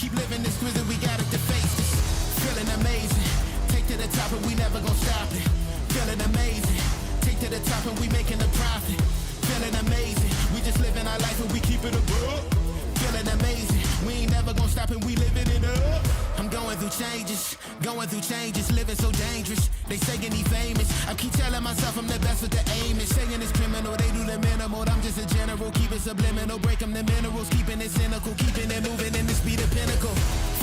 keep living this grizzly, we got it to face this. Feeling amazing, take to the top and we never gon' stop it. Feeling amazing, take to the top and we making a profit. Feeling amazing, we just living our life and we keep it above. Feeling amazing, we ain't never gon' stop and we living it up. I'm going through changes, living so dangerous. They saying he famous, I keep telling myself I'm the best with the aim. It's saying it's criminal, they do the minimal. I'm just a general, keep it subliminal. Break them the minerals, keeping it cynical. Keeping it moving in the speed of pinnacle.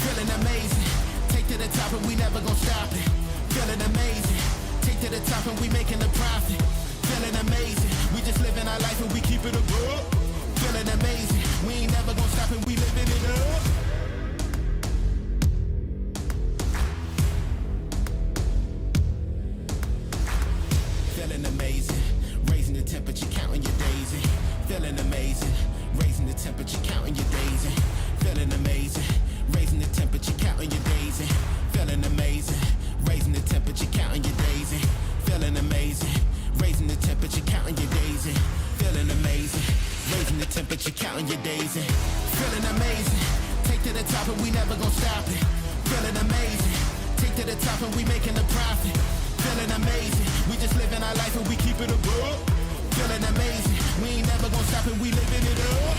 Feeling amazing, take to the top and we never gon' stop it. Feeling amazing, take to the top and we making a profit. Feeling amazing, we just living our life and we keep it above. Feeling amazing, we ain't never gon' stop and we living it up. Feeling amazing, raising the temperature, counting your days. Feeling amazing, raising the temperature, counting your days. Feeling amazing, raising the temperature, counting your days. Feeling amazing, raising the temperature, counting your days. Feeling amazing, raising the temperature, counting your days. Feeling amazing, raising the temperature, counting your days. Feeling amazing, take to the top and we never gon' stop it. Feeling amazing, take to the top and we making a profit. Feeling amazing, we just living our life and we keep it above. Feeling amazing, we ain't never gon' stop and we living it up.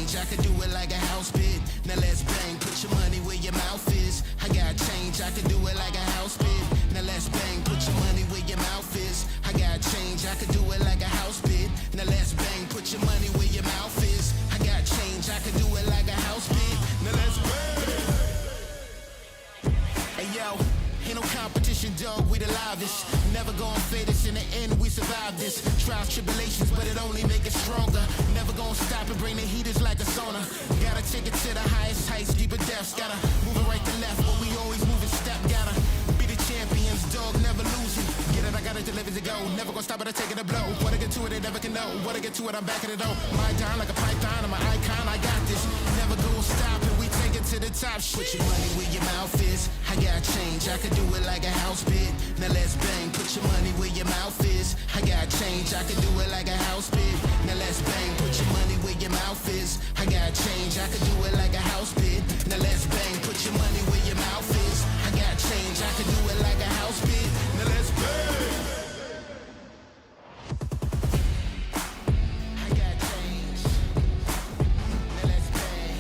I could do it like a house bid. Now let's bang, put your money where your mouth is. I got change, I could do it like a house bid. Now let's bang, put your money where your mouth is. I got change, I could do it like a house bid. Now let's bang, put your money where your mouth is. I got change, I could do it like a house bid. Now let's bang. Hey yo, ain't no competition, dog, we the livest. Never gonna fade us, in the end we survive this. Trials, tribulations, but it only make us stronger. Never gonna stop and bring the heaters like a sauna. Gotta take it to the highest heights, deeper depths. Gotta move it right to left, but we always move in step. Gotta Never gonna stop it, I take it a blow. Wanna get to it, they never can know. Wanna get to it, I'm back at it though. My down like a python, I'm an icon, I got this. Never gonna stop it, we take it to the top. Put your money where your mouth is. I got change, I can do it like a house bid. Now let's bang, put your money where your mouth is. I got change, I can do it like a house bid. Now let's bang, put your money where your mouth is. I got change, I can do it like a house bid. Now let's bang, put your money where your mouth is. I got change, I can do it like a house bid. Now let's bang. I got change. Now let's bang.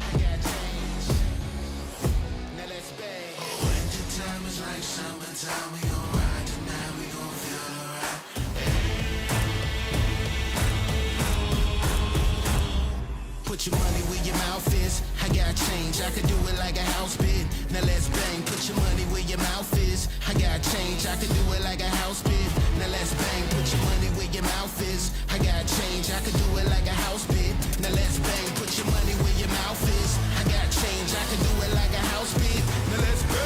I got change. Now let's bang. Winter time is like summertime. We gon' ride tonight. We gon' feel alright. Put your money where your mouth is. I got change, I can do it like a house bid. Now let's bang, put your money where your mouth is. I got change, I can do it like a house bid. Now let's bang, put your money where your mouth is. I got change, I can do it like a house bid. Now let's bang, put your money where your mouth is. I got change, I can do it like a house bid. Now let's bang.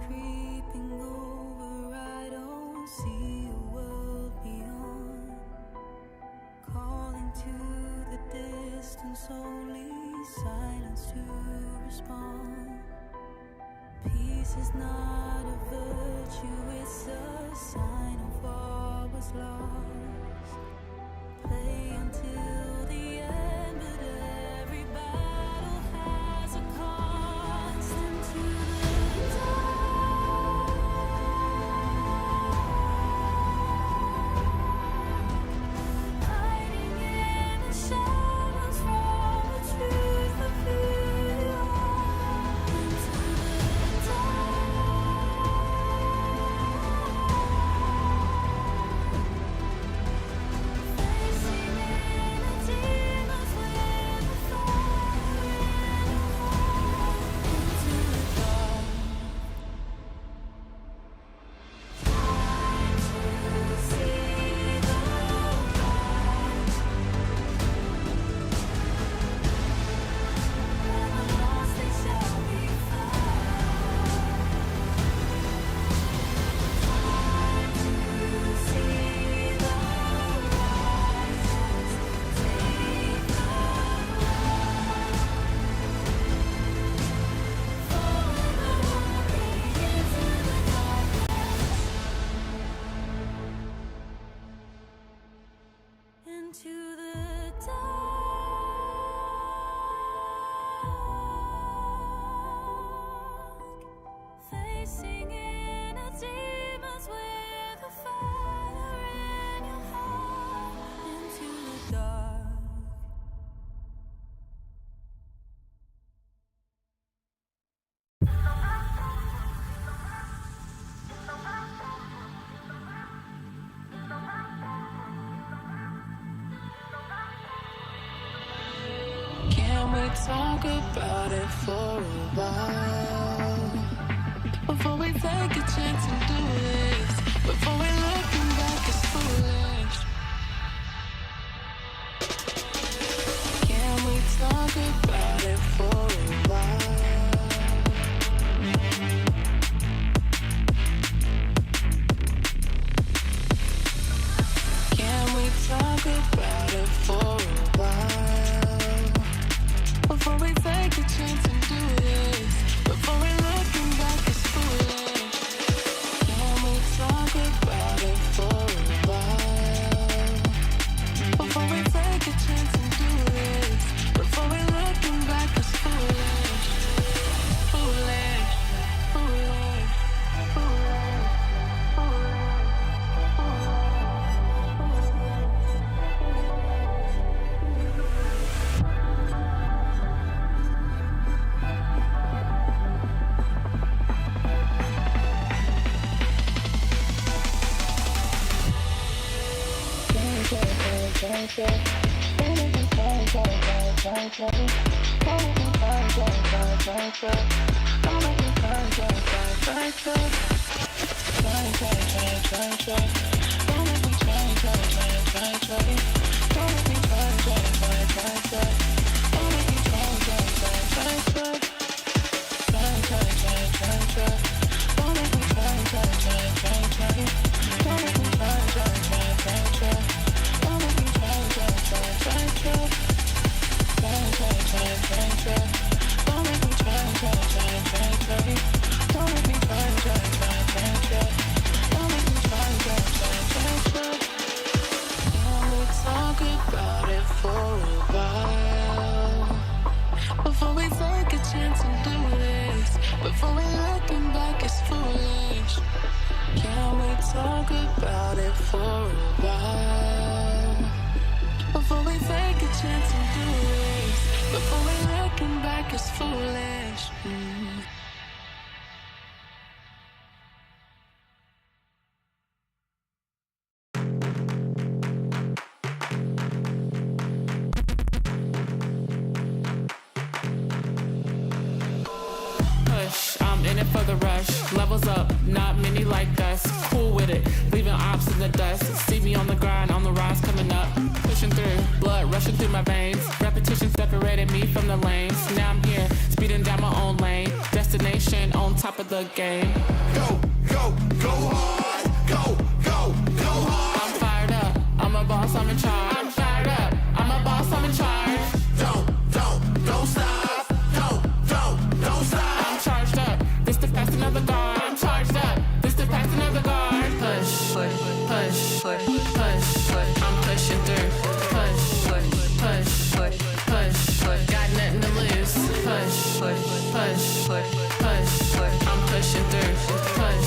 Creeping over, I don't see a world beyond. Calling to the distance, only silence to respond. Peace is not a virtue, it's a sign of what was lost. Play until the end, but every battle has a cost. Into the dark. Talk about it for a while before we take a chance and do this. Before we looking back as foolish. Can we talk about it for a while? Can we talk about it for a while? Before we take a chance and do this. Before we looking back as foolish. I'm in it for the rush. Levels up, not many like us. Cool with it, leaving ops in the dust. See me on the grind, on the rise coming up. Pushing through, blood rushing through my veins. Repetition separated me from the lanes. Now I'm here, speeding down my own lane. Destination on top of the game. Go, go, go hard. Go, go, go hard. I'm fired up, I'm a boss, I'm in charge. I'm fired up, I'm a boss, I'm in charge. Don't stop. Don't stop. I'm charged up, this to pass another guard. I'm charged up, this to pass another guard. Push, push, push, push, push. I'm pushing through. Push, push, push, push, push. Got nothing to lose. Push, push, push, push, push. I'm pushing through. Push.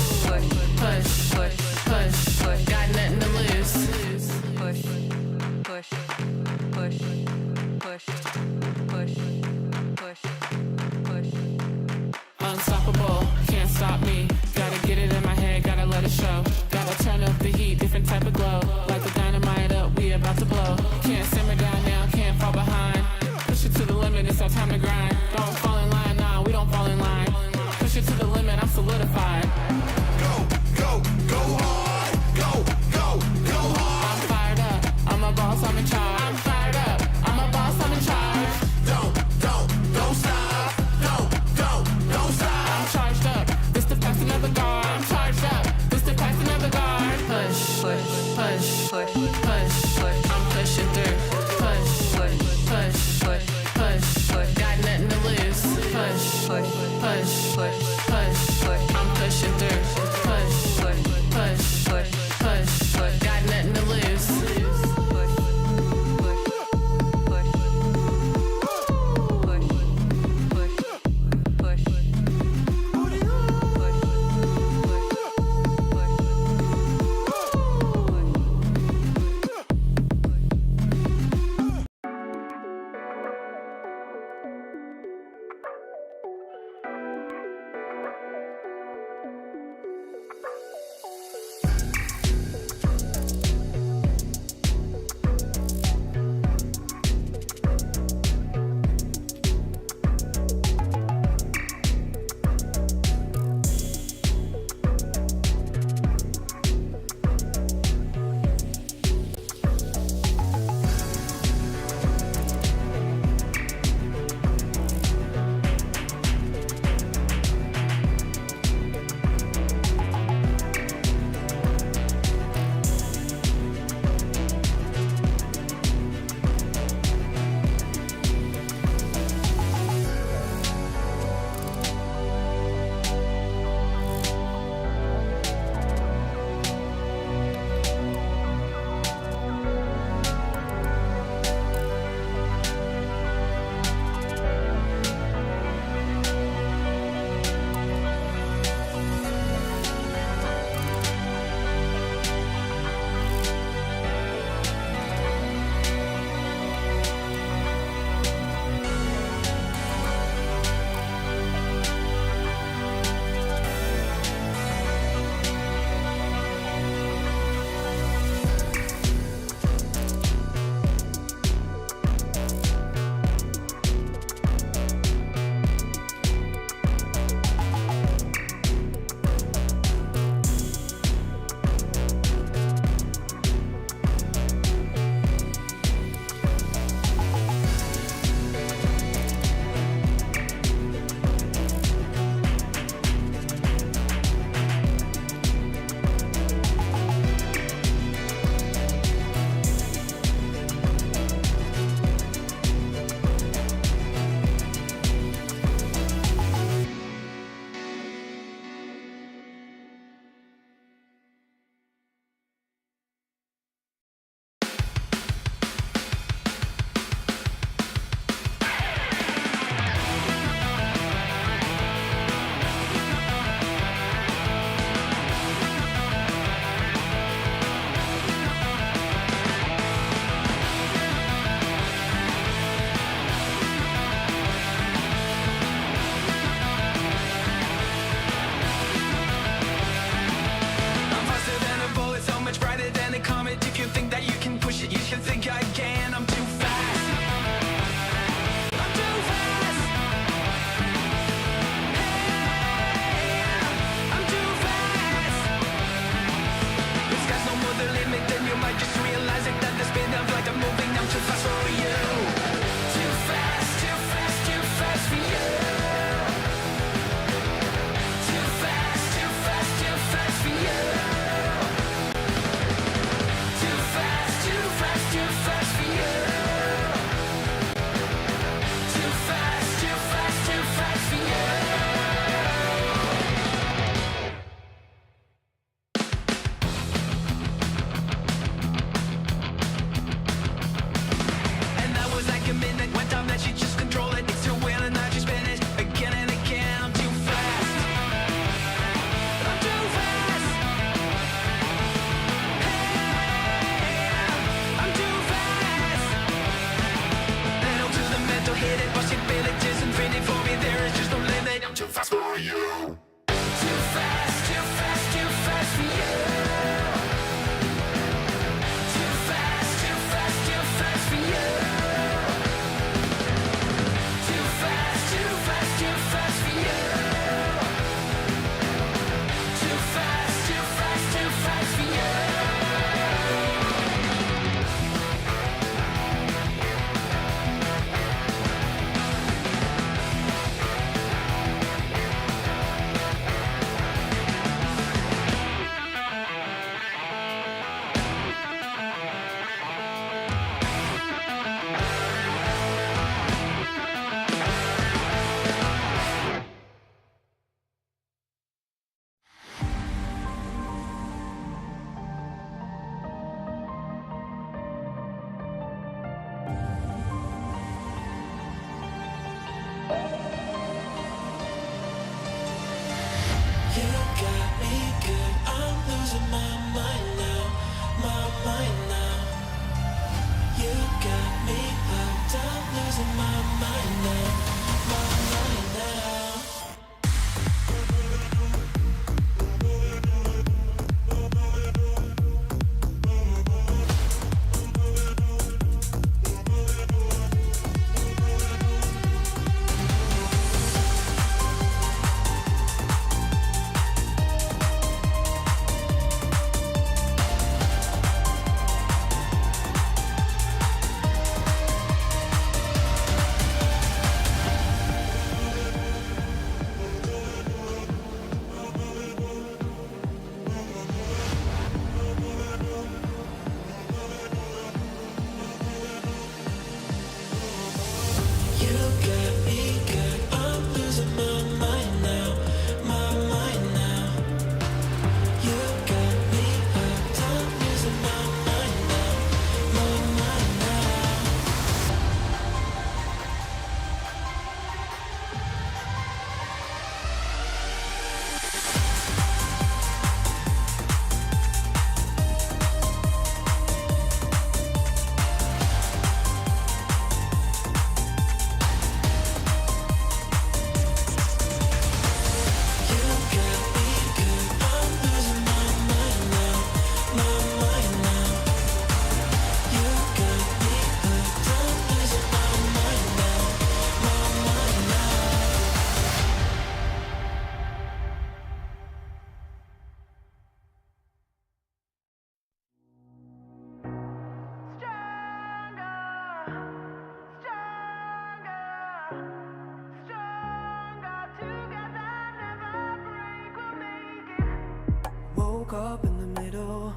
up in the middle,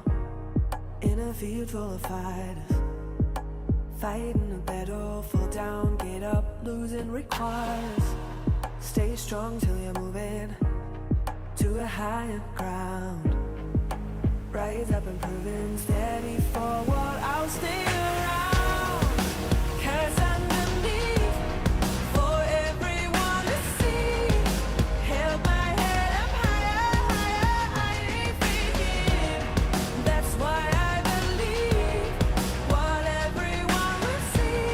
in a field full of fighters, fighting a battle, fall down, get up, losing requires. Stay strong till you're moving to a higher ground. Rise up and proving steady forward, I'll stay around. 'Cause underneath, for everyone to see, held my head up higher, higher, I ain't faking. That's why I believe what everyone will see.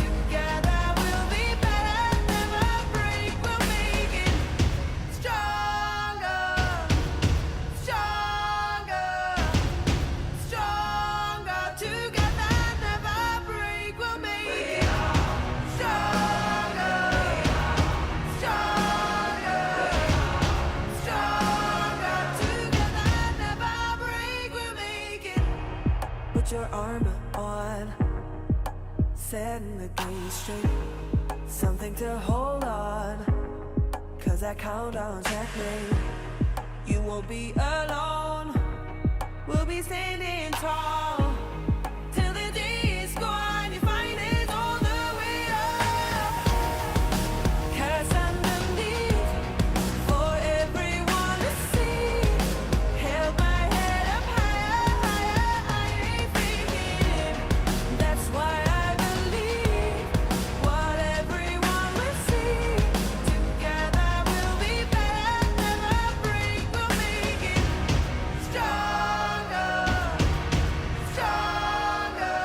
Together we'll be better, never break, we'll make it stronger, stronger, stronger. Together never break, we'll make it stronger, stronger, stronger. Together never break, we'll make it. Put your armor on, setting the gaze straight, something to hold on, 'cause I count on checkmate. You won't be alone, we'll be standing tall till the day is gone. You find it all the way up. 'Cause underneath, for everyone to see, held my head up higher, higher, I ain't faking. That's why I believe what everyone will see. Together we'll be better, never break, we'll make it stronger, stronger,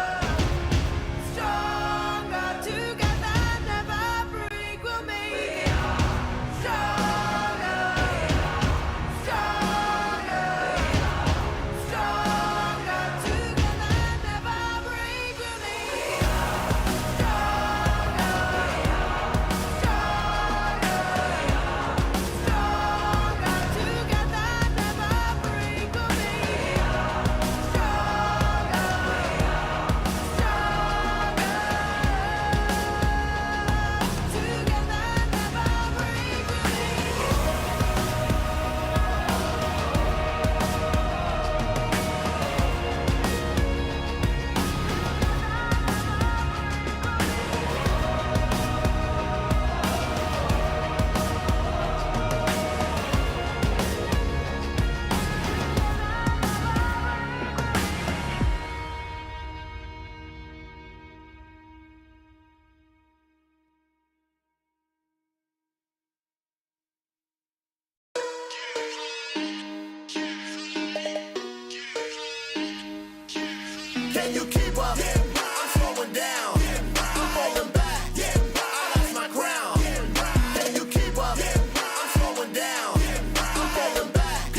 stronger. Together never break, we'll make it stronger, stronger, stronger. Together never break, we'll make it stronger, stronger, stronger. Together never break, we'll make it Can you keep up? I'm slowing down. I'm falling back. I lost my crown. Can you keep up? I'm slowing down. I'm falling back. I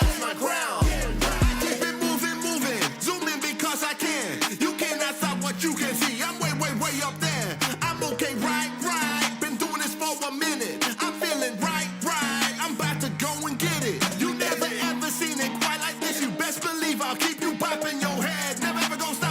lost my crown. I keep it moving, moving. Zooming because I can. You cannot stop what you can see. I'm way, way, way up there. I'm okay, right, right. Been doing this for a minute. I'm feeling right, right. I'm about to go and get it. You never ever seen it quite like this. You best believe I'll keep you popping your head. Never ever gonna stop.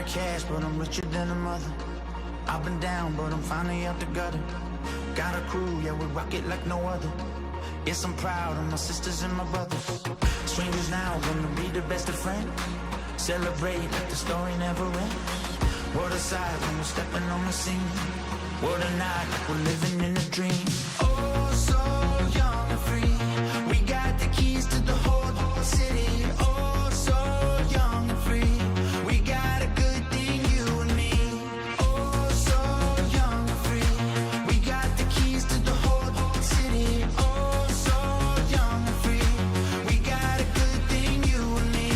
Cash, but I'm richer than a mother. I've been down, but I'm finally out the gutter. Got a crew, yeah, we rock it like no other. Yes, I'm proud of my sisters and my brothers. Strangers now, gonna be the best of friends. Celebrate like the story never ends. World aside when we're stepping on the scene. World or not, like we're living in a dream. Oh, so young and free. We got the keys to the whole city. Oh, so young and free. We got a good thing, you and me. Oh, so young and free. We got the keys to the whole city. Oh, so young and free. We got a good thing, you and me.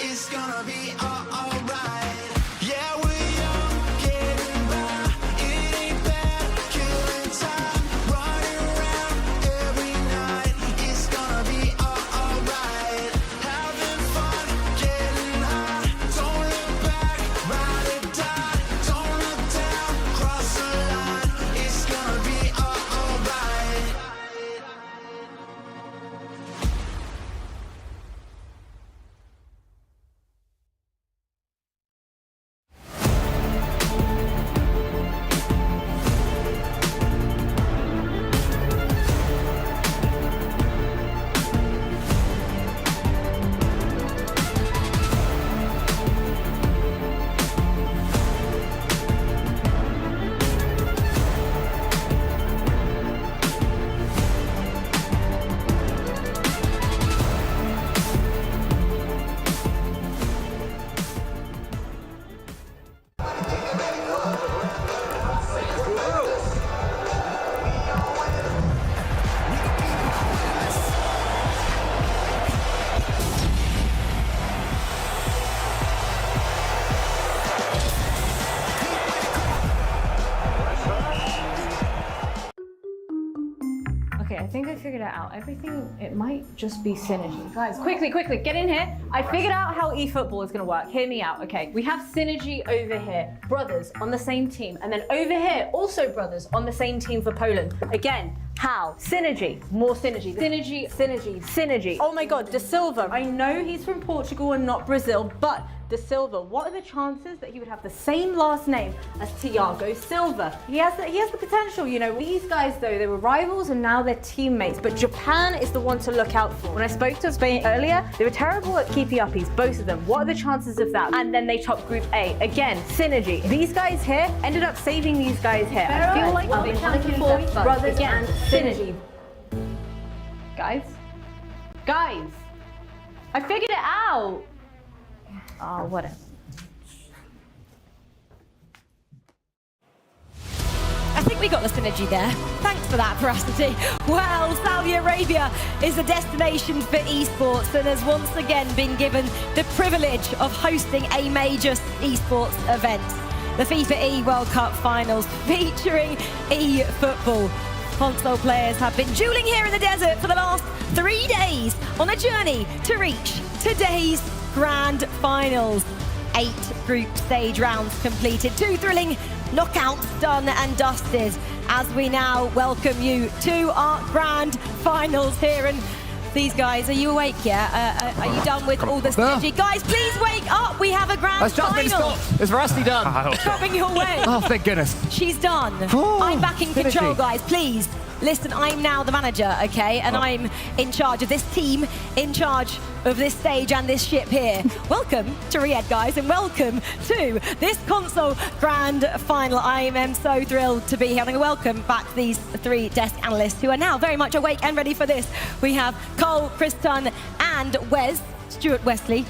It's gonna be alright. Yeah, we're young, getting by. It ain't bad, killing time, running around every night. It's gonna be alright. Having fun, getting high. Don't look back, ride or die. Don't look down, cross the line. It's gonna be alright. Okay, I think I figured it out. Everything, it might just be synergy. Guys, quickly, get in here. I figured out how eFootball is gonna work. Hear me out, okay? We have synergy over here, brothers on the same team. And then over here, also brothers on the same team for Poland. Again, how? Synergy, more synergy. Synergy. Oh my God, De Silva. I know he's from Portugal and not Brazil, but De Silva, what are the chances that he would have the same last name as Thiago Silva? He has the potential, you know. These guys though, they were rivals and now they're teammates, but Japan is the one to look out for. When I spoke to Spain earlier, they were terrible at keeping uppies, both of them. What are the chances of that? And then they topped Group A. Again, synergy. These guys here ended up saving these guys here. I feel like I've been looking for brothers again, and synergy. Guys, I figured it out. Oh, whatever. I think we got the synergy there. Thanks for that, Veracity. Well, Saudi Arabia is a destination for esports and has once again been given the privilege of hosting a major esports event. The FIFA E World Cup Finals featuring eFootball. Console players have been dueling here in the desert for the last 3 days on a journey to reach today's grand finals. 8 group stage rounds completed, 2 thrilling knockouts done and dusted, as we now welcome you to our grand finals here. And these guys, are you awake yet? Are you done with all the synergy? Guys, please wake up. We have a grand final. That's just been stopped. Is Veracity done? Coming your way. Oh, thank goodness. She's done. Oh, I'm back in control, synergy. guys. Please. Listen, I'm now the manager, okay? And I'm in charge of this team, in charge of this stage and this ship here. Welcome to Riyadh, guys, and welcome to this console grand final. I am so thrilled to be here. I'm going to welcome back these 3 desk analysts who are now very much awake and ready for this. We have Cole, Chris Tunn, and Stuart Wesley,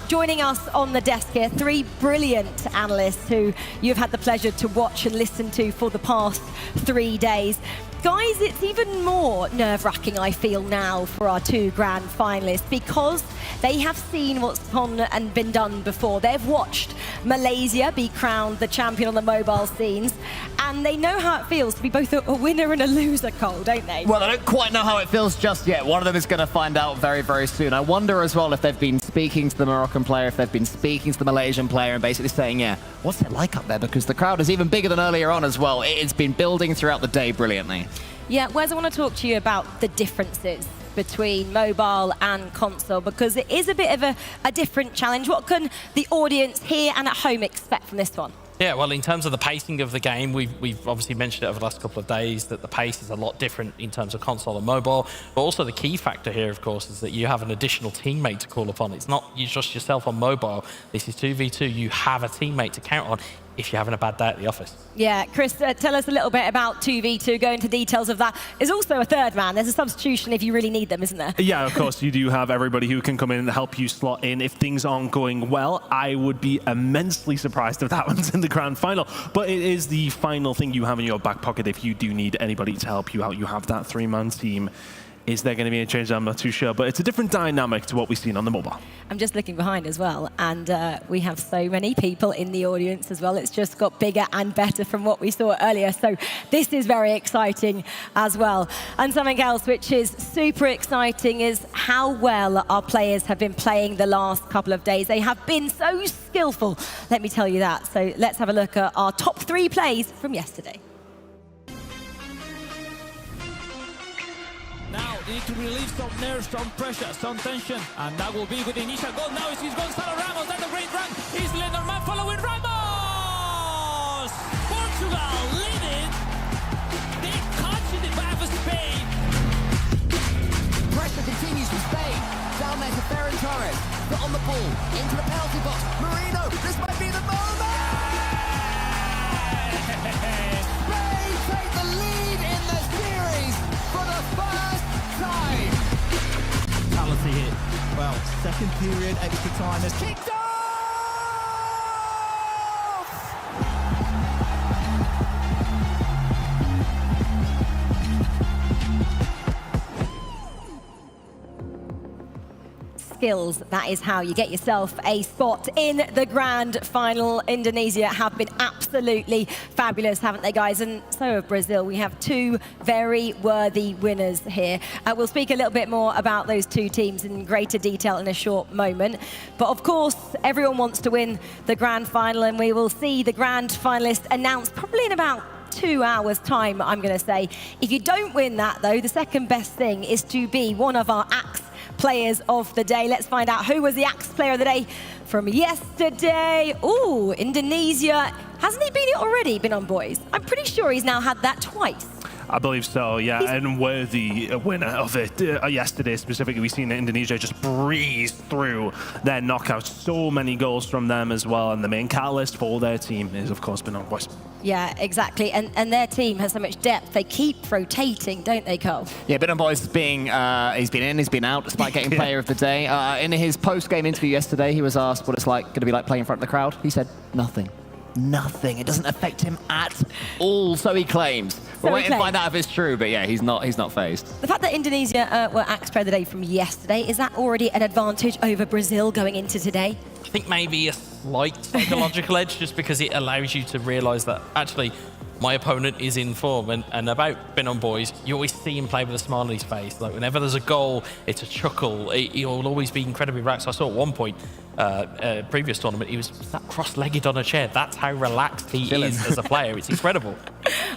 joining us on the desk here. 3 brilliant analysts who you've had the pleasure to watch and listen to for the past 3 days. Guys, it's even more nerve-wracking, I feel, now for our 2 grand finalists, because they have seen what's gone and been done before. They've watched Malaysia be crowned the champion on the mobile scenes, and they know how it feels to be both a winner and a loser, Cole, don't they? Well, I don't quite know how it feels just yet. One of them is going to find out very, very soon. I wonder as well if they've been speaking to the Moroccan player, if they've been speaking to the Malaysian player and basically saying, yeah, what's it like up there? Because the crowd is even bigger than earlier on as well. It's been building throughout the day brilliantly. Yeah, Wes, I want to talk to you about the differences between mobile and console, because it is a bit of a different challenge. What can the audience here and at home expect from this one? Yeah, well, in terms of the pacing of the game, we've obviously mentioned it over the last couple of days that the pace is a lot different in terms of console and mobile. But also the key factor here, of course, is that you have an additional teammate to call upon. It's not just yourself on mobile. This is 2v2. You have a teammate to count on if you're having a bad day at the office. Yeah, Chris, tell us a little bit about 2v2, go into details of that. There's also a third man. There's a substitution if you really need them, isn't there? Yeah, of course, you do have everybody who can come in and help you slot in if things aren't going well. I would be immensely surprised if that one's in the grand final, but it is the final thing you have in your back pocket if you do need anybody to help you out. You have that 3-man team. Is there going to be a change? I'm not too sure, but it's a different dynamic to what we've seen on the mobile. I'm just looking behind as well, and we have so many people in the audience as well. It's just got bigger and better from what we saw earlier, so this is very exciting as well. And something else which is super exciting is how well our players have been playing the last couple of days. They have been so skillful, let me tell you that. So let's have a look at our top 3 plays from yesterday. Now they need to relieve some nerves, some pressure, some tension, and that will be with the initial goal. Now it's Gonzalo Ramos, that's a great run. He's Lenormand following Ramos! Portugal leading. They catch in the back of Spain. Pressure continues from Spain. Down there to Ferran Torres. Put on the ball. Into the penalty box. Marino, this might be the moment! Spain take the lead in the series for the first time. Penalty hit. Well, second period, extra time has kicked off! Skills, that is how you get yourself a spot in the grand final. Indonesia have been absolutely fabulous, haven't they, guys? And so have Brazil. We have 2 very worthy winners here. We'll speak a little bit more about those 2 teams in greater detail in a short moment. But of course, everyone wants to win the grand final, and we will see the grand finalists announced probably in about 2 hours' time, I'm going to say. If you don't win that, though, the second best thing is to be one of our Axe players of the day. Let's find out who was the Axe player of the day from yesterday. Ooh, Indonesia. Hasn't he been on boys? I'm pretty sure he's now had that twice. I believe so, yeah, and worthy winner of it. Yesterday, specifically, we've seen Indonesia just breeze through their knockouts. So many goals from them as well, and the main catalyst for their team is, of course, been on boys. Yeah, exactly, and their team has so much depth. They keep rotating, don't they, Cole? Yeah, Bin Boys being, he's been in, he's been out, despite getting player of the day. In his post-game interview yesterday, he was asked what it's going to be like playing in front of the crowd. He said, nothing. nothing. It doesn't affect him at all, so he claims. We're waiting to find out if it's true, but yeah, he's not fazed. The fact that Indonesia were Axe Player of the Day from yesterday, is that already an advantage over Brazil going into today? I think maybe a slight psychological edge, just because it allows you to realise that actually my opponent is in form. And about Ben on boys, you always see him play with a smile on his face. Like whenever there's a goal, it's a chuckle. He'll always be incredibly relaxed. I saw at one point, previous tournament, he was sat cross-legged on a chair. That's how relaxed he is as a player. It's incredible.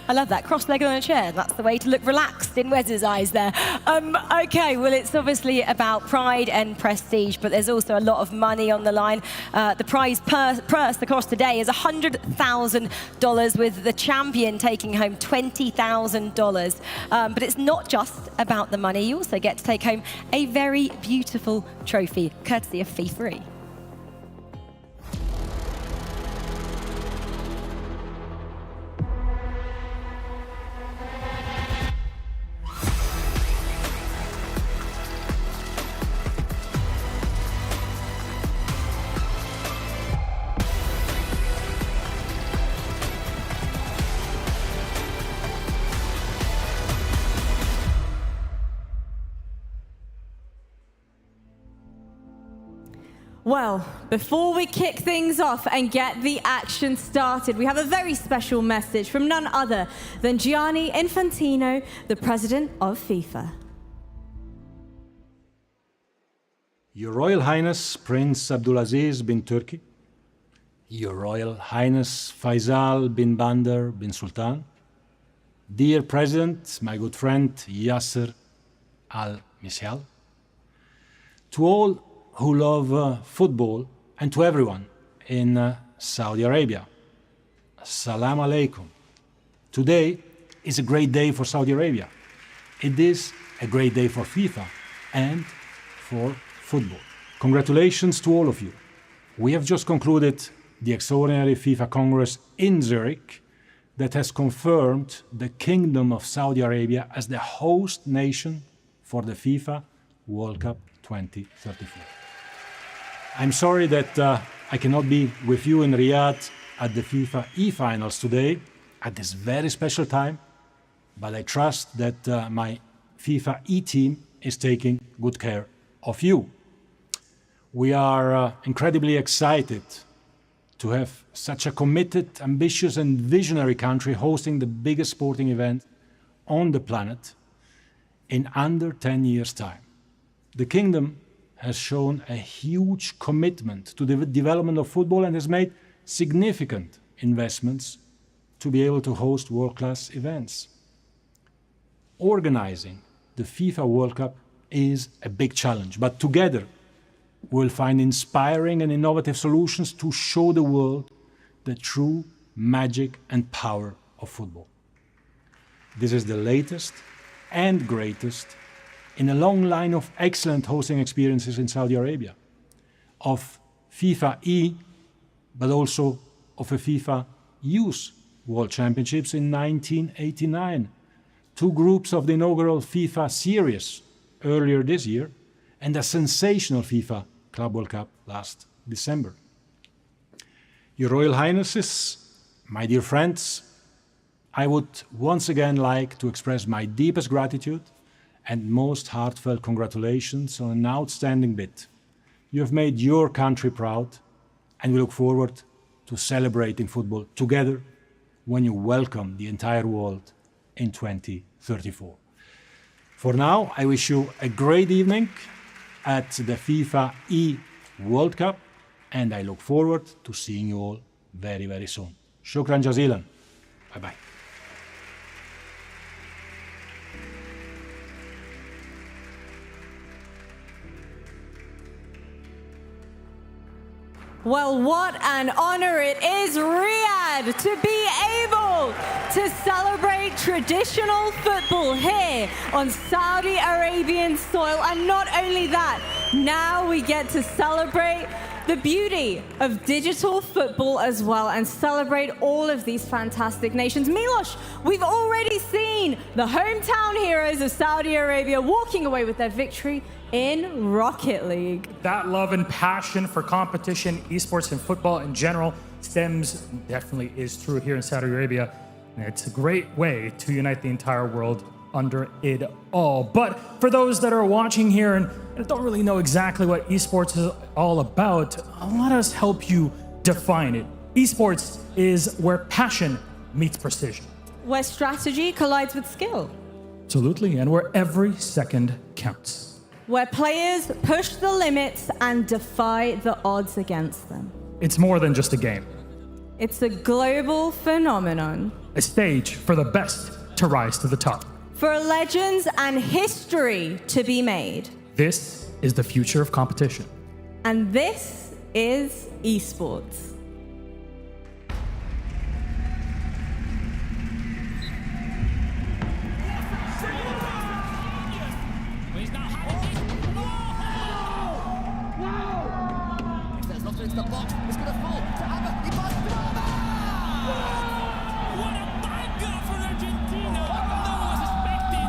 I love that, cross-legged on a chair. That's the way to look relaxed in Wes's eyes there. Okay, well, it's obviously about pride and prestige, but there's also a lot of money on the line. The prize purse across today is $100,000, with the champion taking home $20,000. But it's not just about the money. You also get to take home a very beautiful trophy, courtesy of FIFAe. Well, before we kick things off and get the action started, we have a very special message from none other than Gianni Infantino, the president of FIFA. Your Royal Highness Prince Abdulaziz bin Turki, Your Royal Highness Faisal bin Bandar bin Sultan, dear President, my good friend Yasser Al-Misyal, to all who love football, and to everyone in Saudi Arabia, Assalamu alaikum. Today is a great day for Saudi Arabia. It is a great day for FIFA and for football. Congratulations to all of you. We have just concluded the extraordinary FIFA Congress in Zurich that has confirmed the Kingdom of Saudi Arabia as the host nation for the FIFA World Cup 2034. I'm sorry that I cannot be with you in Riyadh at the FIFA E-Finals today at this very special time, but I trust that my FIFA E-team is taking good care of you. We are incredibly excited to have such a committed, ambitious and visionary country hosting the biggest sporting event on the planet in under 10 years' time. The Kingdom has shown a huge commitment to the development of football and has made significant investments to be able to host world-class events. Organizing the FIFA World Cup is a big challenge, but together we'll find inspiring and innovative solutions to show the world the true magic and power of football. This is the latest and greatest in a long line of excellent hosting experiences in Saudi Arabia, of FIFA E, but also of a FIFA Youth World Championships in 1989, two groups of the inaugural FIFA Series earlier this year, and a sensational FIFA Club World Cup last December. Your Royal Highnesses, my dear friends, I would once again like to express my deepest gratitude and most heartfelt congratulations on an outstanding bid. You have made your country proud, and we look forward to celebrating football together when you welcome the entire world in 2034. For now, I wish you a great evening at the FIFA E World Cup, and I look forward to seeing you all very, very soon. Shukran jazilan. Bye-bye. Well, what an honor it is, Riyadh, to be able to celebrate traditional football here on Saudi Arabian soil. And not only that, now we get to celebrate the beauty of digital football as well and celebrate all of these fantastic nations. Milos, we've already seen the hometown heroes of Saudi Arabia walking away with their victory in Rocket League. That love and passion for competition, esports and football in general, stems, definitely is true here in Saudi Arabia. And it's a great way to unite the entire world under it all. But for those that are watching here and don't really know exactly what esports is all about, let us help you define it. Esports is where passion meets precision. Where strategy collides with skill. Absolutely, and where every second counts. Where players push the limits and defy the odds against them. It's more than just a game. It's a global phenomenon. A stage for the best to rise to the top. For legends and history to be made. This is the future of competition. And this is esports. It's the box. It's going to fall to Abba. He busts What a banger for Argentina! No one was expecting.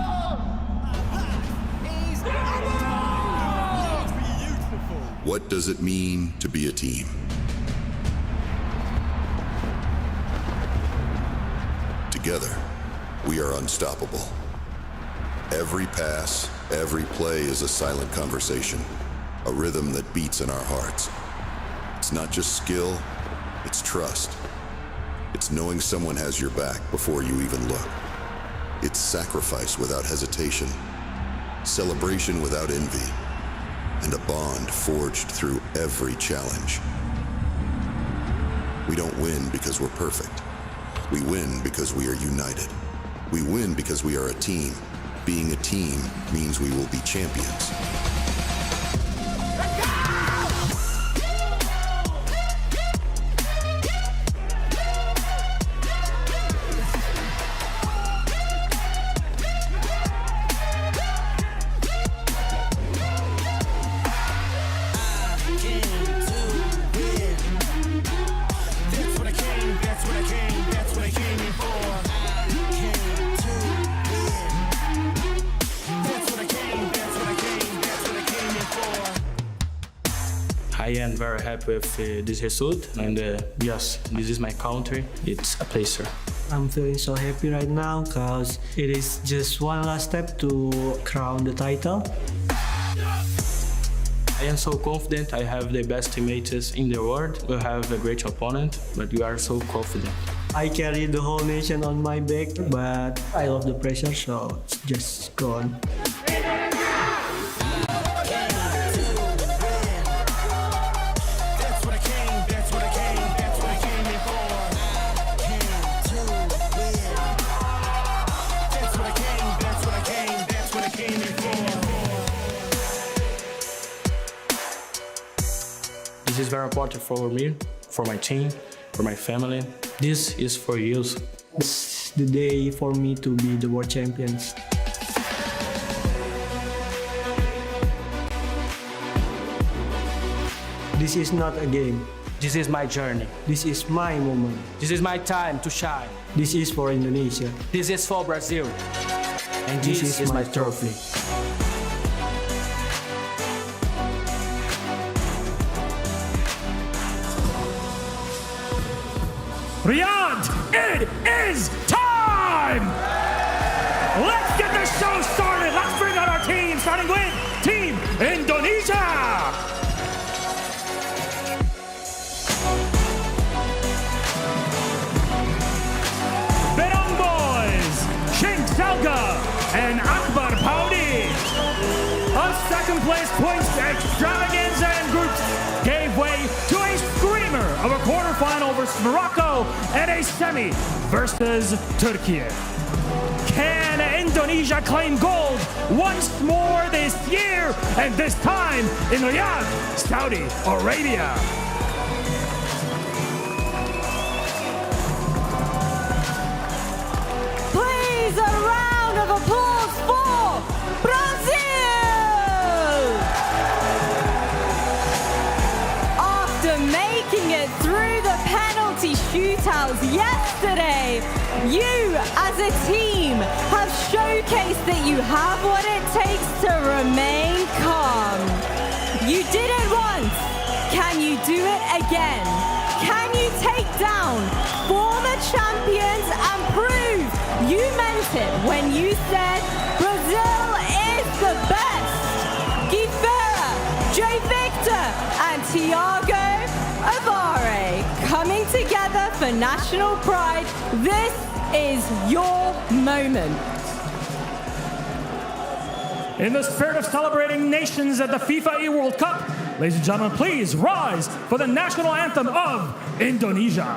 What does it mean to be a team? Together, we are unstoppable. Every pass, every play is a silent conversation, a rhythm that beats in our hearts. It's not just skill, it's trust. It's knowing someone has your back before you even look. It's sacrifice without hesitation, celebration without envy, and a bond forged through every challenge. We don't win because we're perfect. We win because we are united. We win because we are a team. Being a team means we will be champions. I am very happy with this result, and yes, this is my country. It's a pleasure. I'm feeling so happy right now because it is just one last step to crown the title. I am so confident. I have the best teammates in the world. We have a great opponent, but we are so confident. I carry the whole nation on my back, but I love the pressure, so just go on. This is very important for me, for my team, for my family. This is for you. It's the day for me to be the world champions. This is not a game. This is my journey. This is my moment. This is my time to shine. This is for Indonesia. This is for Brazil. And this is my trophy. Riyadh, it is time! Let's get the show started. Let's bring out our team, starting with Team Indonesia. Berong Boys, Shin Salga and Akbar Paudi. A second place points extravaganza in groups gave way to a screamer of a quarterfinal versus Morocco and a semi versus Turkey. Can Indonesia claim gold once more this year, and this time in Riyadh, Saudi Arabia? Please, a round of applause for Brazil! After making it through the penalty shootouts yesterday, you as a team have showcased that you have what it takes to remain calm. You did it once. Can you do it again? Can you you take down former champions and prove you meant it when you said Brazil is the best? Guy Ferrer, Jay Victor, and Thiago Avare coming together for national pride. This is your moment. In the spirit of celebrating nations at the FIFAe World Cup, ladies and gentlemen, please rise for the national anthem of Indonesia.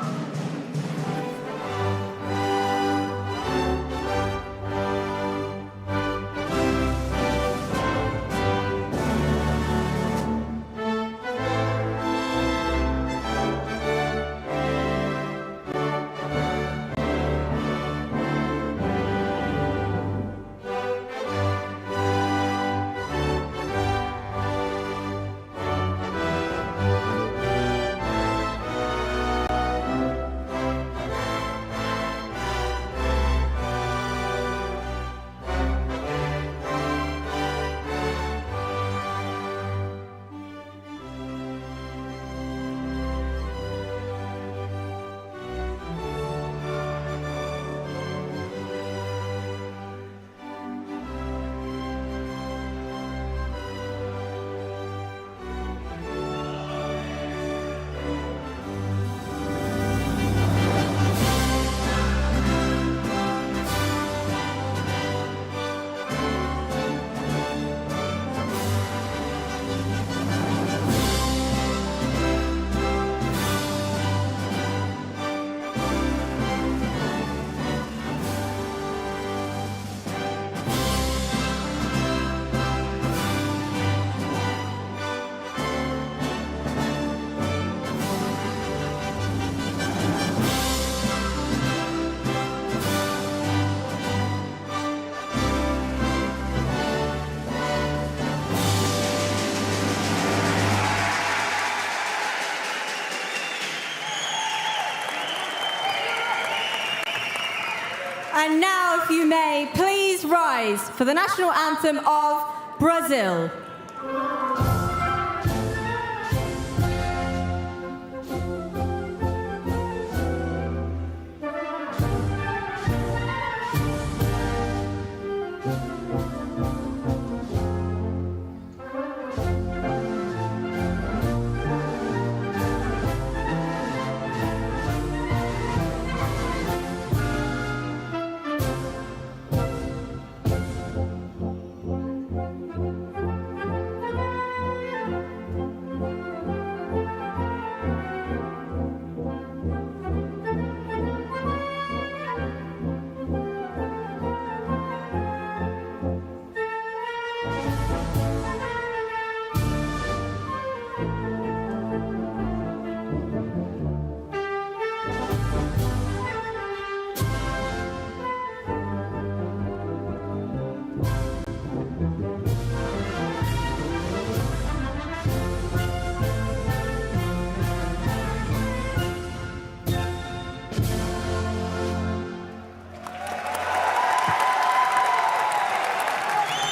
And now, if you may, please rise for the national anthem of Brazil.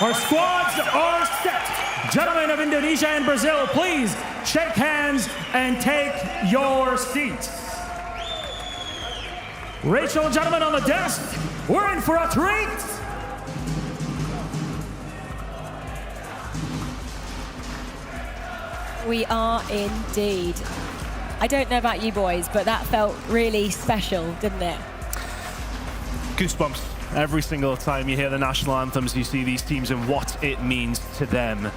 Our squads are set. Gentlemen of Indonesia and Brazil, please shake hands and take your seats. Rachel, gentlemen on the desk, we're in for a treat. We are indeed. I don't know about you boys, but that felt really special, didn't it? Goosebumps. Every single time you hear the national anthems, you see these teams and what it means to them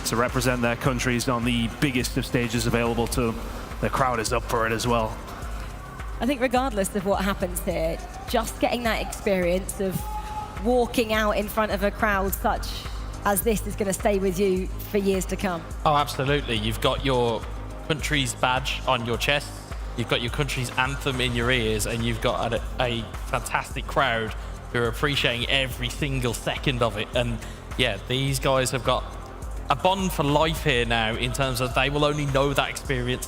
to represent their countries on the biggest of stages available to them. The crowd is up for it as well. I think regardless of what happens here, just getting that experience of walking out in front of a crowd such as this is going to stay with you for years to come. Oh, absolutely. You've got your country's badge on your chest, you've got your country's anthem in your ears, and you've got a fantastic crowd who are appreciating every single second of it. And yeah, these guys have got a bond for life here now in terms of they will only know that experience.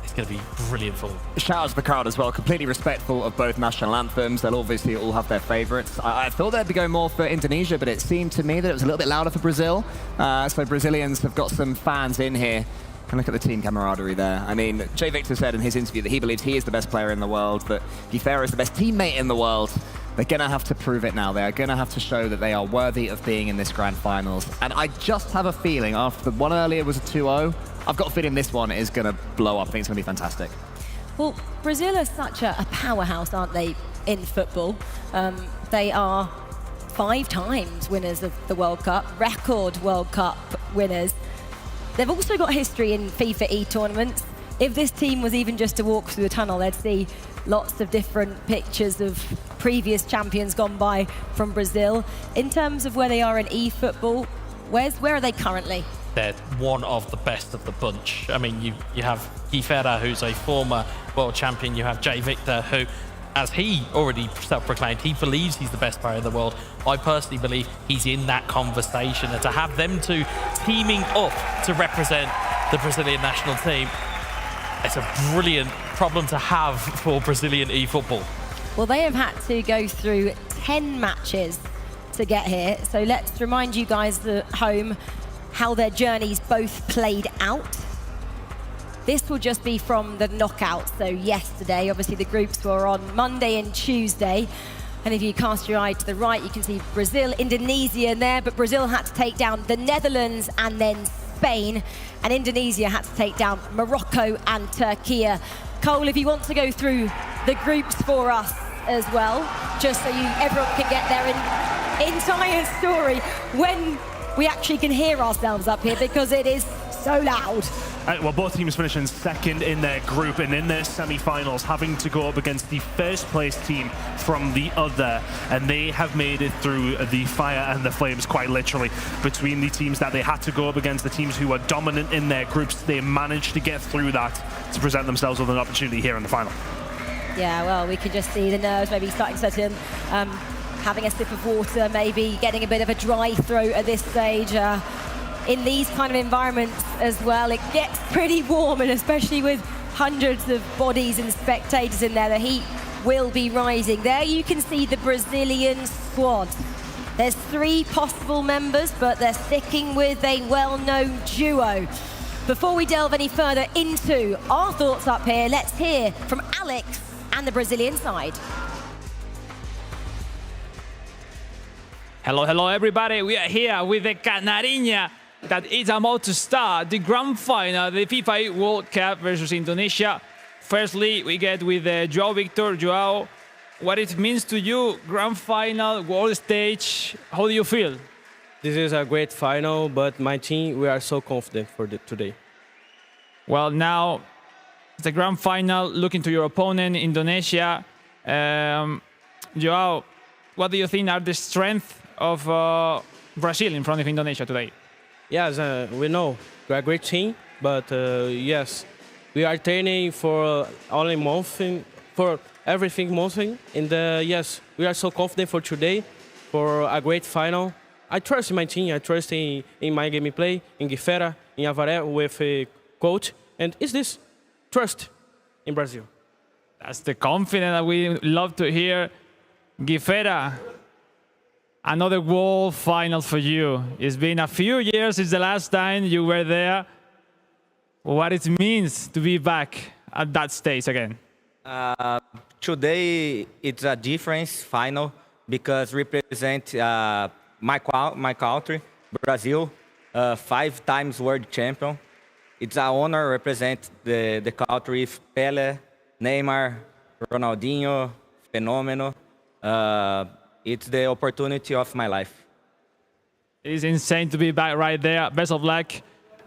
It's going to be brilliant for them. Shout out to the crowd as well, completely respectful of both national anthems. They'll obviously all have their favorites. I thought they'd be going more for Indonesia, but it seemed to me that it was a little bit louder for Brazil. So Brazilians have got some fans in here And look at the team camaraderie there. I mean, Jay Victor said in his interview that he believes he is the best player in the world, that Guifera is the best teammate in the world. They're going to have to prove it now. They are going to have to show that they are worthy of being in this grand finals. And I just have a feeling, after the one earlier was a 2-0, I've got a feeling this one is going to blow up. I think it's going to be fantastic. Well, Brazil are such a powerhouse, aren't they, in football? They are 5 times winners of the World Cup, record World Cup winners. They've also got history in FIFAe tournaments. If this team was even just to walk through the tunnel, they'd see lots of different pictures of previous champions gone by from Brazil. In terms of where they are in eFootball, where are they currently? They're one of the best of the bunch. I mean, you have Guifera, who's a former world champion. You have Jay Victor, who, as he already self-proclaimed, he believes he's the best player in the world. I personally believe he's in that conversation. And to have them two teaming up to represent the Brazilian national team, it's a brilliant problem to have for Brazilian eFootball. Well, they have had to go through 10 matches to get here. So let's remind you guys at home how their journeys both played out. This will just be from the knockout. So yesterday, obviously the groups were on Monday and Tuesday. And if you cast your eye to the right, you can see Brazil, Indonesia there, but Brazil had to take down the Netherlands and then Spain, and Indonesia had to take down Morocco and Turkey. Cole, if you want to go through the groups for us as well, just so everyone can get their entire story when we actually can hear ourselves up here, because it is so loud. Well, both teams finishing second in their group and in their semi-finals, having to go up against the first place team from the other, and they have made it through the fire and the flames, quite literally. Between the teams that they had to go up against, the teams who were dominant in their groups, they managed to get through that to present themselves with an opportunity here in the final. Yeah, well, we can just see the nerves maybe starting to set in. Having a sip of water, maybe getting a bit of a dry throat at this stage. In these kind of environments as well, it gets pretty warm, and especially with hundreds of bodies and spectators in there, the heat will be rising. There you can see the Brazilian squad. There's 3 possible members, but they're sticking with a well-known duo. Before we delve any further into our thoughts up here, let's hear from Alex and the Brazilian side. Hello everybody, we are here with the Canarinha that is about to start the grand final, the FIFA World Cup versus Indonesia. Firstly, we get with João Victor. João, what it means to you, grand final, world stage, how do you feel? This is a great final, but my team, we are so confident for today. Well, now, the grand final, looking to your opponent, Indonesia. João, what do you think are the strengths of Brazil in front of Indonesia today? Yes, we know we are a great team, but yes, we are training for only month, for everything monthly. And yes, we are so confident for today, for a great final. I trust in my team. I trust in my gameplay, in Guifera, in Avaré with a coach, and is this trust in Brazil? That's the confidence that we love to hear. Guifera, another world final for you. It's been a few years since the last time you were there. What it means to be back at that stage again? Today, it's a different final because represent my country, Brazil, 5 times world champion. It's an honor to represent the country with Pelé, Neymar, Ronaldinho, Fenomeno. It's the opportunity of my life. It is insane to be back right there. Best of luck.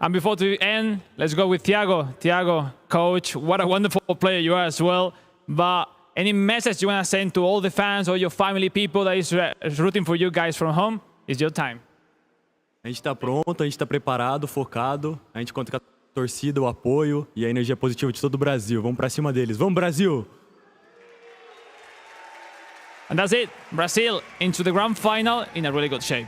And before to end, let's go with Thiago. Thiago, coach, what a wonderful player you are as well. But any message you want to send to all the fans or your family, people that is rooting for you guys from home? It's your time. A gente está pronto, a gente está preparado, focado. A gente conta com a torcida, o apoio e a energia positiva de todo o Brasil. Vamos para cima deles. Vamos, Brasil! And that's it. Brazil into the grand final in a really good shape.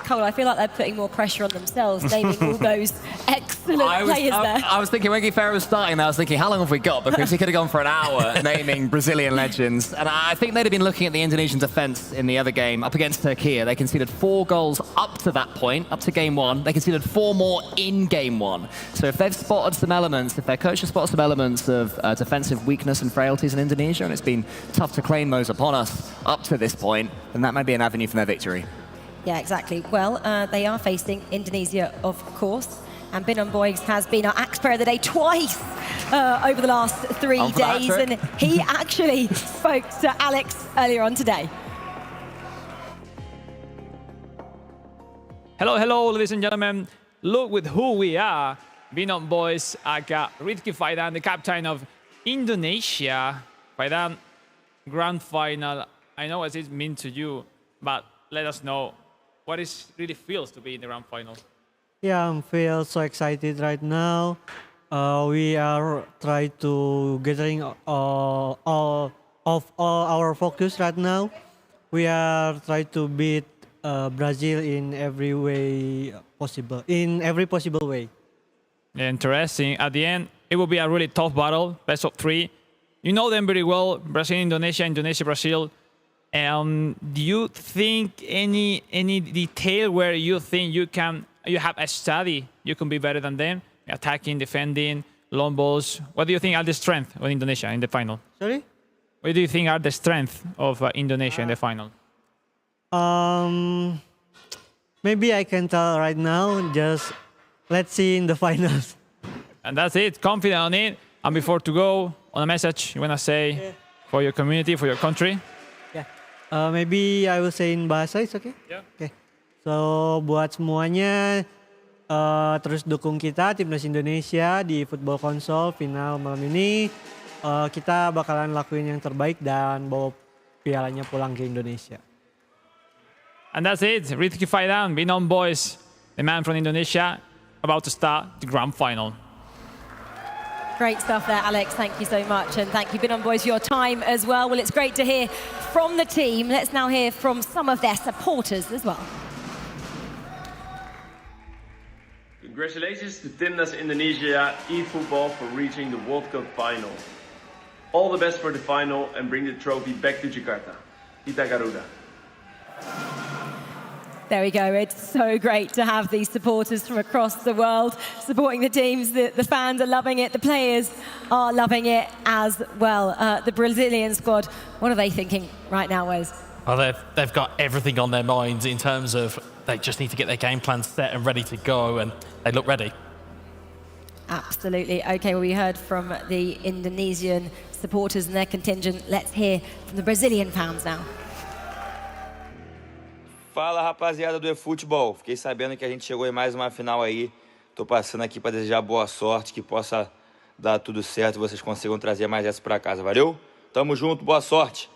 Cole, I feel like they're putting more pressure on themselves, naming all those excellent players there. I was thinking when Guy Ferreira was starting there, I was thinking, how long have we got? Because he could have gone for an hour naming Brazilian legends. And I think they'd have been looking at the Indonesian defence in the other game up against Turkey. They conceded 4 goals up to that point, up to game 1. They conceded 4 more in game 1. So if they've spotted some elements, if their coach has spotted some elements of defensive weakness and frailties in Indonesia, and it's been tough to claim those upon us up to this point, then that might be an avenue for their victory. Yeah, exactly. Well, they are facing Indonesia, of course. And Binon Boys has been our Axe Player of the Day twice over the last 3 days. And he actually spoke to Alex earlier on today. Hello, hello, ladies and gentlemen. Look with who we are. Binon Boys, aka Rizky Faidan, the captain of Indonesia. Faidan, grand final. I know what it means to you, but let us know what it really feels to be in the grand final. Yeah, I feel so excited right now. We are trying to gathering all our focus right now. We are trying to beat Brazil in every way possible, in every possible way. Interesting. At the end, it will be a really tough battle, best of 3. You know them very well, Brazil, Indonesia, Indonesia, Brazil. Do you think any detail where you think you have a study, you can be better than them? Attacking, defending, long balls. What do you think are the strengths of Indonesia in the final? Sorry? What do you think are the strengths of Indonesia in the final? Maybe I can tell right now, just let's see in the finals. And that's it, confident on it. And before to go, on a message you want to say for your community, for your country? Yeah. Maybe I will say in bahasa, it's okay? Yeah. Okay. So buat semuanya, terus dukung kita timnas Indonesia di football konsol final malam ini. Kita bakalan lakuin yang terbaik dan bawa pialanya pulang ke Indonesia. And that's it. Rizky Faidan, Binon Boys, the man from Indonesia, about to start the grand final. Great stuff there, Alex. Thank you so much. And thank you, Binon Boys, for your time as well. Well, it's great to hear from the team. Let's now hear from some of their supporters as well. Congratulations to Timnas Indonesia eFootball for reaching the World Cup final. All the best for the final and bring the trophy back to Jakarta. Kita Garuda. There we go. It's so great to have these supporters from across the world supporting the teams. The fans are loving it. The players are loving it as well. The Brazilian squad, what are they thinking right now, Wes? Well, they've got everything on their minds in terms of they just need to get their game plan set and ready to go, and they look ready. Absolutely. Okay, well, we heard from the Indonesian supporters and their contingent. Let's hear from the Brazilian fans now. Fala, rapaziada do eFootball. Fiquei sabendo que a gente chegou em mais uma final aí. Tô passando aqui para desejar boa sorte, que possa dar tudo certo e vocês consigam trazer mais essa para casa. Valeu? Tamo junto, boa sorte.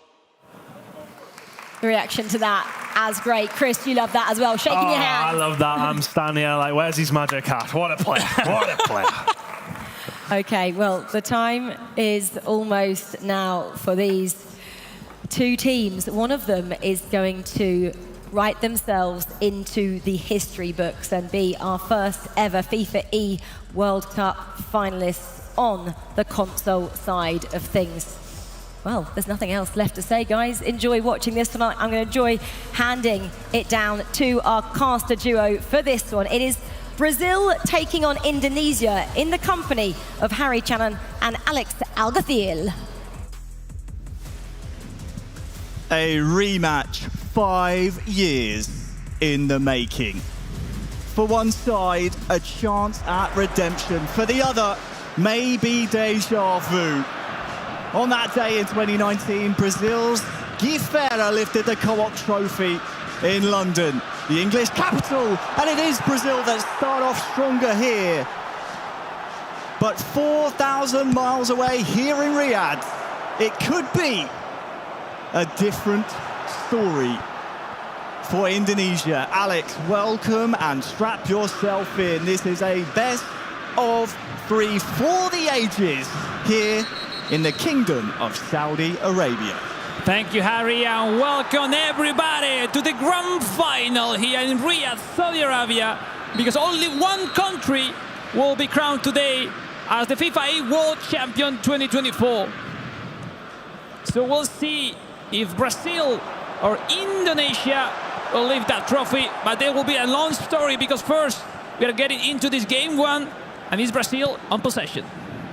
The reaction to that as great. Chris, you love that as well. Shaking your hand. I love that. I'm standing here like, where's his magic hat? What a player. What a player. Okay, well, the time is almost now for these two teams. One of them is going to write themselves into the history books and be our first ever FIFAe World Cup finalists on the console side of things. Well, there's nothing else left to say, guys. Enjoy watching this tonight. I'm going to enjoy handing it down to our caster duo for this one. It is Brazil taking on Indonesia in the company of Harry Channon and Alex Alguacil. A rematch 5 years in the making. For one side, a chance at redemption. For the other, maybe deja vu. On that day in 2019, Brazil's Guy Ferreira lifted the Co-op trophy in London, the English capital, and it is Brazil that start off stronger here. But 4,000 miles away here in Riyadh, it could be a different story for Indonesia. Alex, welcome and strap yourself in. This is a best of 3 for the ages here in the Kingdom of Saudi Arabia. Thank you, Harry, and welcome everybody to the grand final here in Riyadh, Saudi Arabia, because only one country will be crowned today as the FIFAe World Champion 2024. So we'll see if Brazil or Indonesia will lift that trophy, but there will be a long story because first we are getting into this game one, and it's Brazil on possession.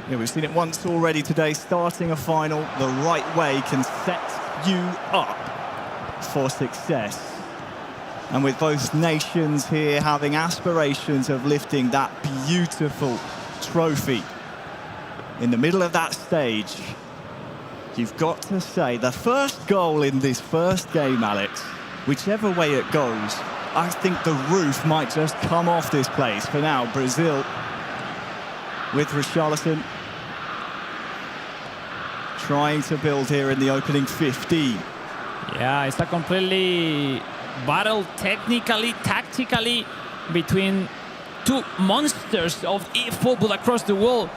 Yeah, we've seen it once already today. Starting a final the right way can set you up for success. And with both nations here having aspirations of lifting that beautiful trophy in the middle of that stage, you've got to say the first goal in this first game, Alex, whichever way it goes, I think the roof might just come off this place. For now, Brazil with Richarlison trying to build here in the opening 15. Yeah, it's a completely battle technically, tactically between two monsters of eFootball across the world.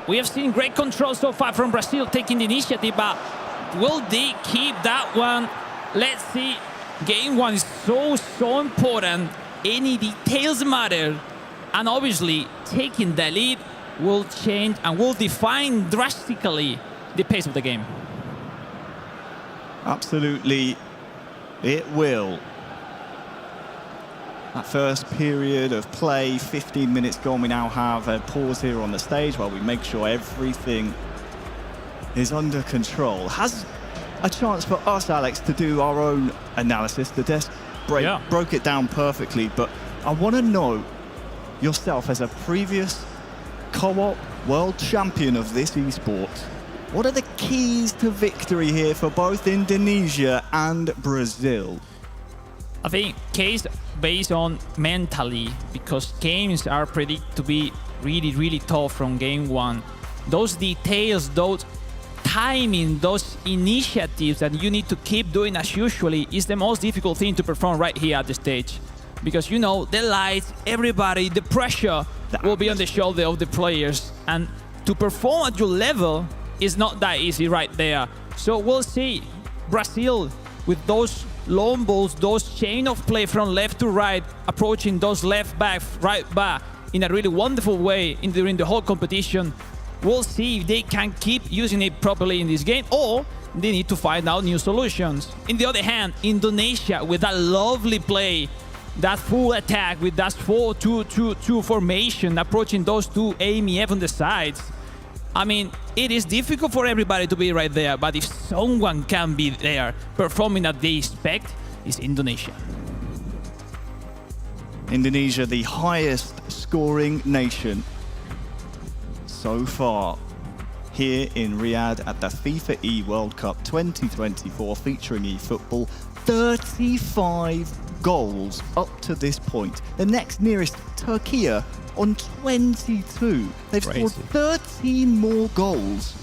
We have seen great control so far from Brazil taking the initiative, but will they keep that one? Let's see. Game one is so important. Any details matter. And obviously, taking the lead will change and will define drastically the pace of the game. Absolutely, it will. That first period of play, 15 minutes gone. We now have a pause here on the stage while we make sure everything is under control. Has a chance for us, Alex, to do our own analysis. The desk broke it down perfectly, but I want to know yourself as a previous co-op world champion of this esport. What are the keys to victory here for both Indonesia and Brazil? I think case based on mentally, because games are predicted to be really tough from game one. Those details, those timing, those initiatives that you need to keep doing as usually is the most difficult thing to perform right here at the stage. Because you know, the lights, everybody, the pressure will be on the shoulder of the players. And to perform at your level is not that easy right there. So we'll see Brazil with those long balls, those chain of play from left to right, approaching those left back, right back in a really wonderful way during the whole competition. We'll see if they can keep using it properly in this game, or they need to find out new solutions. On the other hand, Indonesia with that lovely play, that full attack with that 4-2-2-2 formation, approaching those two AMF on the sides. I mean, it is difficult for everybody to be right there, but if someone can be there performing that they expect, is Indonesia. Indonesia, the highest scoring nation so far here in Riyadh at the FIFAe World Cup 2024 featuring eFootball. 35 goals up to this point. The next nearest, Turkey, on 22. They've scored 13 more goals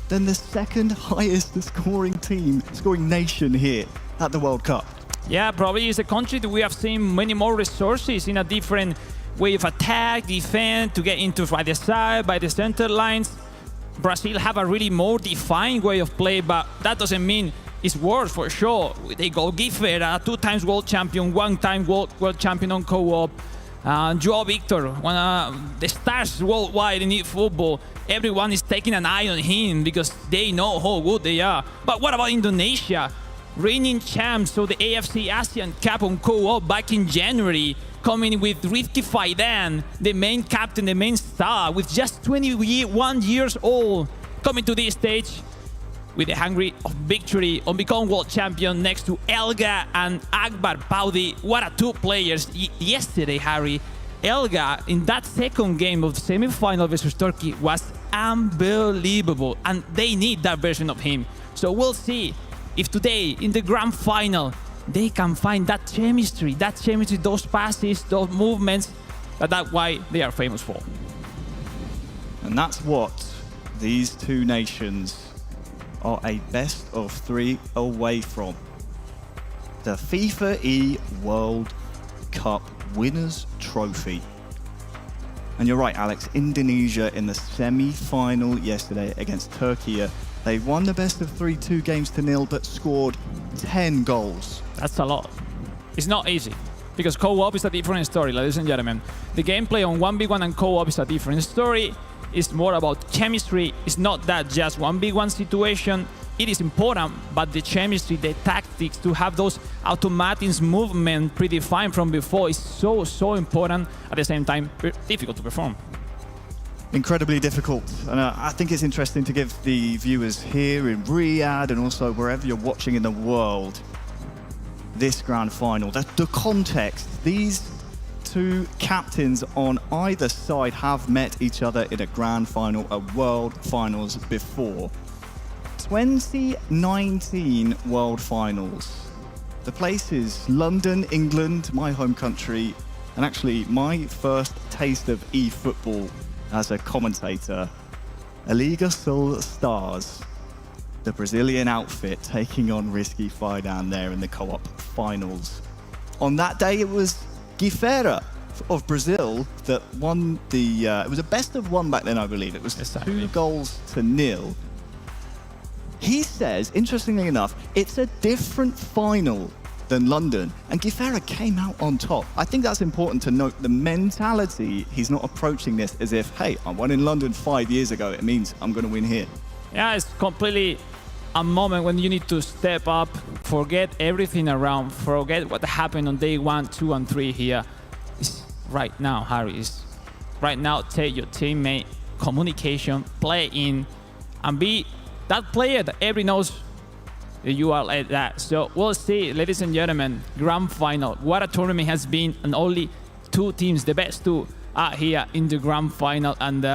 than the second highest scoring nation here at the World Cup. Yeah, probably is a country that we have seen many more resources in a different way of attack, defense, to get into by the side, by the center lines. Brazil have a really more defined way of play, but that doesn't mean it's worse for sure. They goalkeeper, 2-time world champion, 1-time world champion on co-op. Joao Victor, one of the stars worldwide in eFootball. Everyone is taking an eye on him because they know how good they are. But what about Indonesia? Reigning champs of the AFC ASEAN Cup on co-op back in January, coming with Rifki Faidan, the main captain, the main star, with just 21 years old, coming to this stage with the hungry of victory on becoming world champion next to Elga and Akbar Paudi. What a two players. Yesterday, Harry, Elga in that second game of the semi-final versus Turkey was unbelievable, and they need that version of him. So we'll see if today in the grand final they can find that chemistry, those passes, those movements, that's why they are famous for. And that's what these two nations are a best of three away from. The FIFAe World Cup Winners' Trophy. And you're right, Alex, Indonesia in the semi-final yesterday against Turkey They won the best of 3, 2 games to 0, but scored 10 goals. That's a lot. It's not easy, because co-op is a different story, ladies and gentlemen. The gameplay on 1v1 and co-op is a different story. It's more about chemistry. It's not that just 1v1 situation. It is important, but the chemistry, the tactics, to have those automatic movement predefined from before is so important. At the same time, difficult to perform. Incredibly difficult. And I think it's interesting to give the viewers here in Riyadh and also wherever you're watching in the world this grand final, the context. These two captains on either side have met each other in a grand final, a world finals before. 2019 world finals. The place is London, England, my home country, and actually my first taste of eFootball as a commentator. A Liga Sul Stars, the Brazilian outfit, taking on Risky Fidan there in the co-op finals. On that day, it was Guifera of Brazil that won the... it was a best of one back then, I believe. It was 2 goals to 0. He says, interestingly enough, it's a different final than London, and Guifera came out on top. I think that's important to note the mentality. He's not approaching this as if, hey, I won in London 5 years ago, it means I'm going to win here. Yeah, it's completely a moment when you need to step up, forget everything around, forget what happened on day 1, 2, and 3 here. It's right now, Harry. It's right now, take your teammate, communication, play in, and be that player that everybody knows that you are like that. So we'll see, ladies and gentlemen, grand final. What a tournament has been, and only 2 teams, the best 2, are here in the grand final. And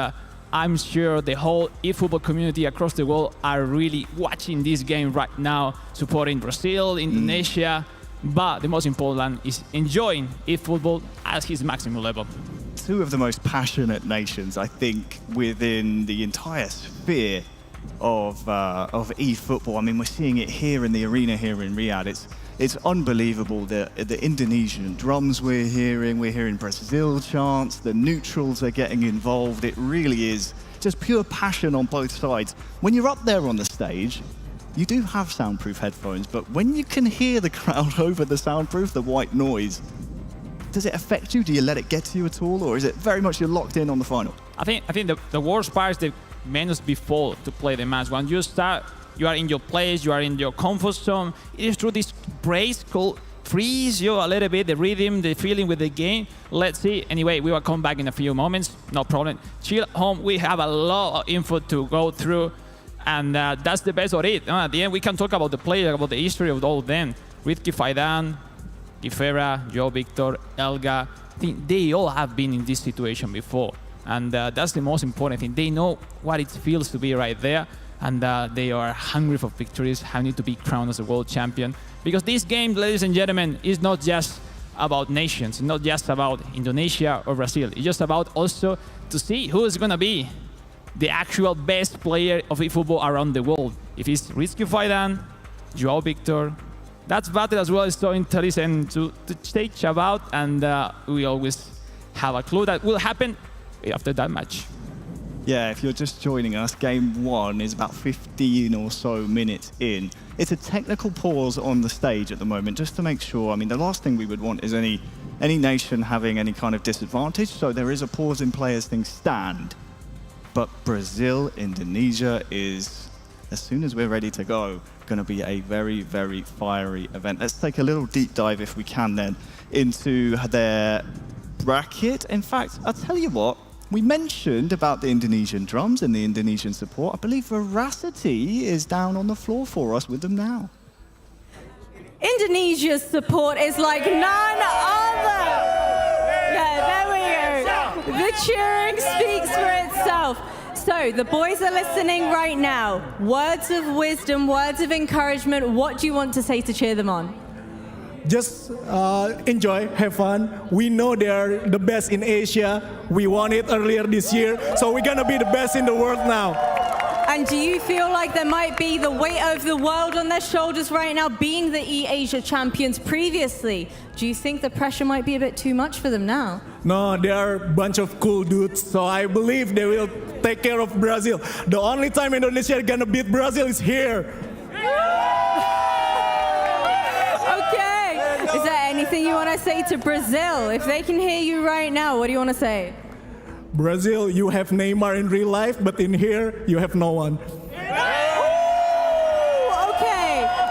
I'm sure the whole eFootball community across the world are really watching this game right now, supporting Brazil, Indonesia. But the most important is enjoying eFootball at his maximum level. 2 of the most passionate nations, I think, within the entire sphere of eFootball. I mean, we're seeing it here in the arena here in Riyadh. It's unbelievable, the Indonesian drums we're hearing Brazil chants, the neutrals are getting involved. It really is just pure passion on both sides. When you're up there on the stage, you do have soundproof headphones, but when you can hear the crowd over the soundproof, the white noise, does it affect you? Do you let it get to you at all, or is it very much you're locked in on the final? I think the worst part is the minutes before to play the match. When you start, you are in your place, you are in your comfort zone. It is through this brace called freeze you a little bit, the rhythm, the feeling with the game. Let's see. Anyway, we will come back in a few moments. No problem. Chill home. We have a lot of info to go through, and that's the best of it. At the end, we can talk about the player, about the history of all of them. Risky Fidan, Guifera, Joe Victor, Elga. I think they all have been in this situation before. And that's the most important thing. They know what it feels to be right there, and they are hungry for victories, having to be crowned as a world champion. Because this game, ladies and gentlemen, is not just about nations, not just about Indonesia or Brazil. It's just about also to see who is going to be the actual best player of eFootball around the world. If it's Risky Fidan, Joao Victor, that battle as well is so interesting to take about, and we always have a clue that will happen after that match. Yeah, if you're just joining us, game 1 is about 15 or so minutes in. It's a technical pause on the stage at the moment, just to make sure. I mean, the last thing we would want is any nation having any kind of disadvantage, so there is a pause in play as things stand. But Brazil, Indonesia is, as soon as we're ready to go, going to be a very, very fiery event. Let's take a little deep dive, if we can then, into their bracket. In fact, I'll tell you what, we mentioned about the Indonesian drums and the Indonesian support. I believe Veracity is down on the floor for us with them now. Indonesia's support is like none other. Yeah, there we go. The cheering speaks for itself. So the boys are listening right now. Words of wisdom, words of encouragement. What do you want to say to cheer them on? Just enjoy, have fun. We know they're the best in Asia. We won it earlier this year, so we're gonna be the best in the world now. And do you feel like there might be the weight of the world on their shoulders right now, being the E-Asia champions previously? Do you think the pressure might be a bit too much for them now? No, they are a bunch of cool dudes, so I believe they will take care of Brazil. The only time Indonesia is gonna beat Brazil is here. Okay. Is there anything you want to say to Brazil? If they can hear you right now, what do you want to say? Brazil, you have Neymar in real life, but in here, you have no one. Okay,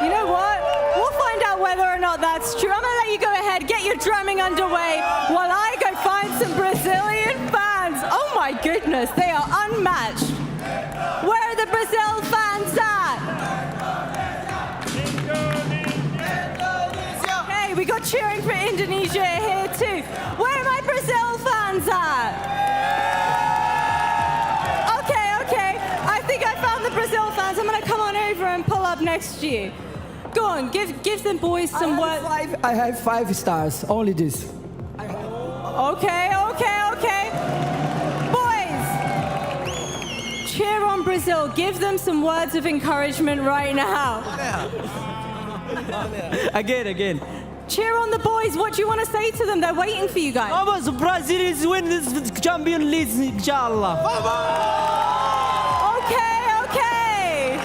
you know what? We'll find out whether or not that's true. I'm gonna let you go ahead, get your drumming underway while I go find some Brazilian fans. Oh my goodness, they are unmatched. Where are the Brazil fans at? Okay, we got cheering for Indonesia here too. Where are my Brazil fans at? I think I found the Brazil fans. I'm going to come on over and pull up next to you. Go on, give them boys some work. I have 5 stars, only this. Okay. Boys, cheer on Brazil. Give them some words of encouragement right now. Again. Cheer on the boys. What do you want to say to them? They're waiting for you guys. Vamos, Brazil is win this Champions League, inshallah. Okay.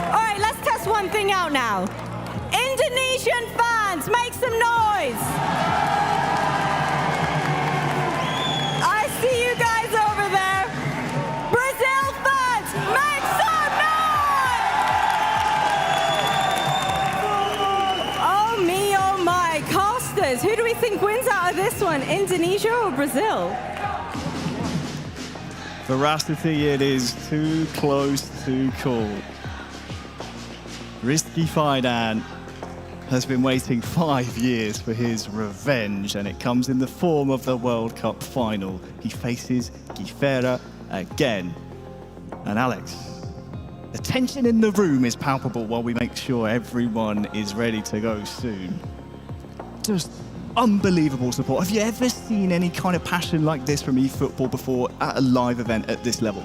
All right, let's test one thing out now. Indonesian fans, make some noise. I see you guys over there. Brazil fans, make some noise. Oh my. Casters, who do we think wins out of this one? Indonesia or Brazil? Veracity, it is too close to call. Rizky Fidan has been waiting 5 years for his revenge, and it comes in the form of the World Cup final. He faces Guifera again. And Alex, the tension in the room is palpable while we make sure everyone is ready to go soon. Just unbelievable support. Have you ever seen any kind of passion like this from eFootball before at a live event at this level?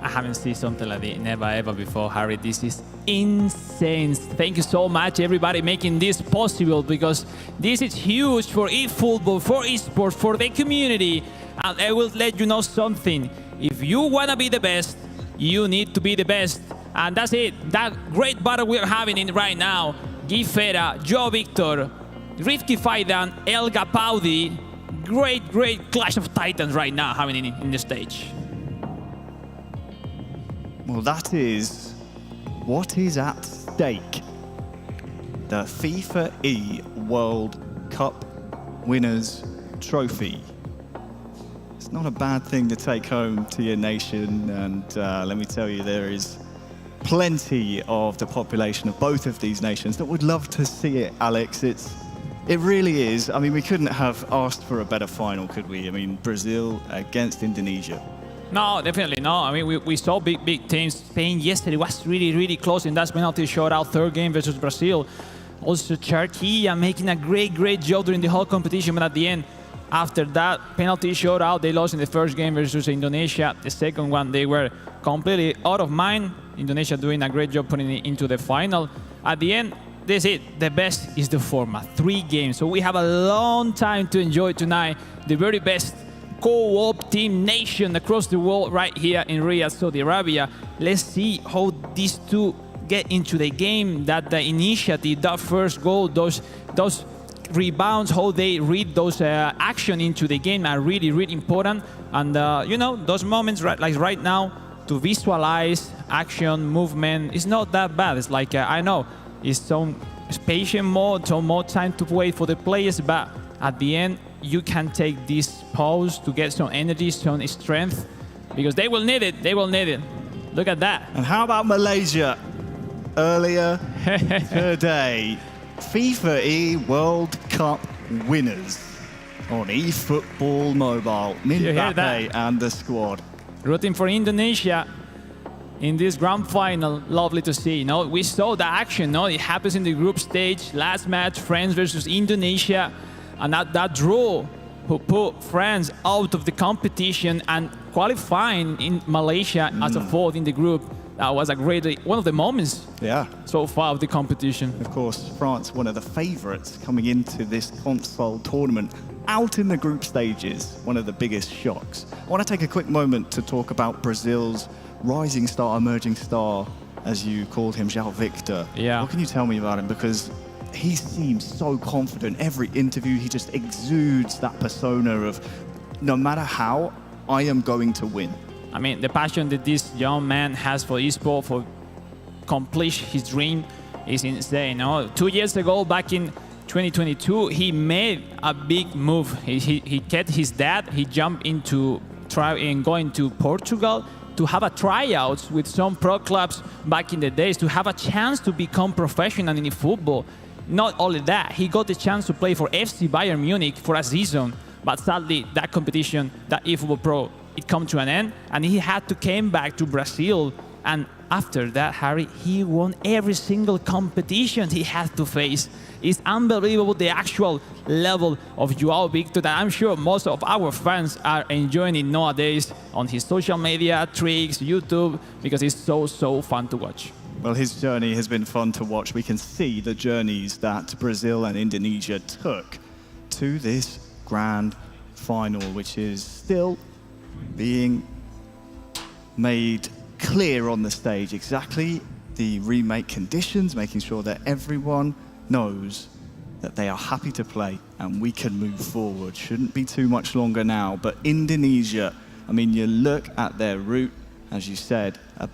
I haven't seen something like this, never ever before, Harry. This is insane. Thank you so much, everybody, making this possible, because this is huge for eFootball, for esports, for the community. And I will let you know something. If you want to be the best, you need to be the best. And that's it. That great battle we're having in right now. Guifera, Joe Victor, Rizky Fidan, Elga Paudi. Great clash of titans right now having in the stage. Well, that is what is at stake. The FIFAe World Cup Winners' Trophy. It's not a bad thing to take home to your nation, and let me tell you, there is plenty of the population of both of these nations that would love to see it, Alex. It really is. I mean, we couldn't have asked for a better final, could we? I mean, Brazil against Indonesia. No, definitely no. I mean, we saw big teams. Spain yesterday was really close in that penalty shootout, third game versus Brazil. Also, Turkey making a great job during the whole competition, but at the end, after that penalty shootout, they lost in the first game versus Indonesia. The second one, they were completely out of mind. Indonesia doing a great job putting it into the final. At the end, that's it. The best is the format. 3 games. So we have a long time to enjoy tonight. The very best co-op team nation across the world right here in Riyadh, Saudi Arabia. Let's see how these two get into the game, that the initiative, that first goal, those rebounds, how they read those action into the game are really important. And you know, those moments like right now, to visualize action, movement, it's not that bad. It's like, I know, it's some patient mode, some more time to wait for the players, but at the end, you can take this pause to get some energy, some strength, because they will need it. They will need it. Look at that. And how about Malaysia? Earlier today, FIFAe World Cup winners on eFootball Mobile. Mbappe and the squad. Rooting for Indonesia in this grand final. Lovely to see. You know, we saw the action. No, it happens in the group stage. Last match, France versus Indonesia. And that draw who put France out of the competition and qualifying in Malaysia as a fourth in the group. That was a great, one of the moments so far of the competition. Of course, France, one of the favourites coming into this console tournament, out in the group stages, one of the biggest shocks. I want to take a quick moment to talk about Brazil's rising star, emerging star, as you called him, João Victor. Yeah. What can you tell me about him? Because he seems so confident. Every interview, he just exudes that persona of, no matter how, I am going to win. I mean, the passion that this young man has for esports, for accomplish his dream, is insane. 2 years ago, back in 2022, he made a big move. He kept his dad. He jumped into going to Portugal to have a tryout with some pro clubs back in the days, to have a chance to become professional in football. Not only that, he got the chance to play for FC Bayern Munich for a season, but sadly, that competition, that eFootball Pro, it come to an end, and he had to came back to Brazil. And after that, Harry, he won every single competition he had to face. It's unbelievable, the actual level of João Victor, that I'm sure most of our fans are enjoying it nowadays on his social media, tricks, YouTube, because it's so fun to watch. Well, his journey has been fun to watch. We can see the journeys that Brazil and Indonesia took to this grand final, which is still being made clear on the stage. Exactly the remake conditions, making sure that everyone knows that they are happy to play and we can move forward. Shouldn't be too much longer now. But Indonesia, I mean, you look at their route, as you said, a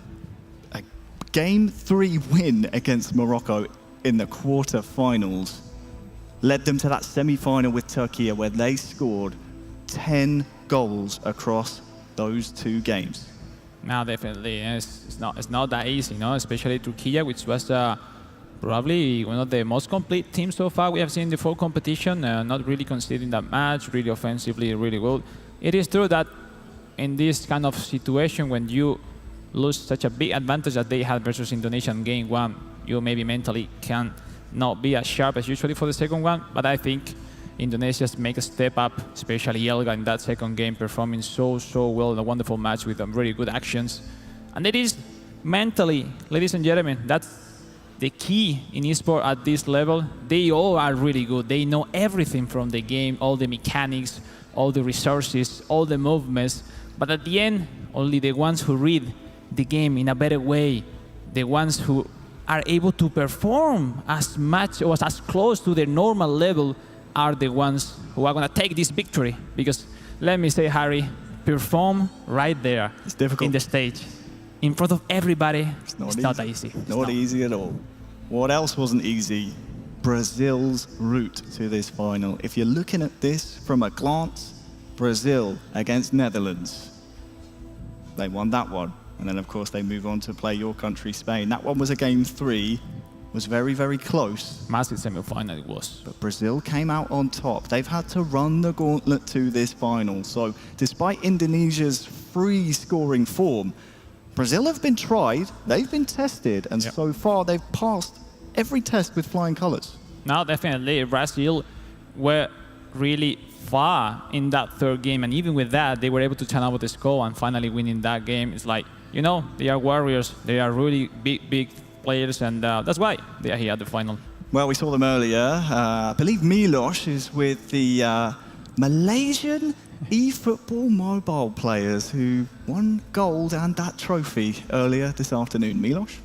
Game 3 win against Morocco in the quarter-finals led them to that semi-final with Turkey, where they scored 10 goals across those 2 games. No, definitely. It's not that easy, especially Turkey, which was probably one of the most complete teams so far we have seen in the full competition, not really conceding that much, really offensively, really good. It is true that in this kind of situation, when you lose such a big advantage that they had versus Indonesia in game 1, you maybe mentally can not be as sharp as usually for the second one, but I think Indonesia's make a step up, especially Elga in that second game, performing so well in a wonderful match with really good actions. And it is mentally, ladies and gentlemen, that's the key in esports at this level. They all are really good. They know everything from the game, all the mechanics, all the resources, all the movements. But at the end, only the ones who read the game in a better way, the ones who are able to perform as much or as close to their normal level, are the ones who are going to take this victory. Because let me say, Harry, perform right there in the stage, in front of everybody. It's not that easy. Not easy at all. What else wasn't easy? Brazil's route to this final. If you're looking at this from a glance, Brazil against Netherlands, they won that one. And then, of course, they move on to play your country, Spain. That one was a game 3. Was very close. Massive semi-final it was. But Brazil came out on top. They've had to run the gauntlet to this final. So despite Indonesia's free-scoring form, Brazil have been tried, they've been tested, and so far they've passed every test with flying colours. No, definitely. Brazil were really far in that third game, and even with that, they were able to turn over the score and finally winning that game. It's like, they are warriors. They are really big players, and that's why they are here at the final. Well, we saw them earlier. I believe Milos is with the Malaysian eFootball mobile players who won gold and that trophy earlier this afternoon. Milos?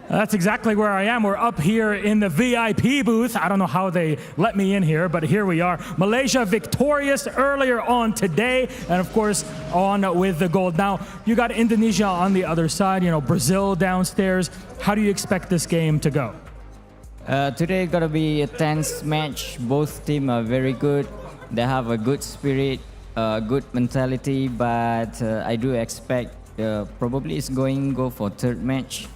That's exactly where I am. We're up here in the VIP booth. I don't know how they let me in here, but here we are. Malaysia victorious earlier on today, and of course on with the gold. Now, you got Indonesia on the other side, Brazil downstairs. How do you expect this game to go? Today gonna be a tense match. Both teams are very good. They have a good spirit, good mentality, but I do expect probably it's going to go for third match.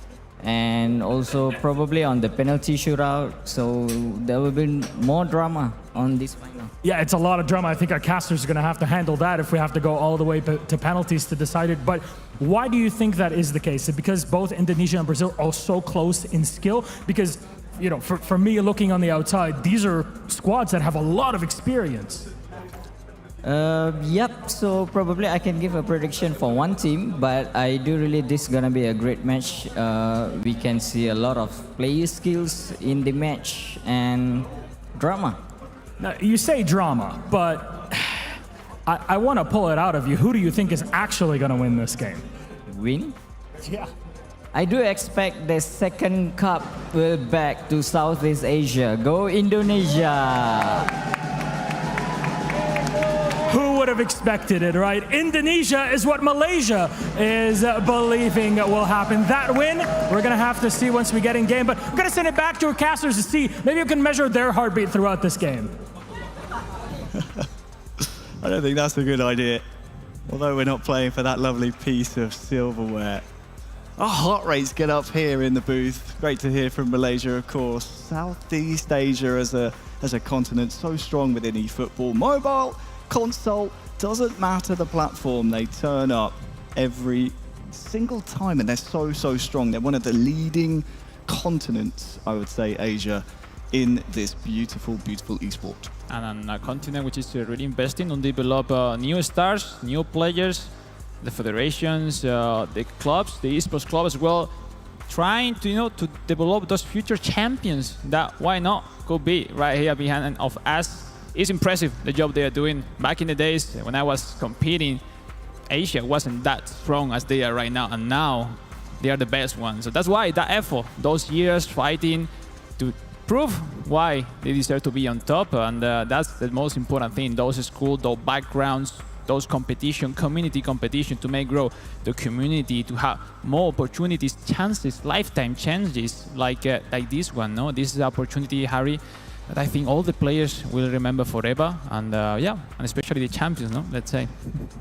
And also probably on the penalty shootout, so there will be more drama on this final. Yeah, it's a lot of drama. I think our casters are going to have to handle that if we have to go all the way to penalties to decide it. But why do you think that is the case? Is it because both Indonesia and Brazil are so close in skill? Because, for me looking on the outside, these are squads that have a lot of experience. Yep, so probably I can give a prediction for one team, but I do really this is gonna be a great match. We can see a lot of player skills in the match and drama. Now, you say drama, but I want to pull it out of you. Who do you think is actually going to win this game? Win? Yeah. I do expect the second cup will back to Southeast Asia. Go Indonesia! Who would have expected it, right? Indonesia is what Malaysia is believing will happen. That win, we're going to have to see once we get in game. But we're going to send it back to our casters to see. Maybe you can measure their heartbeat throughout this game. I don't think that's a good idea. Although we're not playing for that lovely piece of silverware. Our heart rates get up here in the booth. Great to hear from Malaysia, of course. Southeast Asia as a continent so strong within eFootball. Mobile, console, doesn't matter the platform. They turn up every single time and they're so strong. They're one of the leading continents, I would say, Asia, in this beautiful esport. And a continent which is really investing on develop new stars, new players, the federations, the clubs, the esports club as well, trying to to develop those future champions. That why not could be right here behind of us. It's impressive the job they are doing. Back in the days when I was competing, Asia wasn't that strong as they are right now, and now they are the best ones. So that's why that effort, those years fighting to prove why they deserve to be on top, and that's the most important thing. Those schools, those backgrounds, those competition, community competition to make grow the community, to have more opportunities, chances, lifetime changes like this one. No, this is an opportunity, Harry, that I think all the players will remember forever, and yeah, and especially the champions. No, let's say.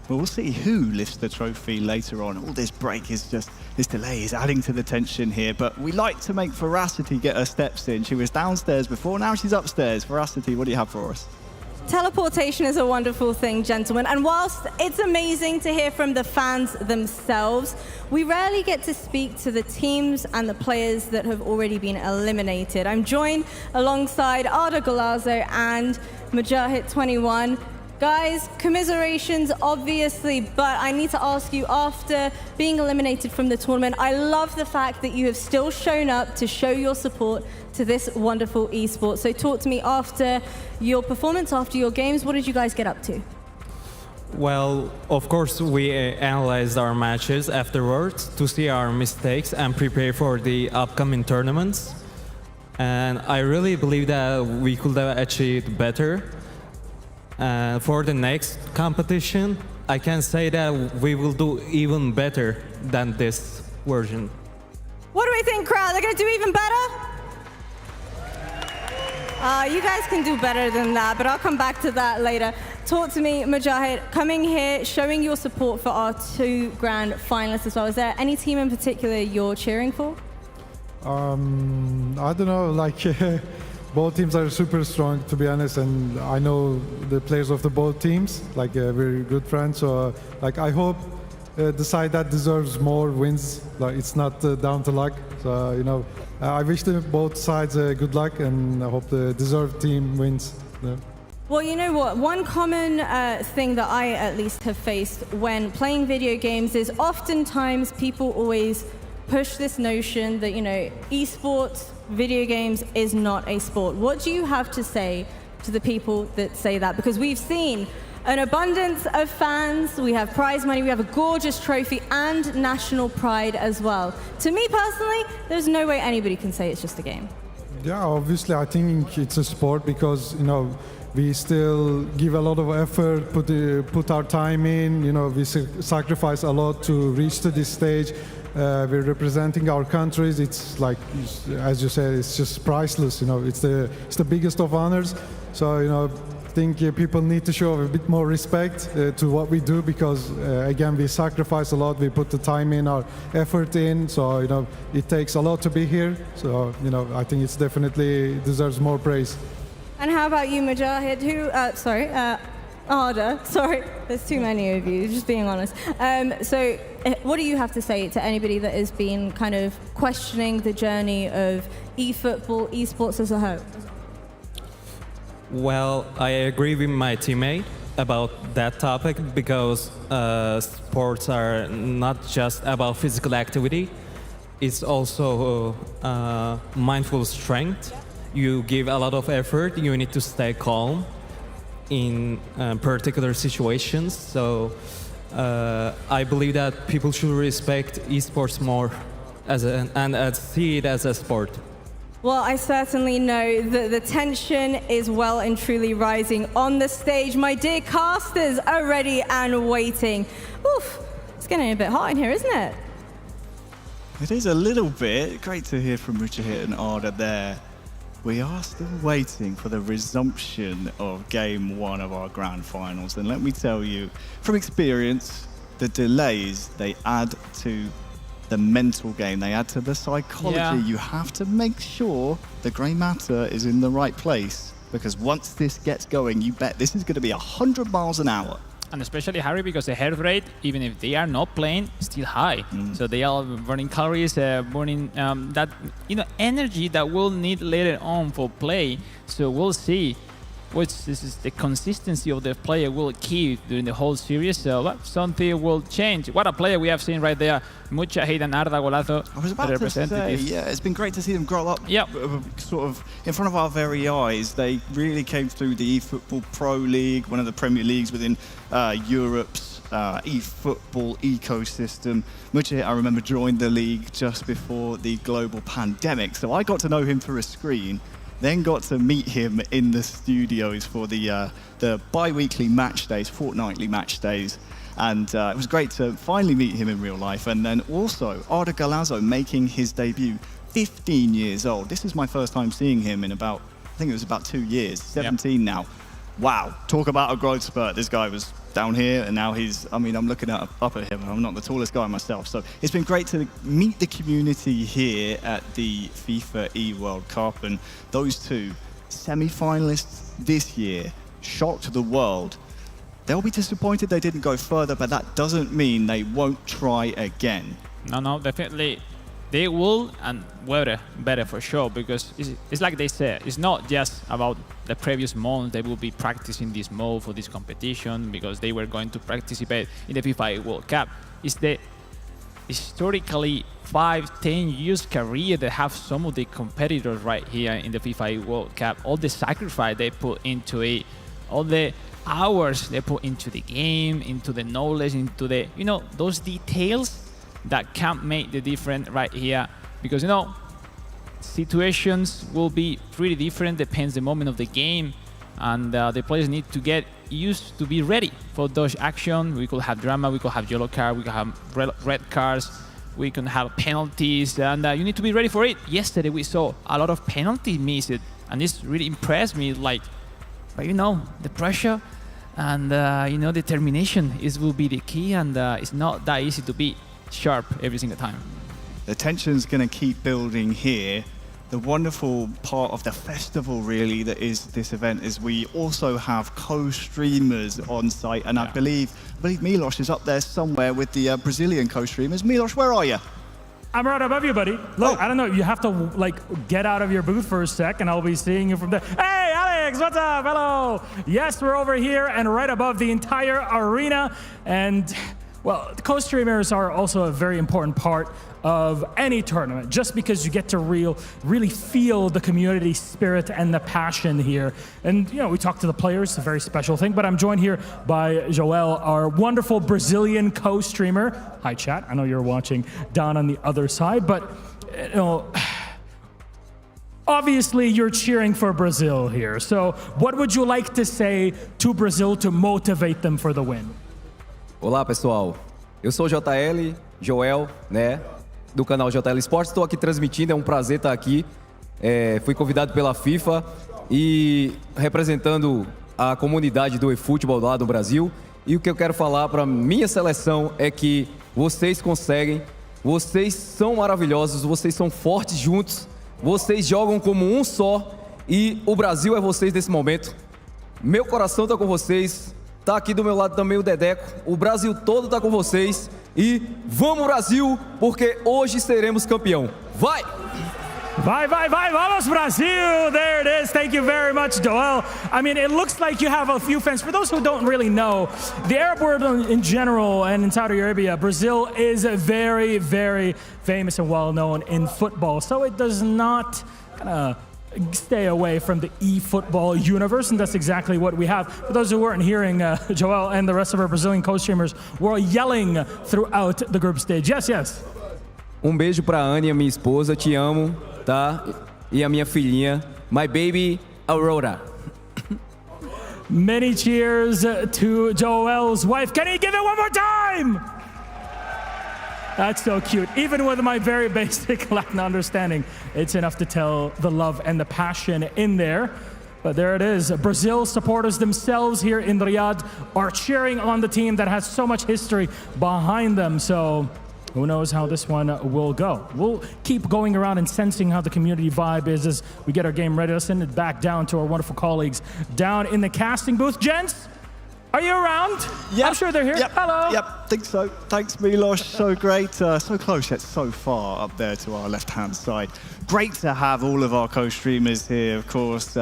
Well, we'll see who lifts the trophy later on. All this break is just, this delay is adding to the tension here, but we like to make Veracity get her steps in. She was downstairs before, now she's upstairs. Veracity, what do you have for us? Teleportation is a wonderful thing, gentlemen, and whilst it's amazing to hear from the fans themselves, we rarely get to speak to the teams and the players that have already been eliminated. I'm joined alongside Arda Golazo and Mujahid21. Guys, commiserations, obviously, but I need to ask you, after being eliminated from the tournament, I love the fact that you have still shown up to show your support to this wonderful esport. So talk to me after your performance, after your games, what did you guys get up to? Well, of course, we analyzed our matches afterwards to see our mistakes and prepare for the upcoming tournaments. And I really believe that we could have achieved better. For the next competition, I can say that we will do even better than this version. What do we think, crowd? They're going to do even better? You guys can do better than that, but I'll come back to that later. Talk to me, Mujahid, coming here, showing your support for our 2 grand finalists as well. Is there any team in particular you're cheering for? I don't know, like both teams are super strong, to be honest, and I know the players of the both teams, like very good friends. So like I hope the side that deserves more wins. Like it's not down to luck. So I wish both sides good luck, and I hope the deserved team wins. Yeah. Well, you know what? One common thing that I at least have faced when playing video games is oftentimes people always push this notion that, esports, video games is not a sport. What do you have to say to the people that say that? Because we've seen an abundance of fans, we have prize money, we have a gorgeous trophy and national pride as well. To me personally, there's no way anybody can say it's just a game. Yeah, obviously I think it's a sport because, we still give a lot of effort, put our time in, we sacrifice a lot to reach to this stage. We're representing our countries. It's like, as you said, it's just priceless. It's the biggest of honors. So I think people need to show a bit more respect to what we do because again, we sacrifice a lot. We put the time in, our effort in. So it takes a lot to be here. So I think it's definitely deserves more praise. And how about you, Mujahid? Arda, sorry, there's too many of you, just being honest. So what do you have to say to anybody that has been kind of questioning the journey of eFootball, esports as a whole? Well, I agree with my teammate. about that topic because sports are not just about physical activity. It's also mindful strength. You give a lot of effort. You need to stay calm in particular situations. So I believe that people should respect esports more and see it as a sport. Well, I certainly know that the tension is well and truly rising on the stage. My dear casters are ready and waiting. Oof, it's getting a bit hot in here, isn't it? It is a little bit. Great to hear from Mujahid and Arda there. We are still waiting for the resumption of game one of our grand finals. And let me tell you, from experience, the delays, they add to the mental game, they add to the psychology. Yeah. You have to make sure the grey matter is in the right place, because once this gets going, you bet this is going to be 100 miles an hour. And especially Harry, because the heart rate, even if they are not playing, is still high. So they are burning calories, burning that energy that we'll need later on for play. So we'll see which this is the consistency of the player will keep during the whole series. So something will change. What a player we have seen right there. Mujahid and Arda Golazo. I was about to say, yeah, it's been great to see them grow up sort of in front of our very eyes. They really came through the eFootball Pro League, one of the Premier Leagues within Europe's eFootball ecosystem. Mujahid, I remember, joined the league just before the global pandemic. So I got to know him through a screen, then got to meet him in the studios for the bi-weekly match days, fortnightly match days. And it was great to finally meet him in real life. And then also Arda Golazo making his debut, 15 years old. This is my first time seeing him in about, I think it was about 2 years, 17 now. Wow, talk about a growth spurt. This guy was down here and now he's, I mean, I'm looking up at him and I'm not the tallest guy myself. So it's been great to meet the community here at the FIFA World Cup, and those two semi-finalists this year shocked the world. They'll be disappointed they didn't go further, but that doesn't mean they won't try again. No, definitely. They will, and better for sure, because it's like they said, it's not just about the previous month. They will be practicing this mode for this competition because they were going to participate in the FIFA World Cup. It's the historically 5-10 years career that have some of the competitors right here in the FIFA World Cup. All the sacrifice they put into it, all the hours they put into the game, into the knowledge, into the, those details that can make the difference right here, because situations will be pretty different, depends the moment of the game, and the players need to get used to be ready for those action. We could have drama, we could have yellow card, we could have red cards, we can have penalties, and you need to be ready for it. Yesterday we saw a lot of penalties missed, and this really impressed me, but the pressure and determination will be the key, and it's not that easy to be sharp every single time. The tension's going to keep building here. The wonderful part of the festival really that is this event is we also have co-streamers on site, and I believe Milos is up there somewhere with the Brazilian co-streamers. Milos, where are you? I'm right above you, buddy. Look, I don't know, you have to get out of your booth for a sec and I'll be seeing you from there. Hey, Alex, what's up? Hello. Yes, we're over here and right above the entire arena. And well, co-streamers are also a very important part of any tournament, just because you get to really feel the community spirit and the passion here. And, we talk to the players, it's a very special thing, but I'm joined here by Joel, our wonderful Brazilian co-streamer. Hi, chat. I know you're watching down on the other side, but, obviously you're cheering for Brazil here. So what would you like to say to Brazil to motivate them for the win? Olá, pessoal. Eu sou o Joel, né, do canal JL Esports. Estou aqui transmitindo, é um prazer estar aqui. Fui convidado pela FIFA e representando a comunidade do eFootball lá do Brasil. E o que eu quero falar para minha seleção é que vocês conseguem, vocês são maravilhosos, vocês são fortes juntos, vocês jogam como um só e o Brasil é vocês nesse momento. Meu coração está com vocês. Tá aqui do meu lado também o Dedeco. O Brasil todo tá com vocês. E vamos, Brasil, porque hoje seremos campeão. Vai! Vai, vai, vai, vamos Brazil! There it is. Thank you very much, Joel. I mean, it looks like you have a few fans. For those who don't really know, the Arab world in general and in Saudi Arabia, Brazil is very, very famous and well known in football. So it does not kind of stay away from the eFootball universe, and that's exactly what we have. For those who weren't hearing, Joel and the rest of our Brazilian co-streamers were yelling throughout the group stage. Yes, yes. Beijo pra Ania, minha esposa, te amo, tá? E a minha filhinha, my baby Aurora. Many cheers to Joel's wife. Can you give it one more time? That's so cute. Even with my very basic Latin understanding, it's enough to tell the love and the passion in there. But there it is. Brazil supporters themselves here in Riyadh are cheering on the team that has so much history behind them. So who knows how this one will go. We'll keep going around and sensing how the community vibe is as we get our game ready. Let's send it back down to our wonderful colleagues down in the casting booth. Gents, are you around? Yep. I'm sure they're here. Yep. Hello. Yep, think so. Thanks, Milos. So great. So close yet so far up there to our left-hand side. Great to have all of our co-streamers here, of course.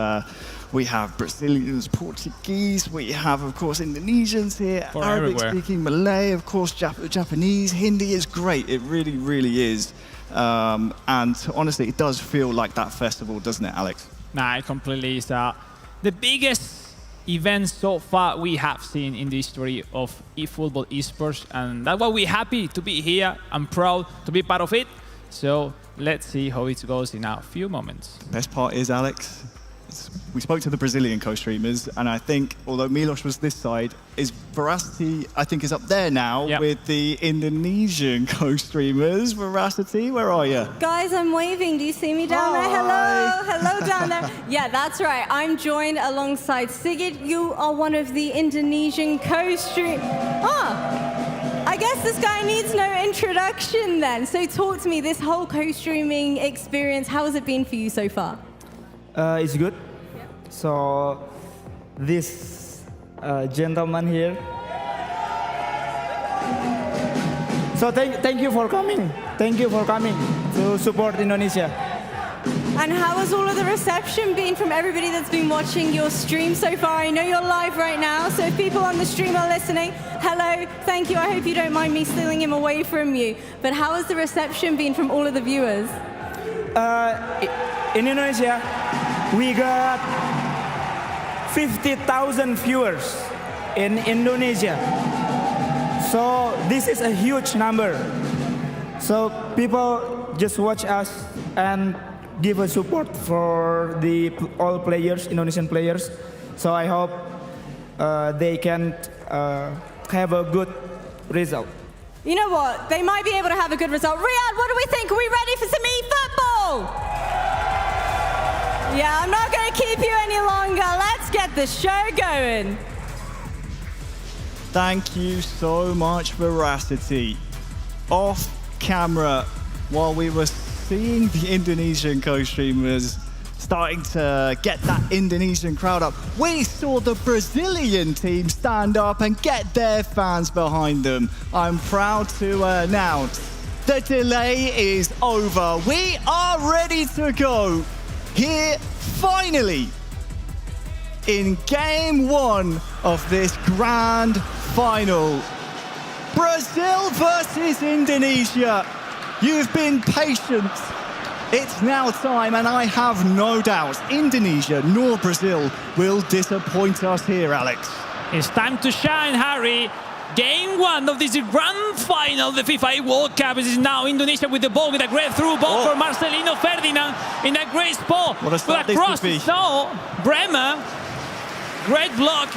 We have Brazilians, Portuguese, we have, of course, Indonesians here, Arabic-speaking, Malay, of course, Japanese, Hindi is great. It really, really is. And honestly, it does feel like that festival, doesn't it, Alex? Nah, it completely is. The biggest event so far we have seen in the history of eFootball esports, and that's why we're happy to be here. I'm proud to be part of it. So let's see how it goes in a few moments. Best part is, Alex, we spoke to the Brazilian co-streamers, and I think, although Milos was this side, his Veracity, I think, is up there now with the Indonesian co-streamers. Veracity, where are you? Guys, I'm waving. Do you see me down there? Hello. Hello down there. Yeah, that's right. I'm joined alongside Sigrid. You are one of the Indonesian co-stream. I guess this guy needs no introduction then. So talk to me, this whole co-streaming experience, how has it been for you so far? It's good. So this gentleman here. So thank you for coming. Thank you for coming to support Indonesia. And how has all of the reception been from everybody that's been watching your stream so far? I know you're live right now, so if people on the stream are listening, hello, thank you. I hope you don't mind me stealing him away from you. But how has the reception been from all of the viewers? In Indonesia, we got 50,000 viewers in Indonesia. So this is a huge number. So people just watch us and give a support for all players, Indonesian players. So I hope they can have a good result. You know what? They might be able to have a good result. Riyadh, what do we think? Are we ready for some eFootball? Yeah, I'm not going to keep you any longer. Let's get the show going. Thank you so much, Veracity. Off camera, while we were seeing the Indonesian co-streamers starting to get that Indonesian crowd up, we saw the Brazilian team stand up and get their fans behind them. I'm proud to announce the delay is over. We are ready to go here finally in game one of this grand final. Brazil versus Indonesia. You've been patient. It's now time, and I have no doubt Indonesia nor Brazil will disappoint us here, Alex. It's time to shine, Harry. Game one of this grand final, the FIFAe World Cup. This is now Indonesia with the ball, with a great through ball for Marcelino Ferdinand in a great spot. What a start this cross. could be. No, Bremer, great block.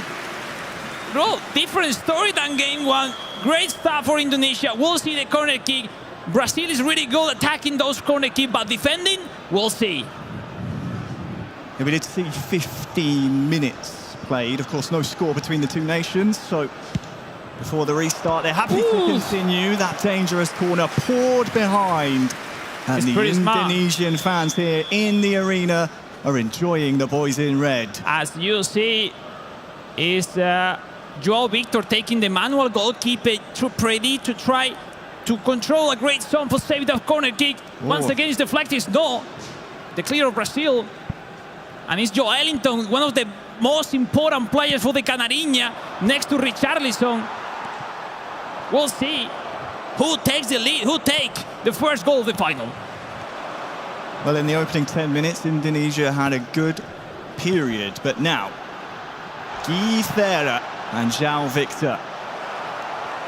Bro, different story than game one. Great start for Indonesia. We'll see the corner kick. Brazil is really good attacking those corner kicks, but defending, we'll see. Yeah, we did see 15 minutes played. Of course, no score between the two nations, so before the restart, they're happy to continue. That dangerous corner poured behind. And It's the pretty smart. Indonesian fans here in the arena are enjoying the boys in red. As you see, is Joao Victor taking the manual goalkeeper ready to try to control a great zone for saving the corner kick. Once again, it's deflected. No. the clear of Brazil. And it's Joelinton, one of the most important players for the Canarinha, next to Richarlison. We'll see who takes the lead, who takes the first goal of the final. Well, in the opening 10 minutes, Indonesia had a good period, but now Guy Ferreira and João Victor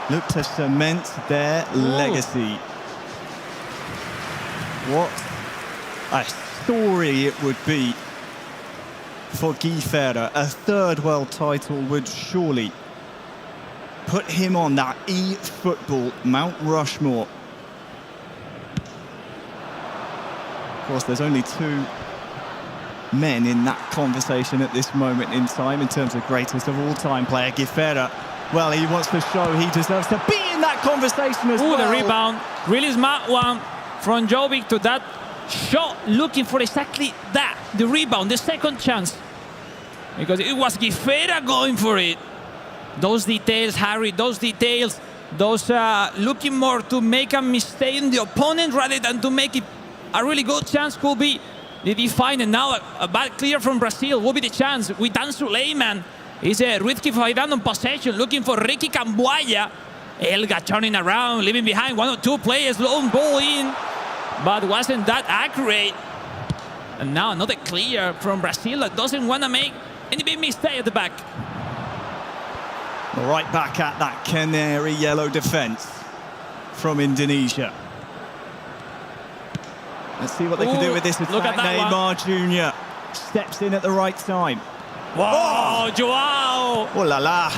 look to cement their legacy. What a story it would be for Guy Ferreira. A third world title would surely put him on that eFootball Mount Rushmore. Of course, there's only two men in that conversation at this moment in time in terms of greatest of all-time player. Guy Ferreira, well, he wants to show he deserves to be in that conversation as well. The rebound, really smart one from João Victor. That shot looking for exactly that, the rebound, the second chance. Because it was Guy Ferreira going for it. Those details, Harry, those details, those looking more to make a mistake in the opponent rather than to make it a really good chance could be the defining. Now a bad clear from Brazil will be the chance with Dan Suleiman. Is Rizky Faidan on possession, looking for Ricky Cambuaya. Elga turning around, leaving behind one or two players, long ball in, but wasn't that accurate. And now another clear from Brazil that doesn't want to make any big mistake at the back. Right back at that canary yellow defence from Indonesia. Let's see what they can do with this attack. Look at that Neymar Jr. steps in at the right time. Wow, Joao! Oh la la!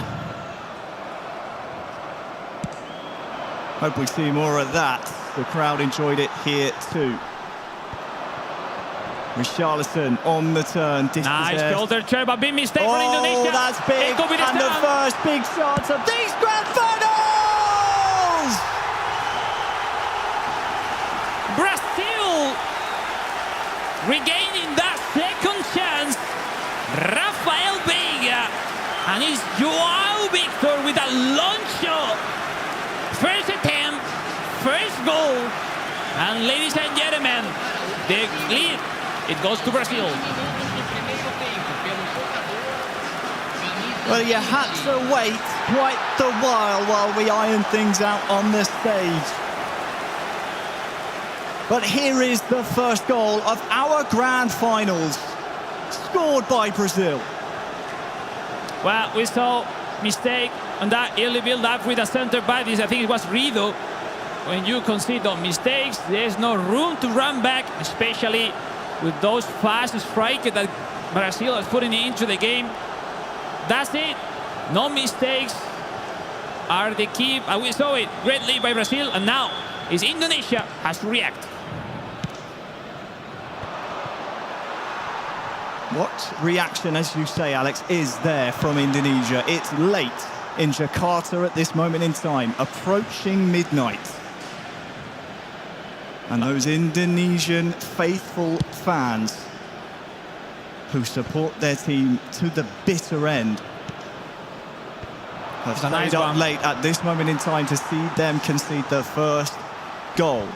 Hope we see more of that. The crowd enjoyed it here too. Richarlison on the turn. Nice shoulder check, but big mistake from Indonesia. Oh, that's big. And the first big chance of these grand finals! Brazil regaining that second chance. Rafael Veiga, and it's João Victor with a long shot. First attempt, first goal, and ladies and gentlemen, the lead, it goes to Brazil. Well, you had to wait quite the while we iron things out on the stage. But here is the first goal of our grand finals, scored by Brazil. Well, we saw mistake on that early build-up with the center back. I think it was Rido. When you concede those mistakes, there's no room to run back, especially with those fast strikers that Brazil is putting into the game. That's it. No mistakes are the key. And we saw it. Great lead by Brazil. And now is Indonesia has to react. What reaction, as you say, Alex, is there from Indonesia? It's late in Jakarta at this moment in time, approaching midnight. And those Indonesian faithful fans who support their team to the bitter end have stayed up late at this moment in time to see them concede the first goal.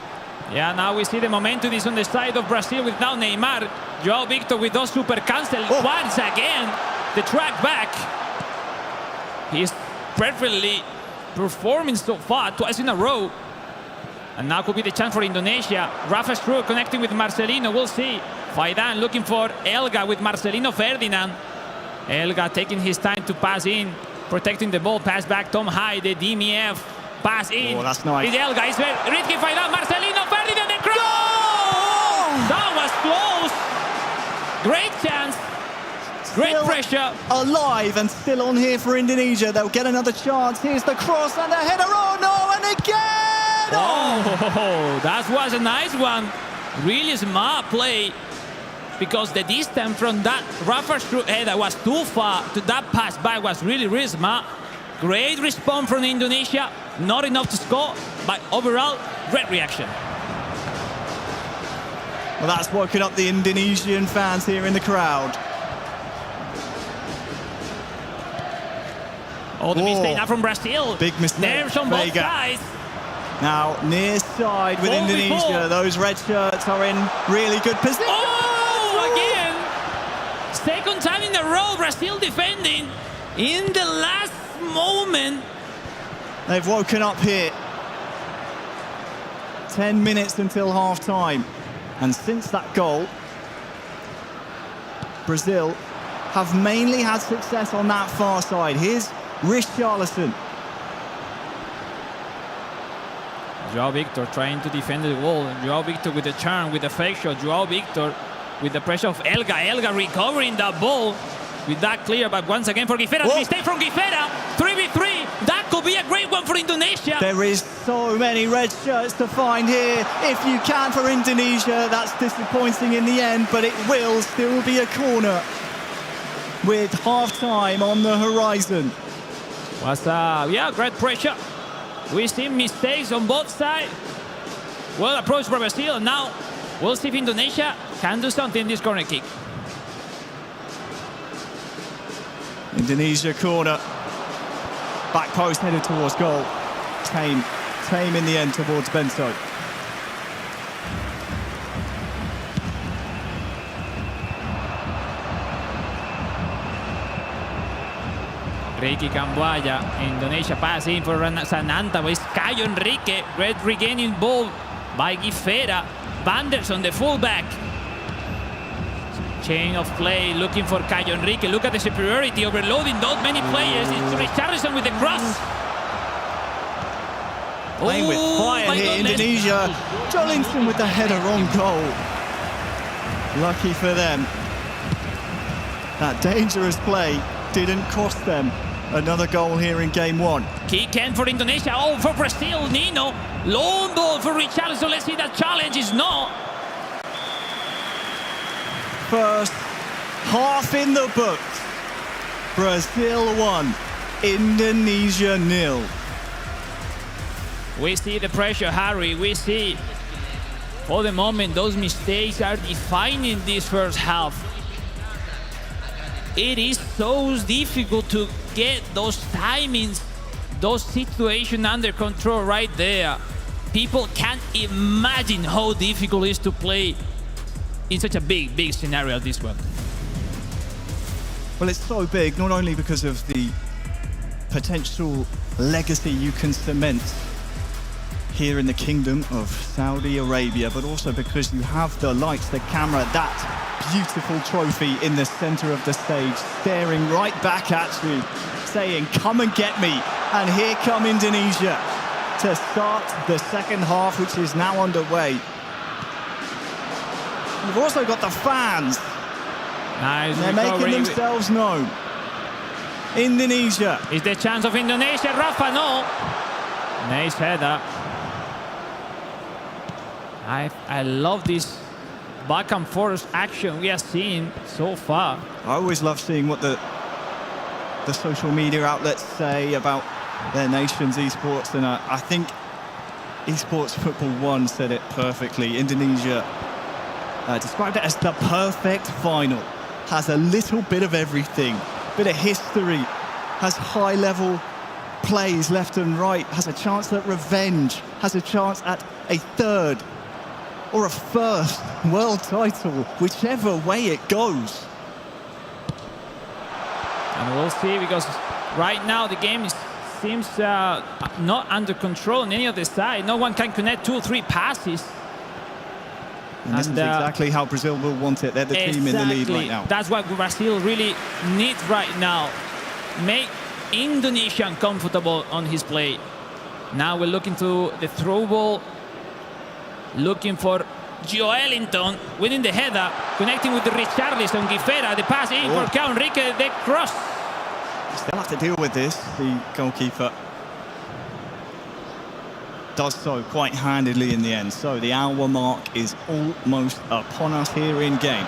Yeah, now we see the momentum is on the side of Brazil with now Neymar. João Victor with those super cancel once again. The track back. He's perfectly performing so far, twice in a row. And now could be the chance for Indonesia. Rafa Struijk connecting with Marcelino. We'll see. Faidan looking for Elga with Marcelino Ferdinand. Elga taking his time to pass in, protecting the ball. Pass back, Tom High, the DMF. Pass in. Oh, that's nice. It's Elga. It's Rizky Faidan, Marcelino Ferdinand, the cross! That was close. Great chance. Great pressure. Alive and still on here for Indonesia. They'll get another chance. Here's the cross and the header. Oh no, and again! Oh, that was a nice one. Really smart play, because the distance from that Rafa Struijk header was too far to that pass back was really, really smart. Great response from Indonesia. Not enough to score, but overall, great reaction. Well, that's woken up the Indonesian fans here in the crowd. Oh, the mistake now from Brazil. Big mistake. Nerves on both Veiga. sides. Now, near side with Indonesia. Those red shirts are in really good position. Oh! in a row, Brazil defending in the last moment. They've woken up here. 10 minutes until half-time. And since that goal, Brazil have mainly had success on that far side. Here's Richarlison. Joao Victor trying to defend the wall. Joao Victor with the turn, with the fake shot. Joao Victor with the pressure of Elga. Elga recovering that ball with that clear, but once again for Guifera. Mistake from Guifera. 3v3. That could be a great one for Indonesia. There is so many red shirts to find here. If you can for Indonesia, that's disappointing in the end, but it will still be a corner with half-time on the horizon. What's up? Yeah, great pressure. We see mistakes on both sides. Well approached by Brazil. Now we'll see if Indonesia can do something in this corner kick. Indonesia corner. Back post headed towards goal. Tame in the end towards Bento. Ricky Camboya, Indonesia pass in for Sananta, but it's Caio Enrique. Great regaining ball by Guifera. Vanderson, the fullback. Chain of play, looking for Caio Enrique. Look at the superiority, overloading those many players. It's Richarlison with the cross. Playing with fire here, Indonesia. Jolinton with the header on goal. Lucky for them. That dangerous play didn't cost them another goal here in game one. Kick in for Indonesia. Oh, for Brazil, Nino. Long ball for Richarlison. Let's see that challenge is no. First half in the books. Brazil 1, Indonesia 0. We see the pressure, Harry. We see, for the moment, those mistakes are defining this first half. It is so difficult to get those timings, those situations under control right there. People can't imagine how difficult it is to play in such a big scenario as this one. Well, it's so big, not only because of the potential legacy you can cement here in the Kingdom of Saudi Arabia, but also because you have the lights, the camera, that beautiful trophy in the center of the stage, staring right back at you, saying, come and get me. And here come Indonesia to start the second half, which is now underway. You've also got the fans. Nice. They're making themselves known. Indonesia. Is the chance of Indonesia, Rafa? No. Nice header. I love this back and forth action we are seeing so far. I always love seeing what the social media outlets say about their nation's esports, and I think Esports Football 1 said it perfectly. Indonesia described it as the perfect final. Has a little bit of everything, bit of history, has high-level plays left and right, has a chance at revenge, has a chance at a third or a first world title, whichever way it goes. And we'll see, because right now the game seems not under control on any other side. No one can connect 2 or 3 passes. And this is exactly how Brazil will want it. They're the team in the lead right now. That's what Brazil really needs right now. Make Indonesia uncomfortable on his play. Now we're looking to the throw ball. Looking for Joelinton winning the header, connecting with the Richarlison. Guifera, the pass in for Caio Enrique, the cross. Still have to deal with this. The goalkeeper does so quite handedly in the end. So the hour mark is almost upon us here in game.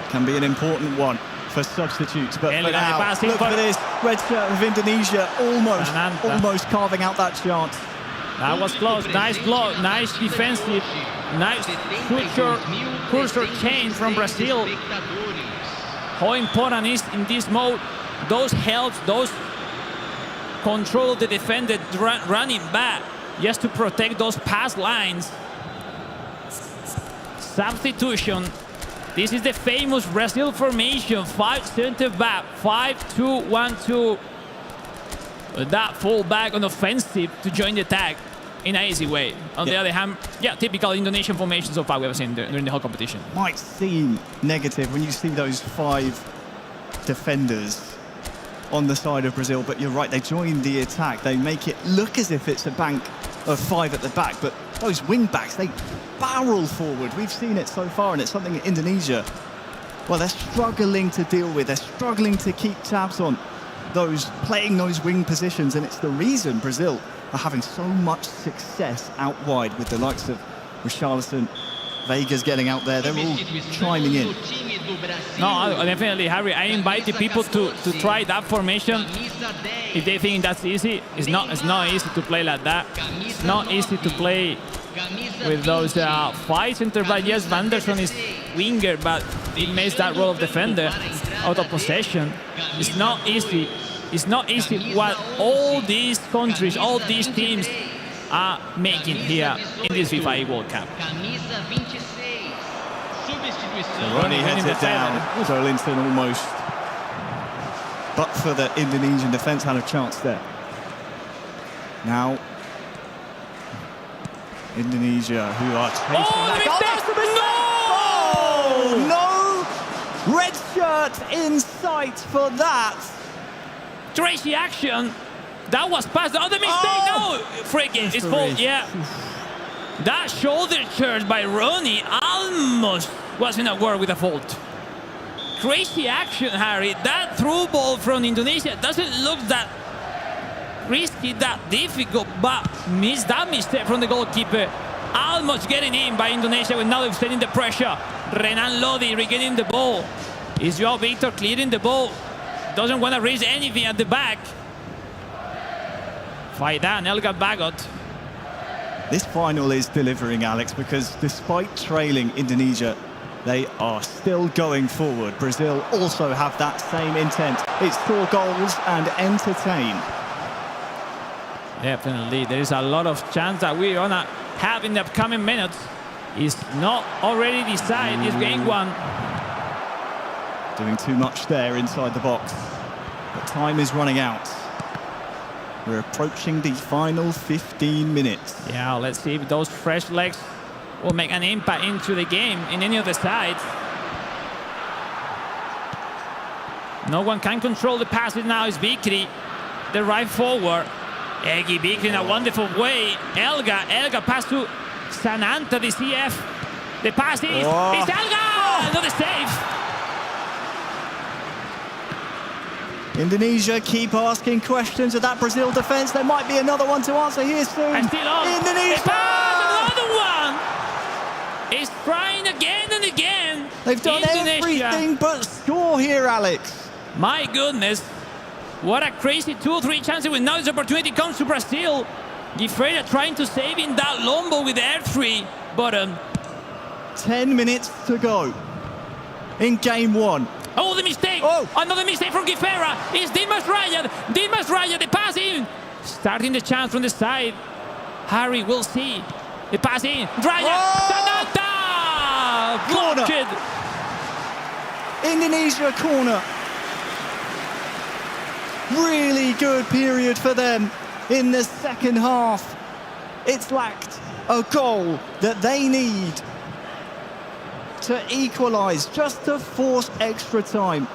Can be an important one for substitutes, but for now, look at this red shirt of Indonesia almost carving out that chance. That was close. Nice block, nice defensive, nice cursor change from Brazil. How important is in this mode those helps, those control the defender running back just to protect those pass lines. Substitution This is the famous Brazil formation, 5 center back, 5-2-1-2. That full back on offensive to join the attack in an easy way. On the other hand, yeah, typical Indonesian formation so far we have seen during the whole competition. Might seem negative when you see those 5 defenders on the side of Brazil, but you're right, they join the attack. They make it look as if it's a bank of 5 at the back, but those wing backs, they barrel forward. We've seen it so far, and it's something Indonesia, well, they're struggling to deal with. They're struggling to keep tabs on playing those wing positions, and it's the reason Brazil are having so much success out wide with the likes of Richarlison, Vega's getting out there. They're all chiming in. No, definitely, Harry. I invited people to try that formation. If they think that's easy, it's not easy to play like that. It's not easy to play with those 5 center back. Yes, Vanderson is winger, but it makes that role of defender out of possession. It's not easy. It's not easy what all these countries, all these teams are making here in this FIFA World Cup. Ronnie heads it down. Joelinton almost, but for the Indonesian defence, had a chance there. Now, Indonesia, who are chasing no! Red shirt in sight for that. Tracy action. That was past the other mistake. No, freaking, it's fault. Yeah. That shoulder charge by Ronnie almost wasn't a word with a fault. Crazy action, Harry. That through ball from Indonesia doesn't look that risky, that difficult, but missed that mistake from the goalkeeper. Almost getting in by Indonesia, with now extending the pressure. Renan Lodi regaining the ball. Is Joao Victor clearing the ball? Doesn't want to raise anything at the back. Faidan, Elgar Bagot. This final is delivering, Alex, because despite trailing Indonesia, they are still going forward. Brazil also have that same intent. It's score goals and entertain. Definitely, there is a lot of chance that we're gonna have in the upcoming minutes. It's not already decided, this game 1. Doing too much there inside the box, but time is running out. We're approaching the final 15 minutes. Yeah, let's see if those fresh legs will make an impact into the game in any of the sides. No one can control the passes now. It's Bikri, the right forward. Egi Bikri in a wonderful way. Elga pass to Sananta, the CF. The pass is it's Elga! Another save. Indonesia keep asking questions of that Brazil defence. There might be another one to answer here soon. And still on. Indonesia! Another one! It's trying again and again. They've done everything but score here, Alex. My goodness. What a crazy 2-3 chances when now this opportunity comes to Brazil. Guifreira trying to save in that long ball with the R3 button. 10 minutes to go in game 1. Oh, the mistake! Oh. Another mistake from Guifreira. It's Dimas Raya. Dimas Raya, the pass in. Starting the chance from the side. Harry, we'll see. The pass in. Raya. Sananta! Blocked. Indonesia corner. Really good period for them in the second half. It's lacked a goal that they need to equalise, just to force extra time.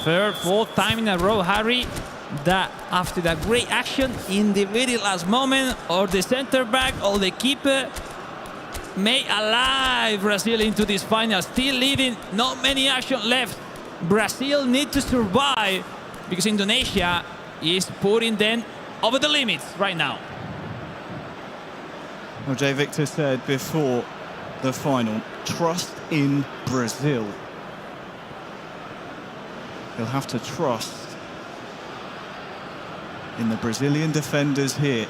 Third, fourth time in a row, Harry, that after that great action in the very last moment, or the centre back or the keeper made alive Brazil into this final, still leading, not many action left. Brazil need to survive because Indonesia is putting them over the limits right now. Well, Jay Victor said before the final, trust in Brazil. He'll have to trust in the Brazilian defenders here.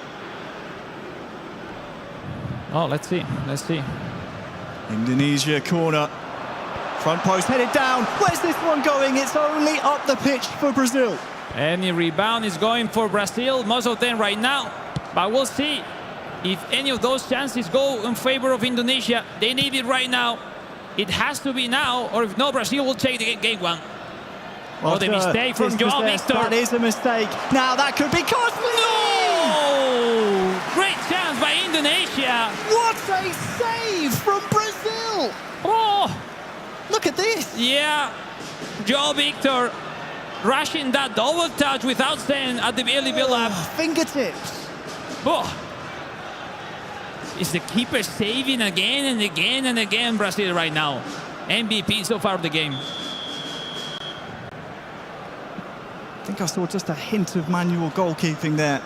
Oh, let's see. Indonesia corner. Front post headed down. Where's this one going? It's only up the pitch for Brazil. Any rebound is going for Brazil, most of them right now. But we'll see if any of those chances go in favor of Indonesia. They need it right now. It has to be now, or if no, Brazil will take the game one. Oh, the mistake from Joao Victor. That is a mistake. Now that could be costly. No! Great chance by Indonesia. What a save from Brazil. Oh! Look at this. Yeah. Joao Victor rushing that double touch without saying at the early build-up. Fingertips. Oh. Is the keeper saving again and again and again Brazil right now. MVP so far of the game. I think I saw just a hint of manual goalkeeping there.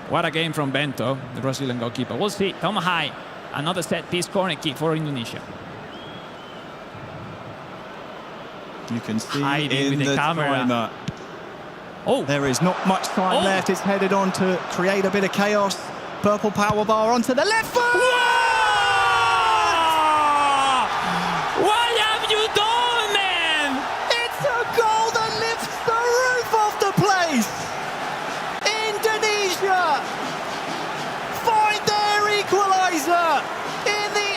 What a game from Bento, the Brazilian goalkeeper. We'll see. Tom High, another set-piece corner kick for Indonesia. You can see Hiding in with the camera. timer. Oh, there is not much time left. It's headed on to create a bit of chaos. Purple power bar onto the left foot. What have you done, man? It's a goal that lifts the roof off the place. Indonesia find their equaliser in the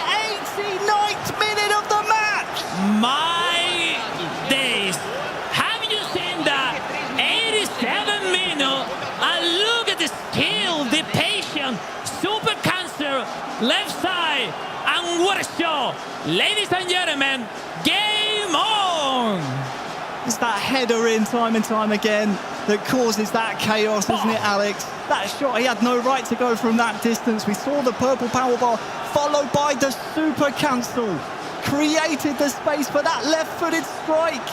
89th minute of the match. My days. Have you seen that? 87 minutes. And look at the skill, the patience. Super cancer, left side. And what a show. Ladies and gentlemen, game on. It's that header in time and time again that causes that chaos, isn't it, Alex? That shot, he had no right to go from that distance. We saw the purple power bar followed by the super cancel. Created the space for that left-footed strike.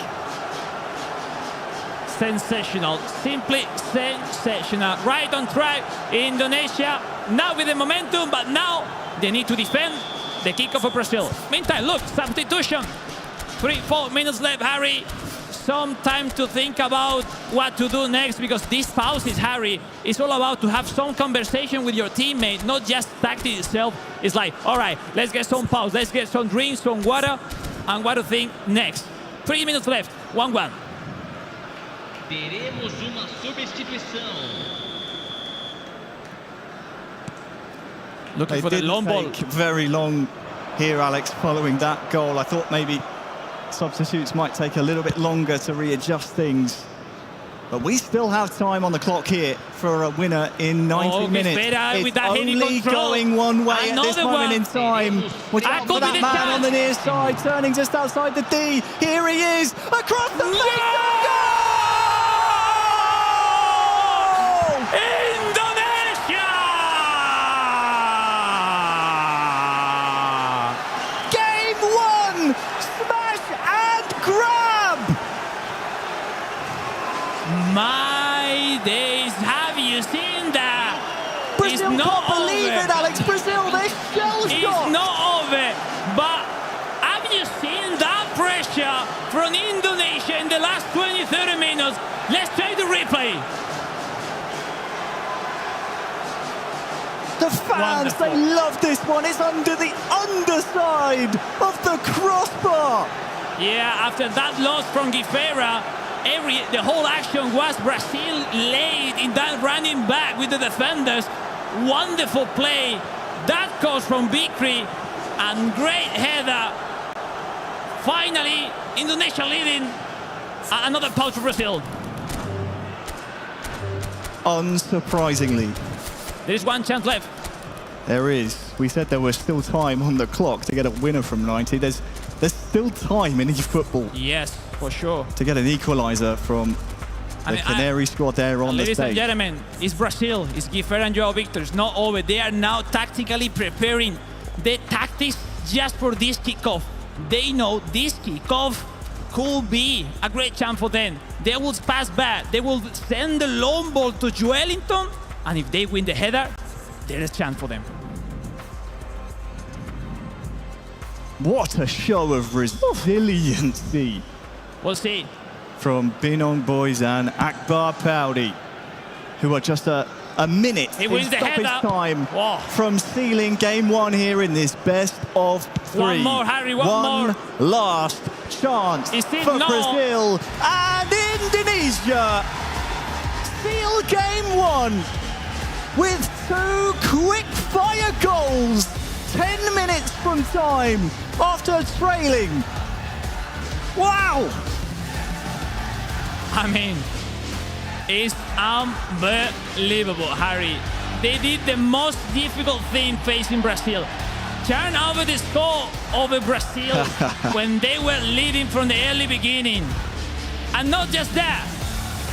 Sensational, simply sensational. Right on track, Indonesia now with the momentum, but now they need to defend the kickoff for Brazil. Meantime, look, substitution. 3-4 minutes left, Harry. Some time to think about what to do next, because these pauses, Harry, it's all about to have some conversation with your teammate, not just tactics itself. It's like, all right, let's get some pause, let's get some drinks, some water, and what to think next. 3 minutes left, 1-1. Teremos uma substituição. Looking They for the didn't long ball. take very long here, Alex, following that goal. I thought maybe substitutes might take a little bit longer to readjust things. But we still have time on the clock here for a winner in 90 minutes. It's with that only going one way at this moment in time. Watch out for that man on the near side, turning just outside the D. Here he is, across the face of goal! Indonesia! Game one, smash and grab! My days, have you seen that? Brazil can't believe it, Alex. Brazil, they're shell-shocked. It's not over. But have you seen that pressure from Indonesia in the last 20-30 minutes? Let's take the replay. The fans, Wonderful. they love this one. It's under the underside of the crossbar. Yeah, after that loss from Guifera, the whole action was Brazil laid in that running back with the defenders. Wonderful play. That comes from Bikri, and great header. Finally, Indonesia leading. Another pause for Brazil. Unsurprisingly. There is one chance left. There is. We said there was still time on the clock to get a winner from 90. There's still time in eFootball. Yes, for sure. To get an equaliser from the Canary squad there on the Ladies stage. and gentlemen, it's Brazil, it's Guifera and Joao Victor. It's not over. They are now tactically preparing the tactics just for this kickoff. They know this kickoff could be a great chance for them. They will pass back. They will send the long ball to Joelinton, and if they win the header, there is a chance for them. What a show of resiliency. We'll see. From Binong Boys and Akbar Paudi, who are just a minute He in wins the stoppage header. time Whoa. from sealing game one here in this best of three. One more, Harry, one more. Last chance for no. Brazil, and Indonesia seal game one with two quick-fire goals 10 10 minutes from time after trailing. Wow! I mean, it's unbelievable, Harry. They did the most difficult thing facing Brazil. Turn over the score over Brazil when they were leading from the early beginning. And not just that,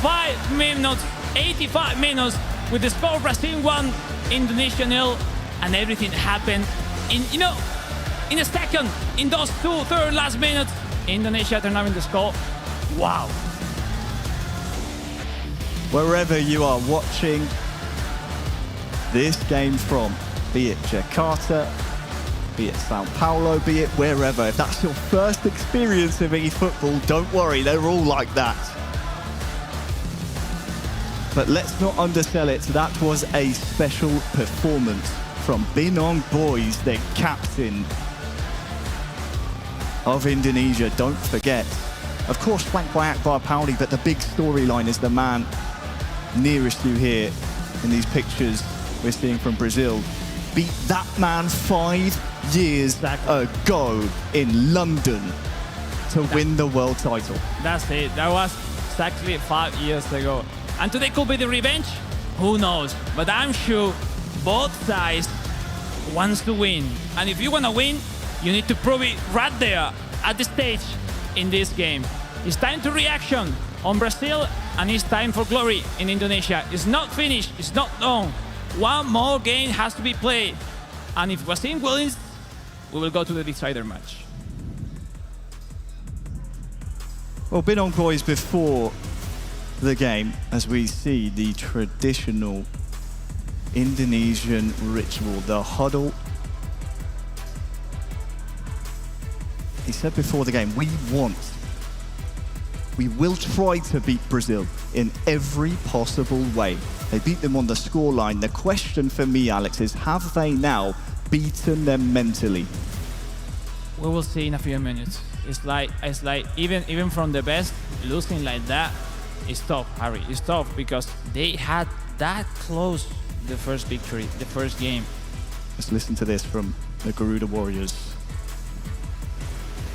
5 minutes, 85 minutes with the score Brazil 1, Indonesia 0, and everything happened in a second. In those third last minutes, Indonesia turned over the score. Wow. Wherever you are watching this game from, be it Jakarta, be it Sao Paulo, be it wherever, if that's your first experience of eFootball, don't worry, they're all like that. But let's not undersell it, that was a special performance from Binong Boys, the captain of Indonesia. Don't forget, of course, flanked by Akbar Paudi, but the big storyline is the man nearest you here in these pictures we're seeing from Brazil. Beat that man 5 years ago in London to win the world title. That's it. That was exactly 5 years ago. And today could be the revenge? Who knows? But I'm sure both sides wants to win. And if you want to win, you need to prove it right there at the stage in this game. It's time to reaction on Brazil, and it's time for glory in Indonesia. It's not finished, it's not done. One more game has to be played. And if Brazil wins, we will go to the decider match. Well, Binong Boys before the game, as we see the traditional Indonesian ritual, the huddle. He said before the game, we will try to beat Brazil in every possible way. They beat them on the scoreline. The question for me, Alex, is have they now beaten them mentally? We will see in a few minutes. It's like even from the best, losing like that is tough, Harry. It's tough because they had that close the first victory, the first game. Let's listen to this from the Garuda Warriors.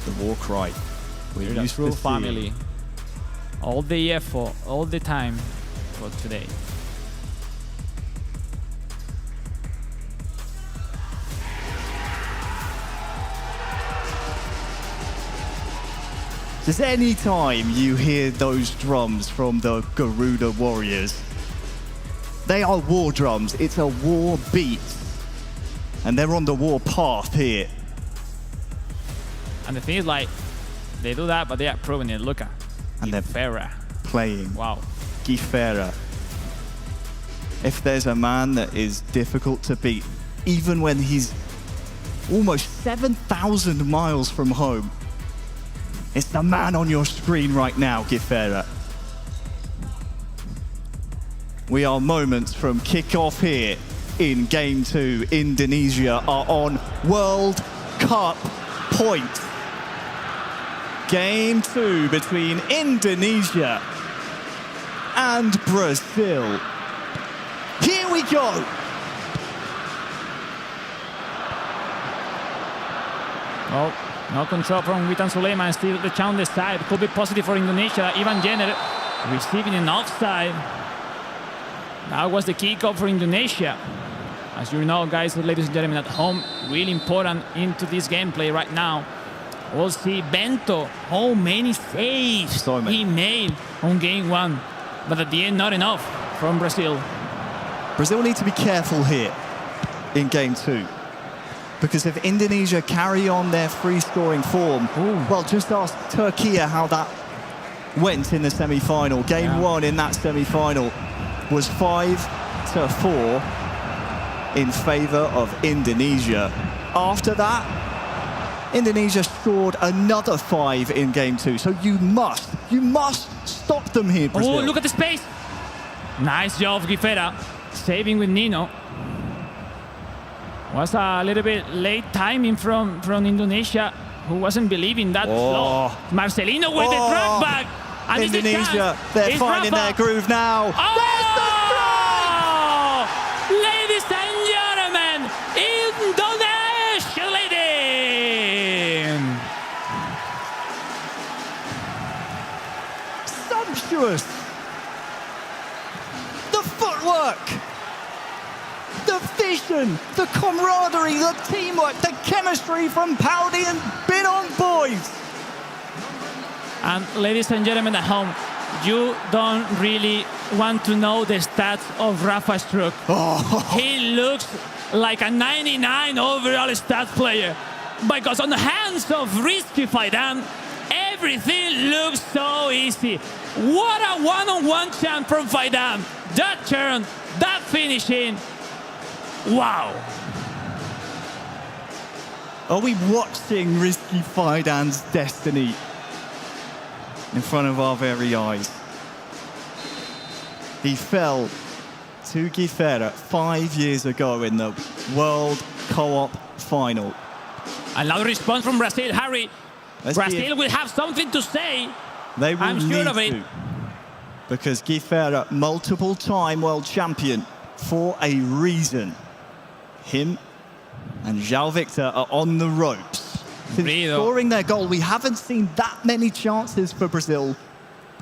The war cry. We're a true family. All the effort, all the time for today. Does any time you hear those drums from the Garuda Warriors, they are war drums. It's a war beat. And they're on the war path here. And the thing is, like, they do that, but they are proving it. Look at and they're playing. Wow. Gifera. If there's a man that is difficult to beat, even when he's almost 7,000 miles from home, it's the man on your screen right now, Gifera. We are moments from kickoff here in Game 2. Indonesia are on World Cup point. Game 2 between Indonesia and Brazil. Here we go. Oh, no control from Witan Sulaiman. Still the challenge side. Could be positive for Indonesia. Ivan Jenner receiving an offside. That was the kickoff for Indonesia. As you know, guys, ladies and gentlemen at home, really important into this gameplay right now. We'll see Bento, how many saves he made on game 1. But at the end, not enough from Brazil. Brazil need to be careful here in game 2. Because if Indonesia carry on their free-scoring form, well, just ask Turkey how that went in the semi-final. Game 1 in that semi-final was 5-4 in favour of Indonesia. After that, Indonesia scored another 5 in game 2. So you must stop them here, Brazil. Oh, look at the space. Nice job, Gifera. Saving with Nino. Was a little bit late timing from Indonesia, who wasn't believing that flow. Marcelino with the drag back. And Indonesia, they're finding their groove now. There's the strike! Ladies and gentlemen, Indonesia impetuous. The footwork, the vision, the camaraderie, the teamwork, the chemistry from Powdy and Bidon boys. And ladies and gentlemen at home, you don't really want to know the stats of Rafa Struck. He looks like a 99 overall stats player. Because on the hands of Risky Faidan, everything looks so easy. What a one-on-one champ from Faidan. That turn, that finishing. Wow. Are we watching Risky Faidan's destiny in front of our very eyes? He fell to Guifera 5 years ago in the World Co-op final. Another response from Brazil, Harry. Brazil will have something to say. They will I'm sure of it. to, because Guifera, multiple-time world champion for a reason. Him and João Victor are on the ropes. Since scoring their goal, we haven't seen that many chances for Brazil.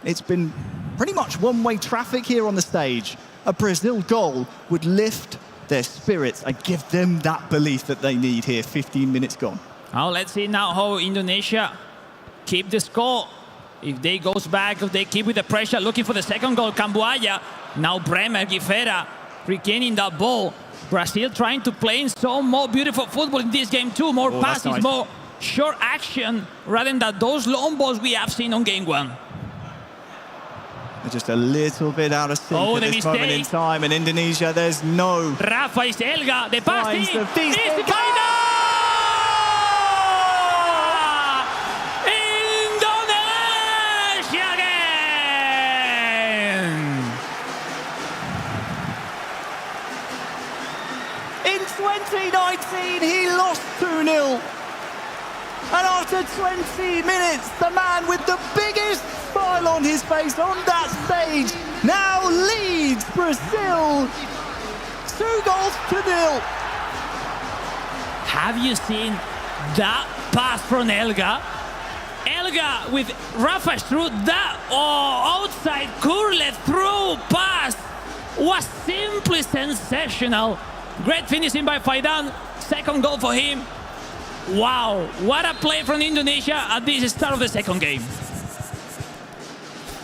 It's been pretty much one-way traffic here on the stage. A Brazil goal would lift their spirits and give them that belief that they need here, 15 minutes gone. Now let's see now how Indonesia keep the score. If they goes back, if they keep with the pressure, looking for the second goal, Camboaya. Now Bremer, Guifera, regaining that ball. Brazil trying to play in some more beautiful football in this game too. More passes, nice. more short action, rather than those long balls we have seen on game one. They're just a little bit out of sync at this moment in time. In Indonesia, there's no... Rafa is Elga, the pass. Indonesia again! In 2019, he lost 2-0. And after 20 minutes, the man with the biggest smile on his face on that stage now leads Brazil 2-0. Have you seen that pass from Elga? Elga with Rafa through that outside curled through pass was simply sensational. Great finishing by Faidan. Second goal for him. Wow, what a play from Indonesia at this start of the second game.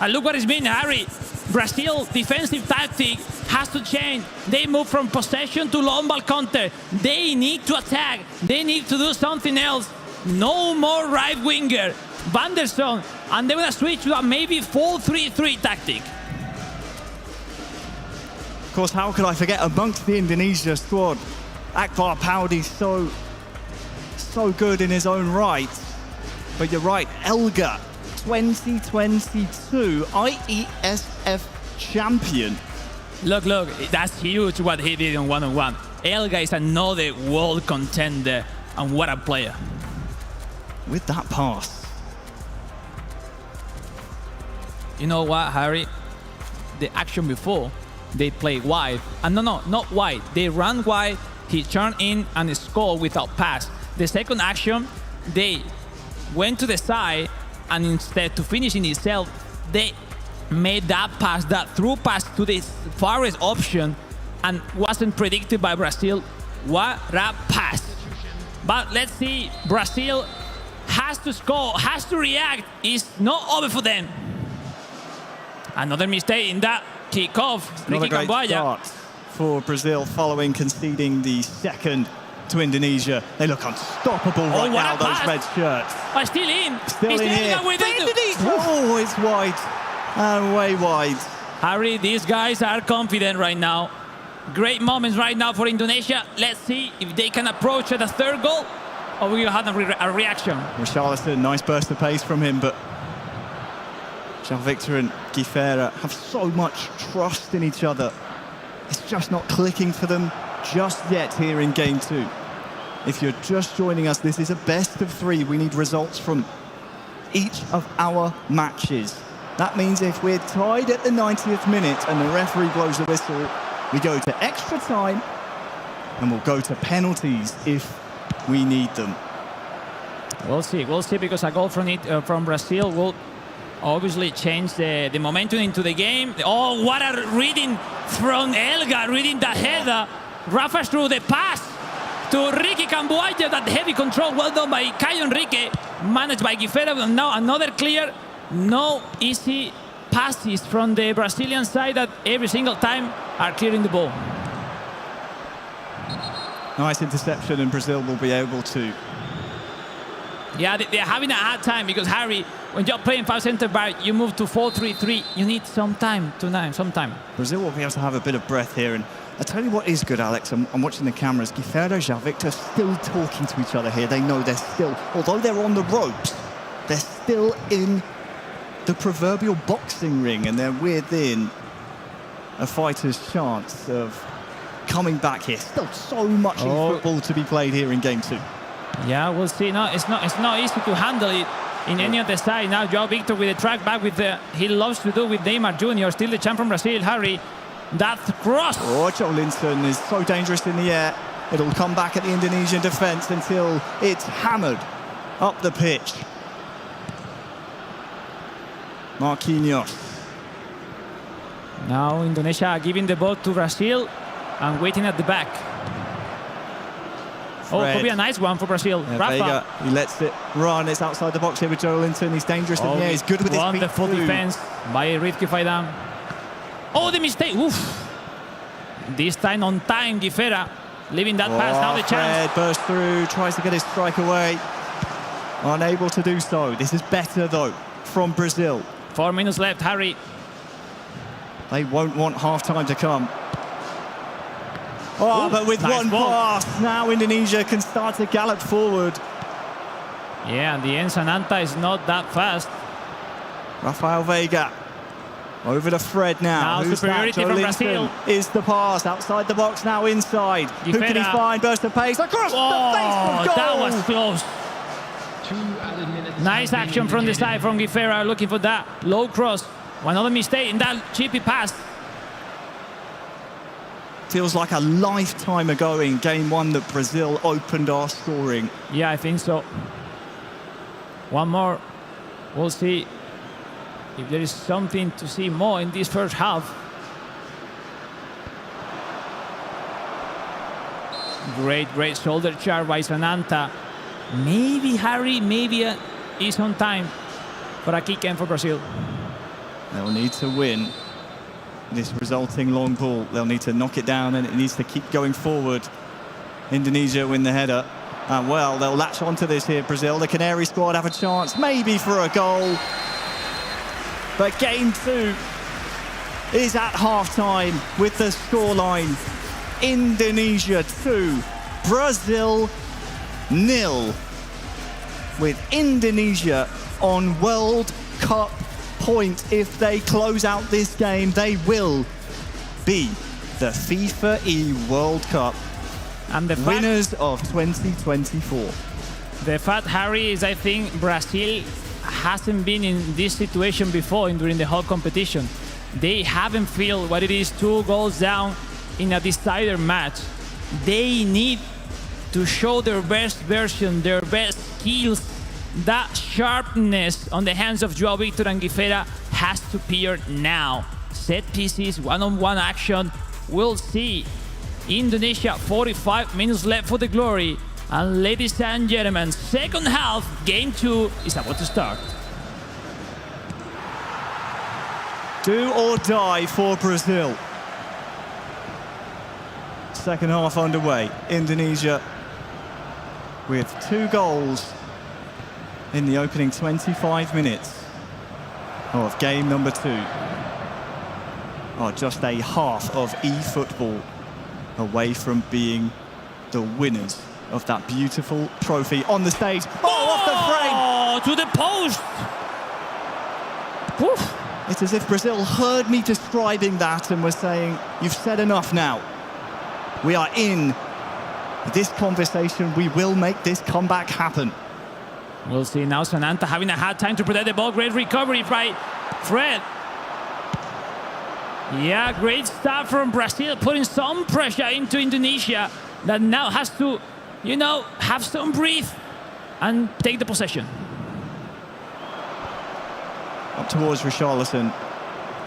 And look what it's been, Harry. Brazil defensive tactic has to change. They move from possession to long ball counter. They need to attack. They need to do something else. No more right winger. Vanderson. And they're going to switch to a maybe 4-3-3 tactic. Of course, how could I forget amongst the Indonesia squad, Akbar Powdy, so good in his own right. But you're right, Elga, 2022 IESF champion. Look, that's huge what he did on one-on-one. Elga is another world contender, and what a player. With that pass. You know what, Harry? The action before, they played wide. And no, not wide. They ran wide, he turned in and scored without pass. The second action, they went to the side, and instead to finish in itself, they made that pass, that through pass to the farthest option, and wasn't predicted by Brazil. What a pass. But let's see, Brazil has to score, has to react. It's not over for them. Another mistake in that kickoff. Not a great start for Brazil following conceding the second to Indonesia. They look unstoppable right now, those red shirts. Still in. Still in here. Oh, it's wide. And way wide. Harry, these guys are confident right now. Great moments right now for Indonesia. Let's see if they can approach the third goal, or we will have a reaction. Richarlison, nice burst of pace from him, but João Victor and Guifera have so much trust in each other. It's just not clicking for them just yet here in game two. If you're just joining us, this is a best of three. We need results from each of our matches. That means if we're tied at the 90th minute and the referee blows the whistle, we go to extra time and we'll go to penalties if we need them. We'll see, because a goal from Brazil will obviously changed the momentum into the game. Oh, what a reading from Elga, reading the header. Rafa through the pass to Ricky Camboya, that heavy control, well done by Caio Enrique, managed by Guifera. Now another clear, no easy passes from the Brazilian side that every single time are clearing the ball. Nice interception, and Brazil will be able to. Yeah, they're having a hard time because, Harry, when you're playing 5 center back, you move to 4-3-3. You need some time. Brazil will be able to have a bit of breath here. And I tell you what is good, Alex. I'm watching the cameras. Guifera, João Victor still talking to each other here. They know they're still, although they're on the ropes, they're still in the proverbial boxing ring, and they're within a fighter's chance of coming back here. Still so much in football to be played here in game 2. Yeah, we'll see. No, it's not easy to handle it in any other side. Now João Victor with the track back with he loves to do with Neymar Jr., still the champ from Brazil, Harry. That cross. Oh, Joe Linton is so dangerous in the air. It'll come back at the Indonesian defence until it's hammered up the pitch. Marquinhos. Now Indonesia giving the ball to Brazil and waiting at the back. Oh, could be a nice one for Brazil. Yeah, Rafa. Vega, he lets it run. It's outside the box here with Joe Linton. He's dangerous in the air. He's good with his feet. Wonderful defense by Rizky Faidam. Oh, the mistake. Oof. This time on time, Guifera leaving that pass. Now the chance. Fred bursts through, tries to get his strike away. Unable to do so. This is better, though, from Brazil. 4 minutes left, Harry. They won't want half-time to come. Oh, but with nice one ball. pass, now Indonesia can start to gallop forward. Yeah, and the end Sananta is not that fast. Rafael Vega over to Fred now. Now Who's superiority that? from Joelinton Brazil. is the pass outside the box, now inside. Who can he Guifera. find? Burst of pace across the face for goal. That was close. Nice action from the side from Guifera, looking for that low cross. Another mistake in that chippy pass. Feels like a lifetime ago in game 1 that Brazil opened our scoring. Yeah, I think so. One more. We'll see if there is something to see more in this first half. Great shoulder charge by Sananta. Maybe Harry, is on time for a kick in for Brazil. They'll need to win this resulting long ball. They'll need to knock it down, and it needs to keep going forward. Indonesia win the header. And well, they'll latch onto this here, Brazil. The Canary squad have a chance, maybe for a goal. But game 2 is at half-time with the scoreline. Indonesia 2, Brazil 0. With Indonesia on World Cup point. If they close out this game, they will be the FIFAe World Cup and the winners of 2024. The fact, Harry, is I think Brazil hasn't been in this situation before during the whole competition. They haven't felt what it is 2 goals down in a decider match. They need to show their best version, their best skills. That sharpness on the hands of João Victor and Guifera has to appear now. Set pieces, one-on-one action. We'll see. Indonesia, 45 minutes left for the glory. And ladies and gentlemen, second half, game 2 is about to start. Do or die for Brazil. Second half underway. Indonesia with 2 goals in the opening 25 minutes of game number 2. Oh, just a half of eFootball away from being the winners of that beautiful trophy on the stage. Oh, off the frame! Oh, to the post! Oof. It's as if Brazil heard me describing that and was saying, you've said enough now. We are in this conversation. We will make this comeback happen. We'll see now. Sananta having a hard time to protect the ball. Great recovery by Fred. Yeah, great start from Brazil, putting some pressure into Indonesia that now has to, have some breathe and take the possession. up towards Richarlison.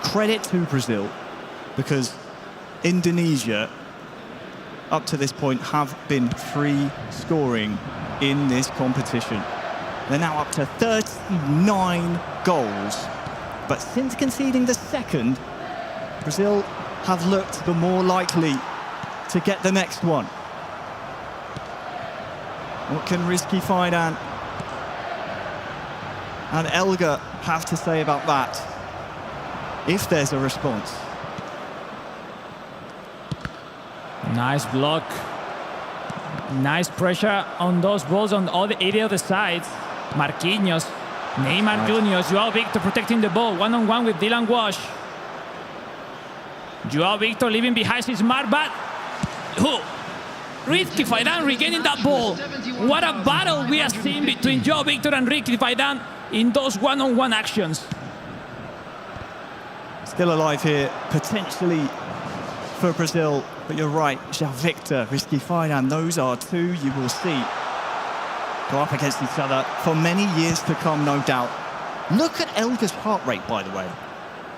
Credit to Brazil, because Indonesia, up to this point, have been free scoring in this competition. They're now up to 39 goals. But since conceding the second, Brazil have looked the more likely to get the next one. What can Rizky Fidan and Elga have to say about that, if there's a response? Nice block. Nice pressure on those balls on all the area of the sides. Marquinhos, Neymar Jr., Joao Victor protecting the ball, one-on-one with Dylan Wash. Joao Victor leaving behind his mark, but Rizky Fidan regaining that ball. What a battle we have seen between Joao Victor and Rizky Fidan in those one-on-one actions. Still alive here, potentially for Brazil, but you're right, Joao Victor, Rizky Fidan, those are two you will see go up against each other for many years to come, no doubt. Look at Elga's heart rate, by the way.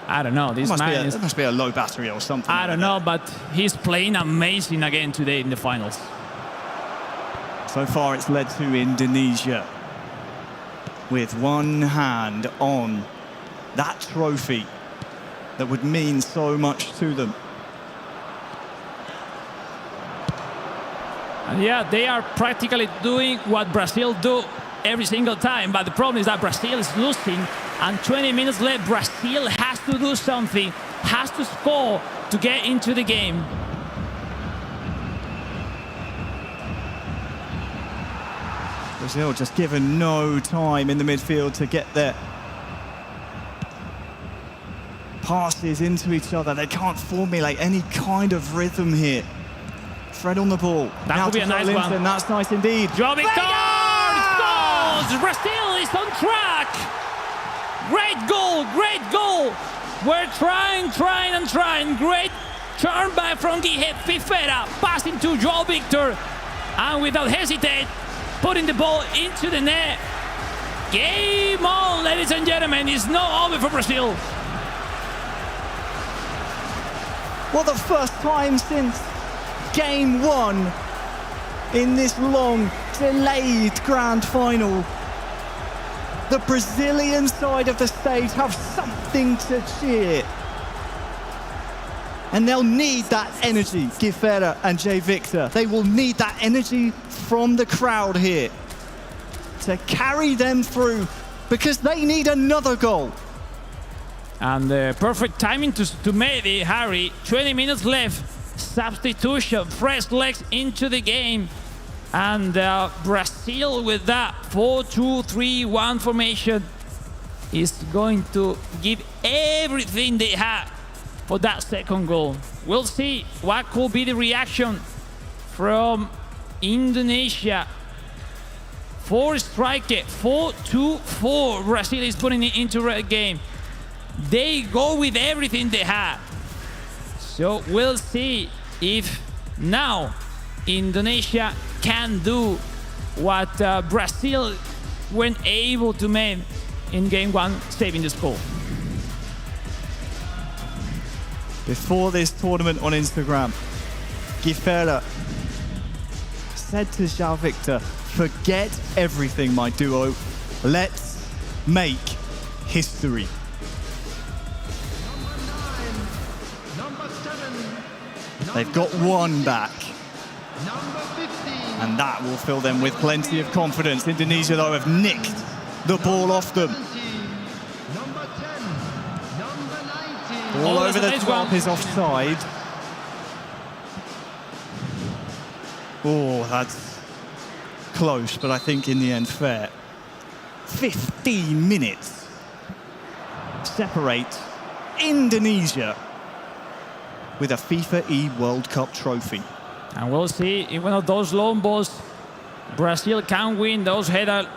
I don't know. This man must be a low battery or something. I don't know, but he's playing amazing again today in the finals. So far, it's led to Indonesia with one hand on that trophy that would mean so much to them. And yeah, they are practically doing what Brazil do every single time, but the problem is that Brazil is losing, and 20 minutes left, Brazil has to do something, has to score to get into the game. Brazil just given no time in the midfield to get their passes into each other. They can't formulate any kind of rhythm here. Fred on the ball. That would be a nice one. That's nice indeed. Joao Victor scores! Brazil is on track. Great goal, great goal. We're trying. Great turn back from Fifera, passing to Joao Victor, and without hesitate, putting the ball into the net. Game on, ladies and gentlemen. It's not over for Brazil. Well, the first time since Game 1 in this long, delayed grand final. The Brazilian side of the stage have something to cheer. And they'll need that energy, Gifera and Jay Victor. They will need that energy from the crowd here to carry them through, because they need another goal. And the perfect timing to make it, Harry. 20 minutes left. Substitution, fresh legs into the game. And Brazil with that 4-2-3-1 formation is going to give everything they have for that second goal. We'll see what could be the reaction from Indonesia. 4 striker, 4-2-4. Brazil is putting it into the game. They go with everything they have. So we'll see if now Indonesia can do what Brazil weren't able to make in Game 1, saving the score. Before this tournament on Instagram, Gifera said to Joao Victor, "Forget everything, my duo. Let's make history." They've got one back, and that will fill them with plenty of confidence. Indonesia, though, have nicked the ball off them. All over the top is offside. Oh, that's close, but I think in the end fair. 15 minutes separate Indonesia with a FIFA E World Cup trophy. And we'll see if one of those long balls Brazil can win those headers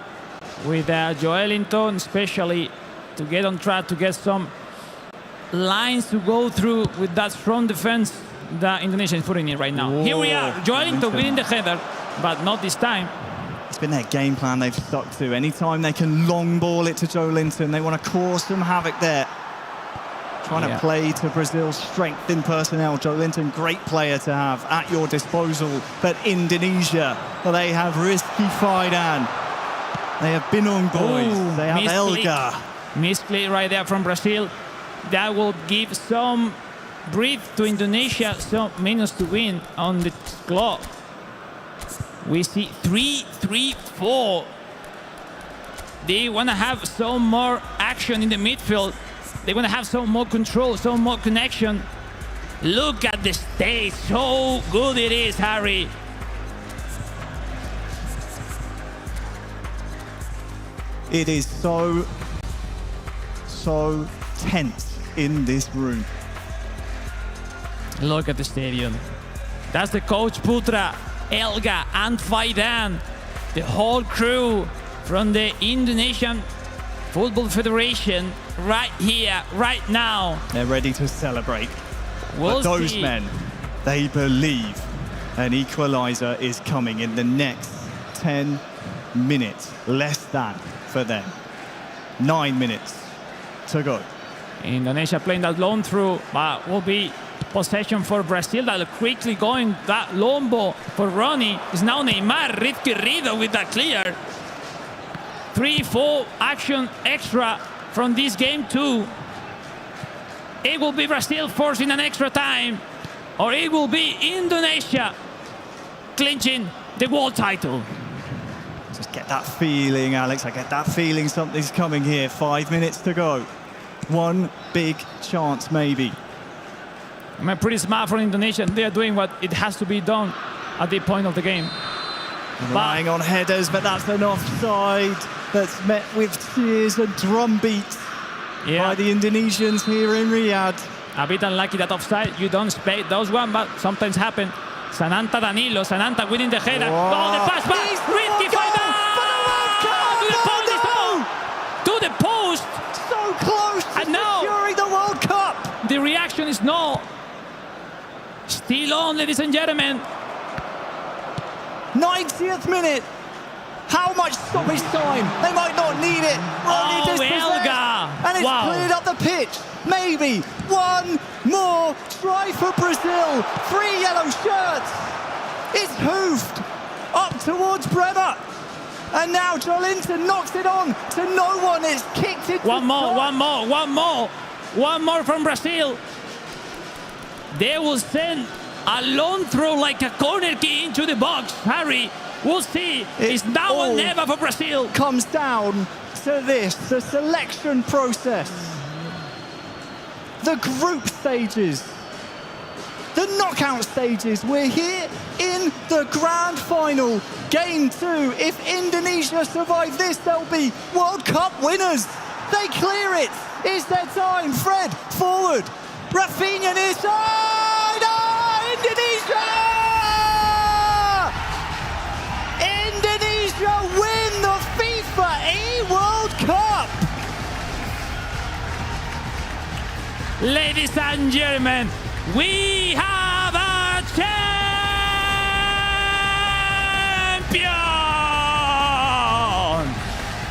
with Joelinton, especially to get on track, to get some lines to go through with that strong defense that Indonesia is putting in right now. Whoa. Here we are, Joelinton winning the header, but not this time. It's been their game plan they've stuck to. Anytime they can long ball it to Joe Linton, they want to cause some havoc there. Trying to play to Brazil's strength in personnel. Joe Linton, great player to have at your disposal. But Indonesia, they have Rizky Faidan. They have Binong boys. They have Elga. Misclick right there from Brazil. That will give some breath to Indonesia, some minutes to win on the clock. We see 3-3-4. They want to have some more action in the midfield. They want to have some more control, some more connection. Look at the stage, so good it is, Harry. It is so tense in this room. Look at the stadium. That's the coach Putra, Elga and Faidan. The whole crew from the Indonesian Football Federation right here, right now. They're ready to celebrate. We'll but those see. men, they believe an equaliser is coming in the next 10 minutes. Less than for them. 9 minutes to go. Indonesia playing that long through, but will be possession for Brazil. That quickly going, that long ball for Ronnie. Is now Neymar, Rizky Rido with that clear. 3-4 action extra from this game too. It will be Brazil forcing an extra time, or it will be Indonesia clinching the world title. Just get that feeling, Alex. I get that feeling something's coming here. 5 minutes to go. One big chance, maybe. I mean, pretty smart from Indonesia. They are doing what it has to be done at the point of the game. Relying on headers, but that's an offside that's met with cheers and drum beats by the Indonesians here in Riyadh. A bit unlucky that offside. You don't expect those one, but sometimes happen. Sananta Danilo, Sananta winning the header. Oh, the pass back. Rizky Faidan! To the post! So close to securing the World Cup! The reaction is no. Still on, ladies and gentlemen. 90th minute. How much stoppage time? They might not need it. Elga! And it's cleared up the pitch. Maybe one more try for Brazil. 3 yellow shirts. It's hoofed up towards Bremer. And now Joelinton knocks it on to no one. It's kicked it. One more from Brazil. They will send a long throw like a corner kick into the box. Harry, we'll see. It's now or never for Brazil. Comes down to this, the selection process, the group stages, the knockout stages. We're here in the grand final, game 2. If Indonesia survive this, they'll be World Cup winners. They clear it. It's their time. Fred forward. Rafinha near side. Indonesia! Indonesia win the FIFAe World Cup! Ladies and gentlemen, we have a champion!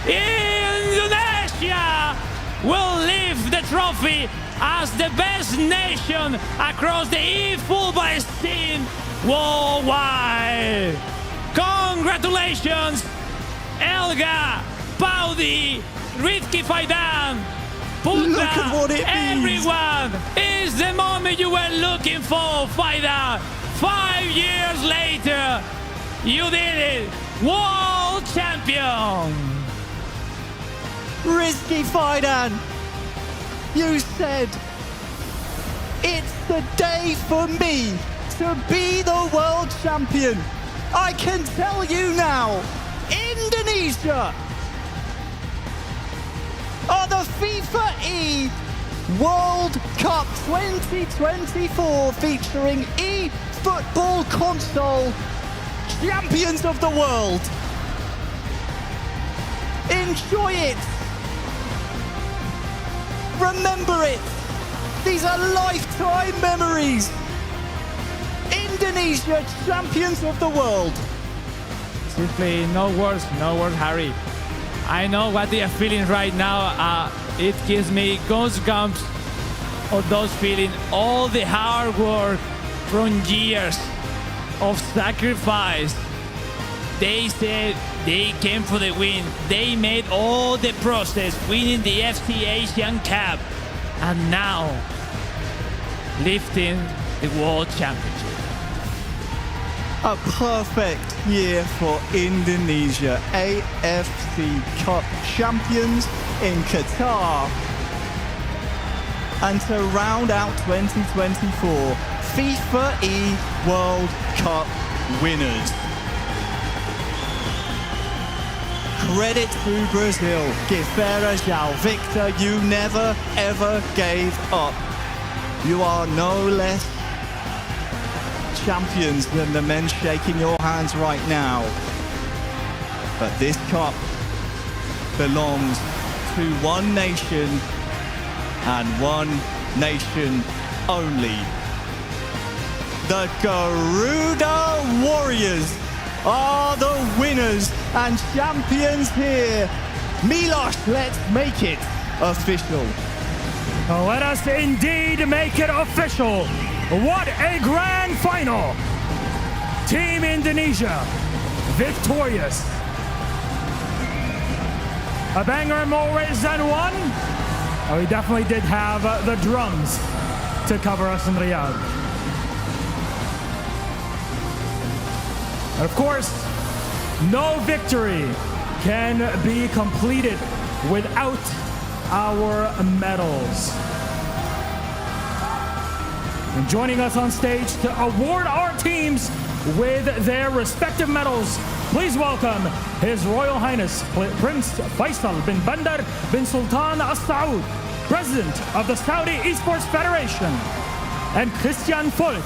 Indonesia will lift the trophy as the best nation across the eFootball scene worldwide. Congratulations, Elga, Paudi, Rizky Faidan, Putra. Look at what it everyone is the moment you were looking for, Faidan. 5 years later, you did it. World champion. Rizky Faidan, you said, it's the day for me to be the world champion. I can tell you now, Indonesia are the FIFAe World Cup 2024 featuring eFootball console champions of the world. Enjoy it. Remember it. These are lifetime memories. Indonesia champions of the world. Simply no words, Harry. I know what they are feeling right now. It gives me goosebumps of those feeling all the hard work from years of sacrifice. They said they came for the win. They made all the process, winning the FC Asian Cup, and now lifting the World Championship. A perfect year for Indonesia. AFC Cup champions in Qatar. And to round out 2024, FIFAe World Cup winners. Credit to Brazil. Guifera João Victor, you never ever gave up. You are no less champions than the men shaking your hands right now. But this cup belongs to one nation and one nation only. The Garuda Warriors are the winners and champions here. Milos, let's make it official. Let us indeed make it official. What a grand final! Team Indonesia, victorious. A banger more ways than one. We definitely did have the drums to cover us in Riyadh. And of course, no victory can be completed without our medals. And joining us on stage to award our teams with their respective medals, please welcome His Royal Highness Prince Faisal bin Bandar bin Sultan Al Saud, President of the Saudi Esports Federation, and Christian Volk,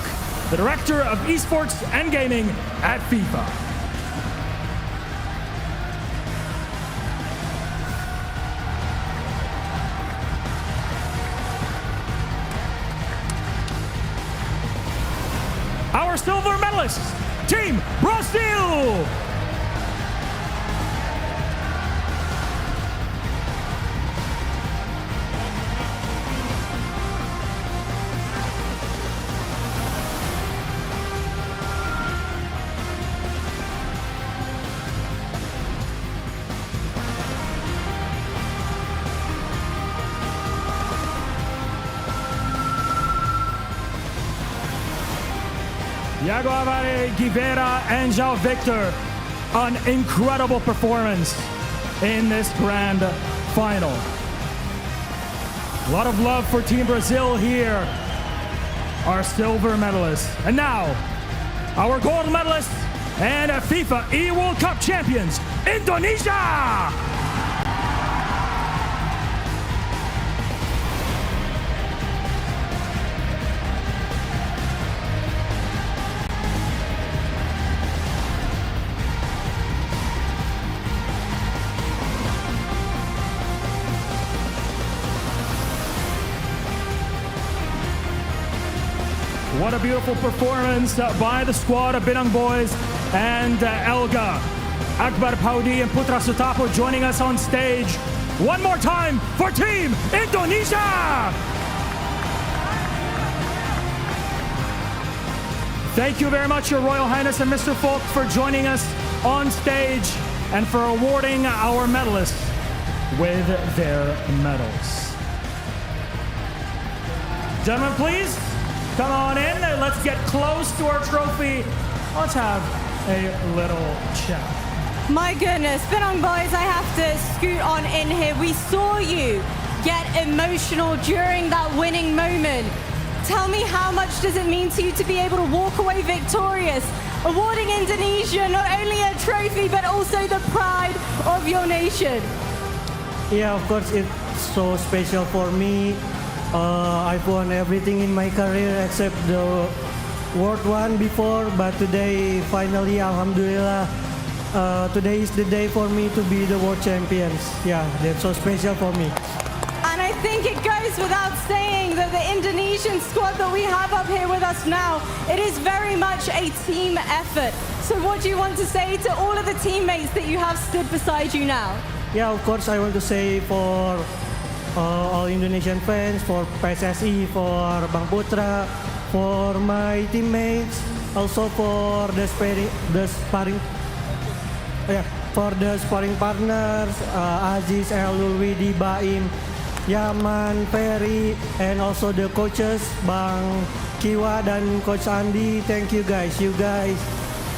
the Director of Esports and Gaming at FIFA. Our silver medalists, Team Brazil! Iago Avare, Guivera, and João Victor, an incredible performance in this grand final. A lot of love for Team Brazil here, our silver medalists. And now, our gold medalists and FIFA World Cup champions, Indonesia! What a beautiful performance by the squad of Binang Boys and Elga. Akbar Paudi and Putra Sutapo joining us on stage. One more time for Team Indonesia! Thank you very much, Your Royal Highness and Mr. Folk, for joining us on stage and for awarding our medalists with their medals. Gentlemen, please. Come on in, let's get close to our trophy. Let's have a little chat. My goodness, Binang Boys, I have to scoot on in here. We saw you get emotional during that winning moment. Tell me, how much does it mean to you to be able to walk away victorious, awarding Indonesia not only a trophy, but also the pride of your nation? Yeah, of course, it's so special for me. I've won everything in my career except the World one before, but today, finally, Alhamdulillah, today is the day for me to be the world champions. Yeah, that's so special for me. And I think it goes without saying that the Indonesian squad that we have up here with us now, it is very much a team effort. So what do you want to say to all of the teammates that you have stood beside you now? Yeah, of course, I want to say for all Indonesian fans, for PSSI, for Bang Putra, for my teammates, also for the sparring partners, Aziz, Elul, Widi, Baim, Yaman, Ferry, and also the coaches, Bang Kiwa dan Coach Andi. Thank you guys. You guys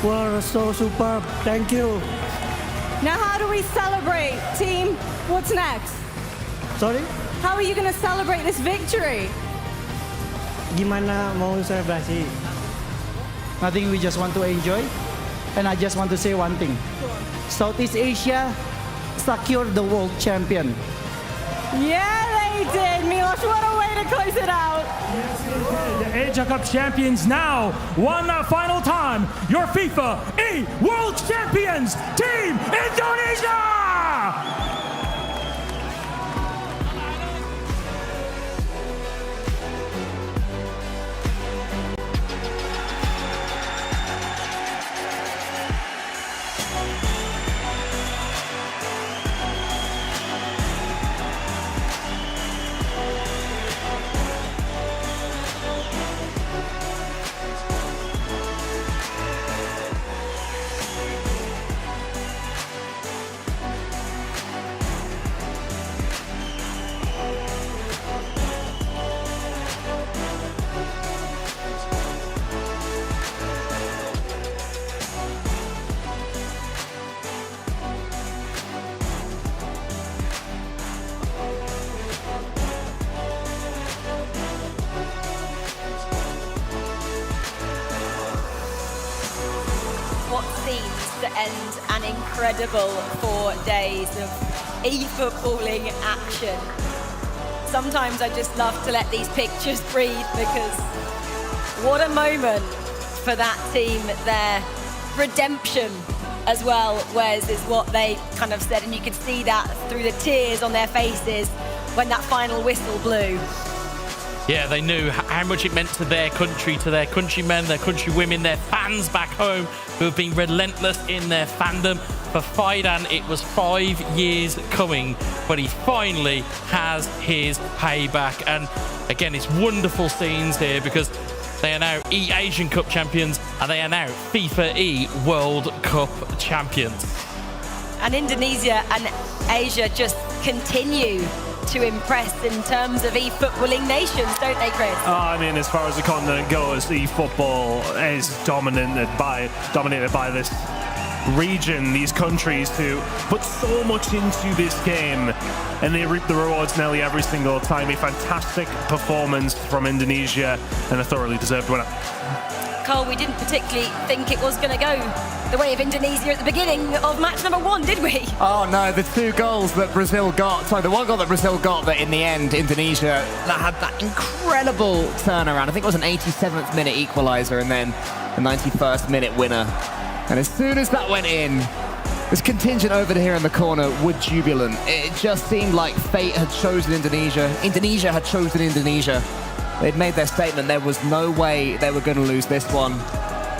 were so superb. Thank you. Now, how do we celebrate, team? What's next? Sorry? How are you going to celebrate this victory? Gimana mau selebrasi? I think we just want to enjoy. And I just want to say one thing. Southeast Asia secured the world champion. Yeah, they did. Milos, what a way to close it out. Yes, they did. The Asia Cup champions now, one final time, your FIFA E World Champions, Team Indonesia! What seems to end an incredible 4 days of e-footballing action. Sometimes I just love to let these pictures breathe because what a moment for that team there. Redemption as well, Wes, is what they kind of said, and you could see that through the tears on their faces when that final whistle blew. Yeah, they knew how much it meant to their country, to their countrymen, their countrywomen, their fans back home who have been relentless in their fandom. For Faidan, it was 5 years coming, but he finally has his payback. And again, it's wonderful scenes here because they are now E-Asian Cup champions and they are now FIFA E World Cup champions. And Indonesia and Asia just continue to impress in terms of e-footballing nations, don't they, Chris? I mean, as far as the continent goes, e-football is dominated by this region, these countries who put so much into this game, and they reap the rewards nearly every single time. A fantastic performance from Indonesia and a thoroughly deserved winner. Cole, we didn't particularly think it was going to go the way of Indonesia at the beginning of match number 1, did we? Oh no, the 2 goals that Brazil got, sorry, the 1 goal that Brazil got, that in the end, Indonesia that had that incredible turnaround. I think it was an 87th minute equaliser and then a 91st minute winner. And as soon as that went in, this contingent over here in the corner were jubilant. It just seemed like fate had chosen Indonesia. Indonesia had chosen Indonesia. They'd made their statement. There was no way they were going to lose this one.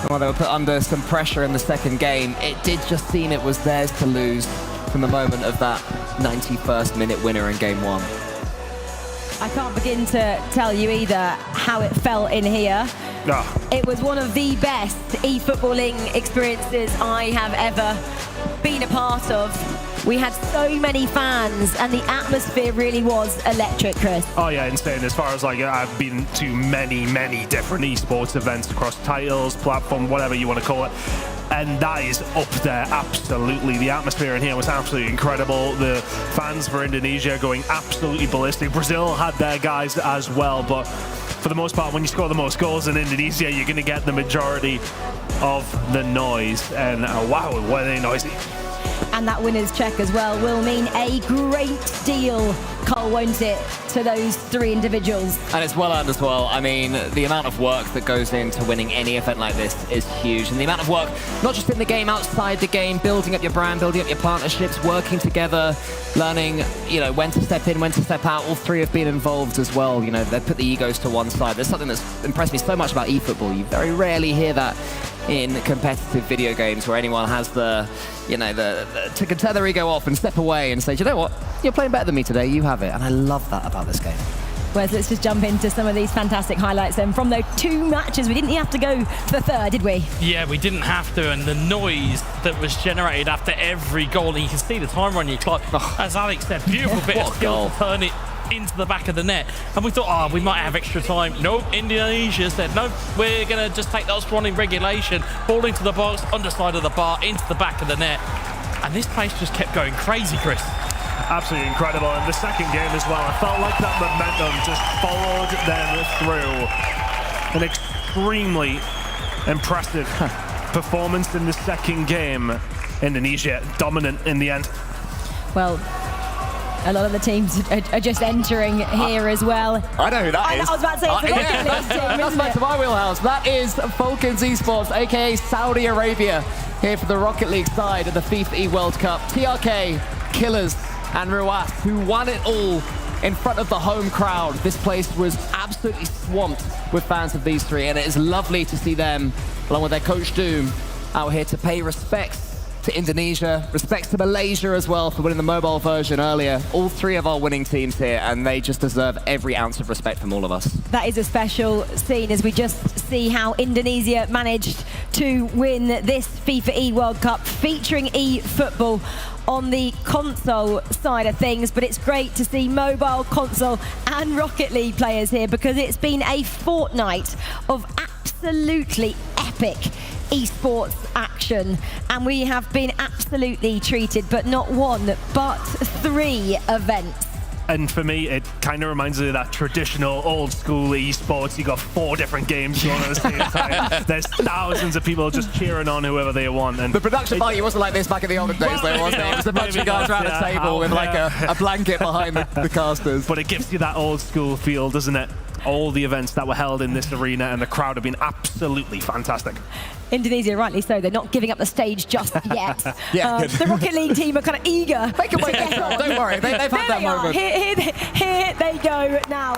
While they were put under some pressure in the second game, it did just seem it was theirs to lose from the moment of that 91st minute winner in game 1. I can't begin to tell you either how it felt in here. It was one of the best e-footballing experiences I have ever been a part of. We had so many fans and the atmosphere really was electric, Chris. Oh yeah, insane. As far as like, I've been to many different esports events across titles, platform, whatever you want to call it. And that is up there, absolutely. The atmosphere in here was absolutely incredible. The fans for Indonesia going absolutely ballistic. Brazil had their guys as well, but for the most part, when you score the most goals in Indonesia, you're going to get the majority of the noise. And wow, were they noisy. and that winner's check as well will mean a great deal, Cole, won't it, to those three individuals? And it's well earned as well. I mean, the amount of work that goes into winning any event like this is huge. And the amount of work, not just in the game, outside the game, building up your brand, building up your partnerships, working together, learning, you know, when to step in, when to step out. All three have been involved as well. You know, they've put the egos to one side. There's something that's impressed me so much about eFootball. You very rarely hear that in competitive video games where anyone has the, you know, to tear their ego off and step away and say, you know what, you're playing better than me today, you have it. And I love that about this game. Wes, let's just jump into some of these fantastic highlights then from those two matches. We didn't have to go for the third, did we? Yeah, we didn't have to, and the noise that was generated after every goal, and you can see the timer on your clock. As Alex said, beautiful bit of skill to turn it into the back of the net. And we thought, oh, we might have extra time. Nope, Indonesia said, no, we're going to just take that one in regulation, ball into the box, underside of the bar, into the back of the net. And this pace just kept going crazy, Chris. Absolutely incredible. And the second game as well, I felt like that momentum just followed them through. An extremely impressive performance in the second game. Indonesia dominant in the end. Well, a lot of the teams are just entering here as well. I know who that is. I was about to say, it's the Rocket League team, that's back to my wheelhouse. That is Falcons Esports, aka Saudi Arabia, here for the Rocket League side of the FIFA World Cup. TRK, Killers, and Ruas, who won it all in front of the home crowd. This place was absolutely swamped with fans of these three, and it is lovely to see them, along with their coach Doom, out here to pay respects to Indonesia, respects to Malaysia as well for winning the mobile version earlier. All three of our winning teams here, and they just deserve every ounce of respect from all of us. That is a special scene as we just see how Indonesia managed to win this FIFA World Cup featuring eFootball on the console side of things, but it's great to see mobile, console and Rocket League players here because it's been a fortnight of absolutely epic esports action, and we have been absolutely treated, but not one, but three events. And for me, it kind of reminds me of that traditional old school esports. You got 4 different games going at the same time. There's thousands of people just cheering on whoever they want. And the production value wasn't like this back in the olden days, though, wasn't it? It was a bunch of guys around a table with like a blanket behind the casters. But it gives you that old school feel, doesn't it? All the events that were held in this arena, and the crowd have been absolutely fantastic. Indonesia, rightly so, they're not giving up the stage just yet. The Rocket League team are kind of eager. They can wait, don't worry, they've had that moment. Here they go now.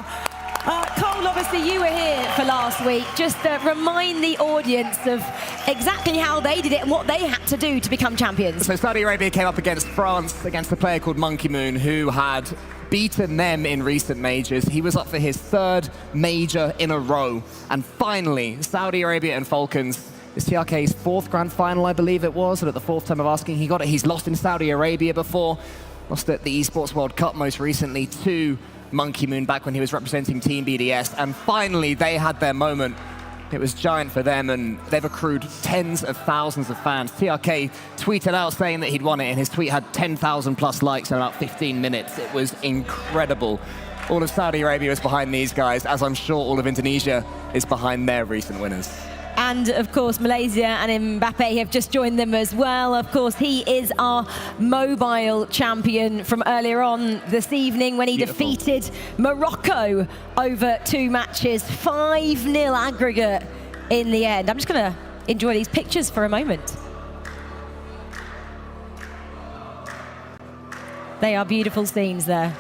Cole, obviously you were here for last week. Just remind the audience of exactly how they did it and what they had to do to become champions. So Saudi Arabia came up against France, against a player called Monkey Moon, who had beaten them in recent majors. He was up for his 3rd major in a row. And finally, Saudi Arabia and Falcons, it's TRK's 4th grand final, I believe it was, and at the 4th time of asking, he got it. He's lost in Saudi Arabia before, lost at the Esports World Cup most recently to Monkey Moon back when he was representing Team BDS. And finally, they had their moment. It was giant for them, and they've accrued tens of thousands of fans. TRK tweeted out saying that he'd won it, and his tweet had 10,000 plus likes in about 15 minutes. It was incredible. All of Saudi Arabia is behind these guys, as I'm sure all of Indonesia is behind their recent winners. And of course, Malaysia and Mbappe have just joined them as well. Of course, he is our mobile champion from earlier on this evening when he defeated Morocco over 2 matches, 5-0 aggregate in the end. I'm just going to enjoy these pictures for a moment. They are beautiful scenes there.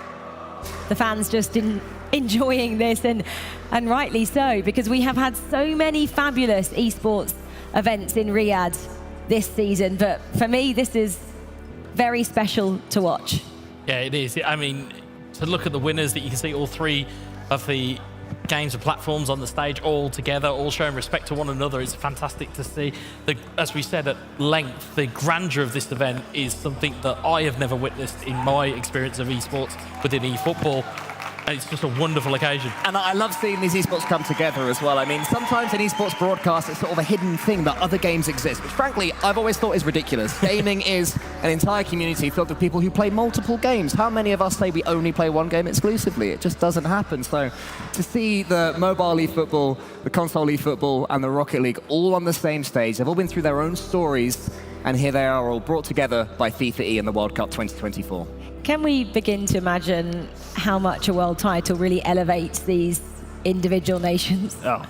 The fans just enjoying this, and rightly so, because we have had so many fabulous esports events in Riyadh this season, but for me this is very special to watch. Yeah, it is. I mean, to look at the winners, that you can see all 3 of the games and platforms on the stage all together, all showing respect to one another. It's fantastic to see. As we said at length, the grandeur of this event is something that I have never witnessed in my experience of esports within eFootball. It's just a wonderful occasion. And I love seeing these esports come together as well. I mean, sometimes in esports broadcasts, it's sort of a hidden thing that other games exist, which frankly, I've always thought is ridiculous. Gaming is an entire community filled with people who play multiple games. How many of us say we only play one game exclusively? It just doesn't happen. So to see the mobile eFootball, the console eFootball, and the Rocket League all on the same stage, they've all been through their own stories, and here they are all brought together by FIFAe in the World Cup 2024. Can we begin to imagine how much a world title really elevates these individual nations? Oh.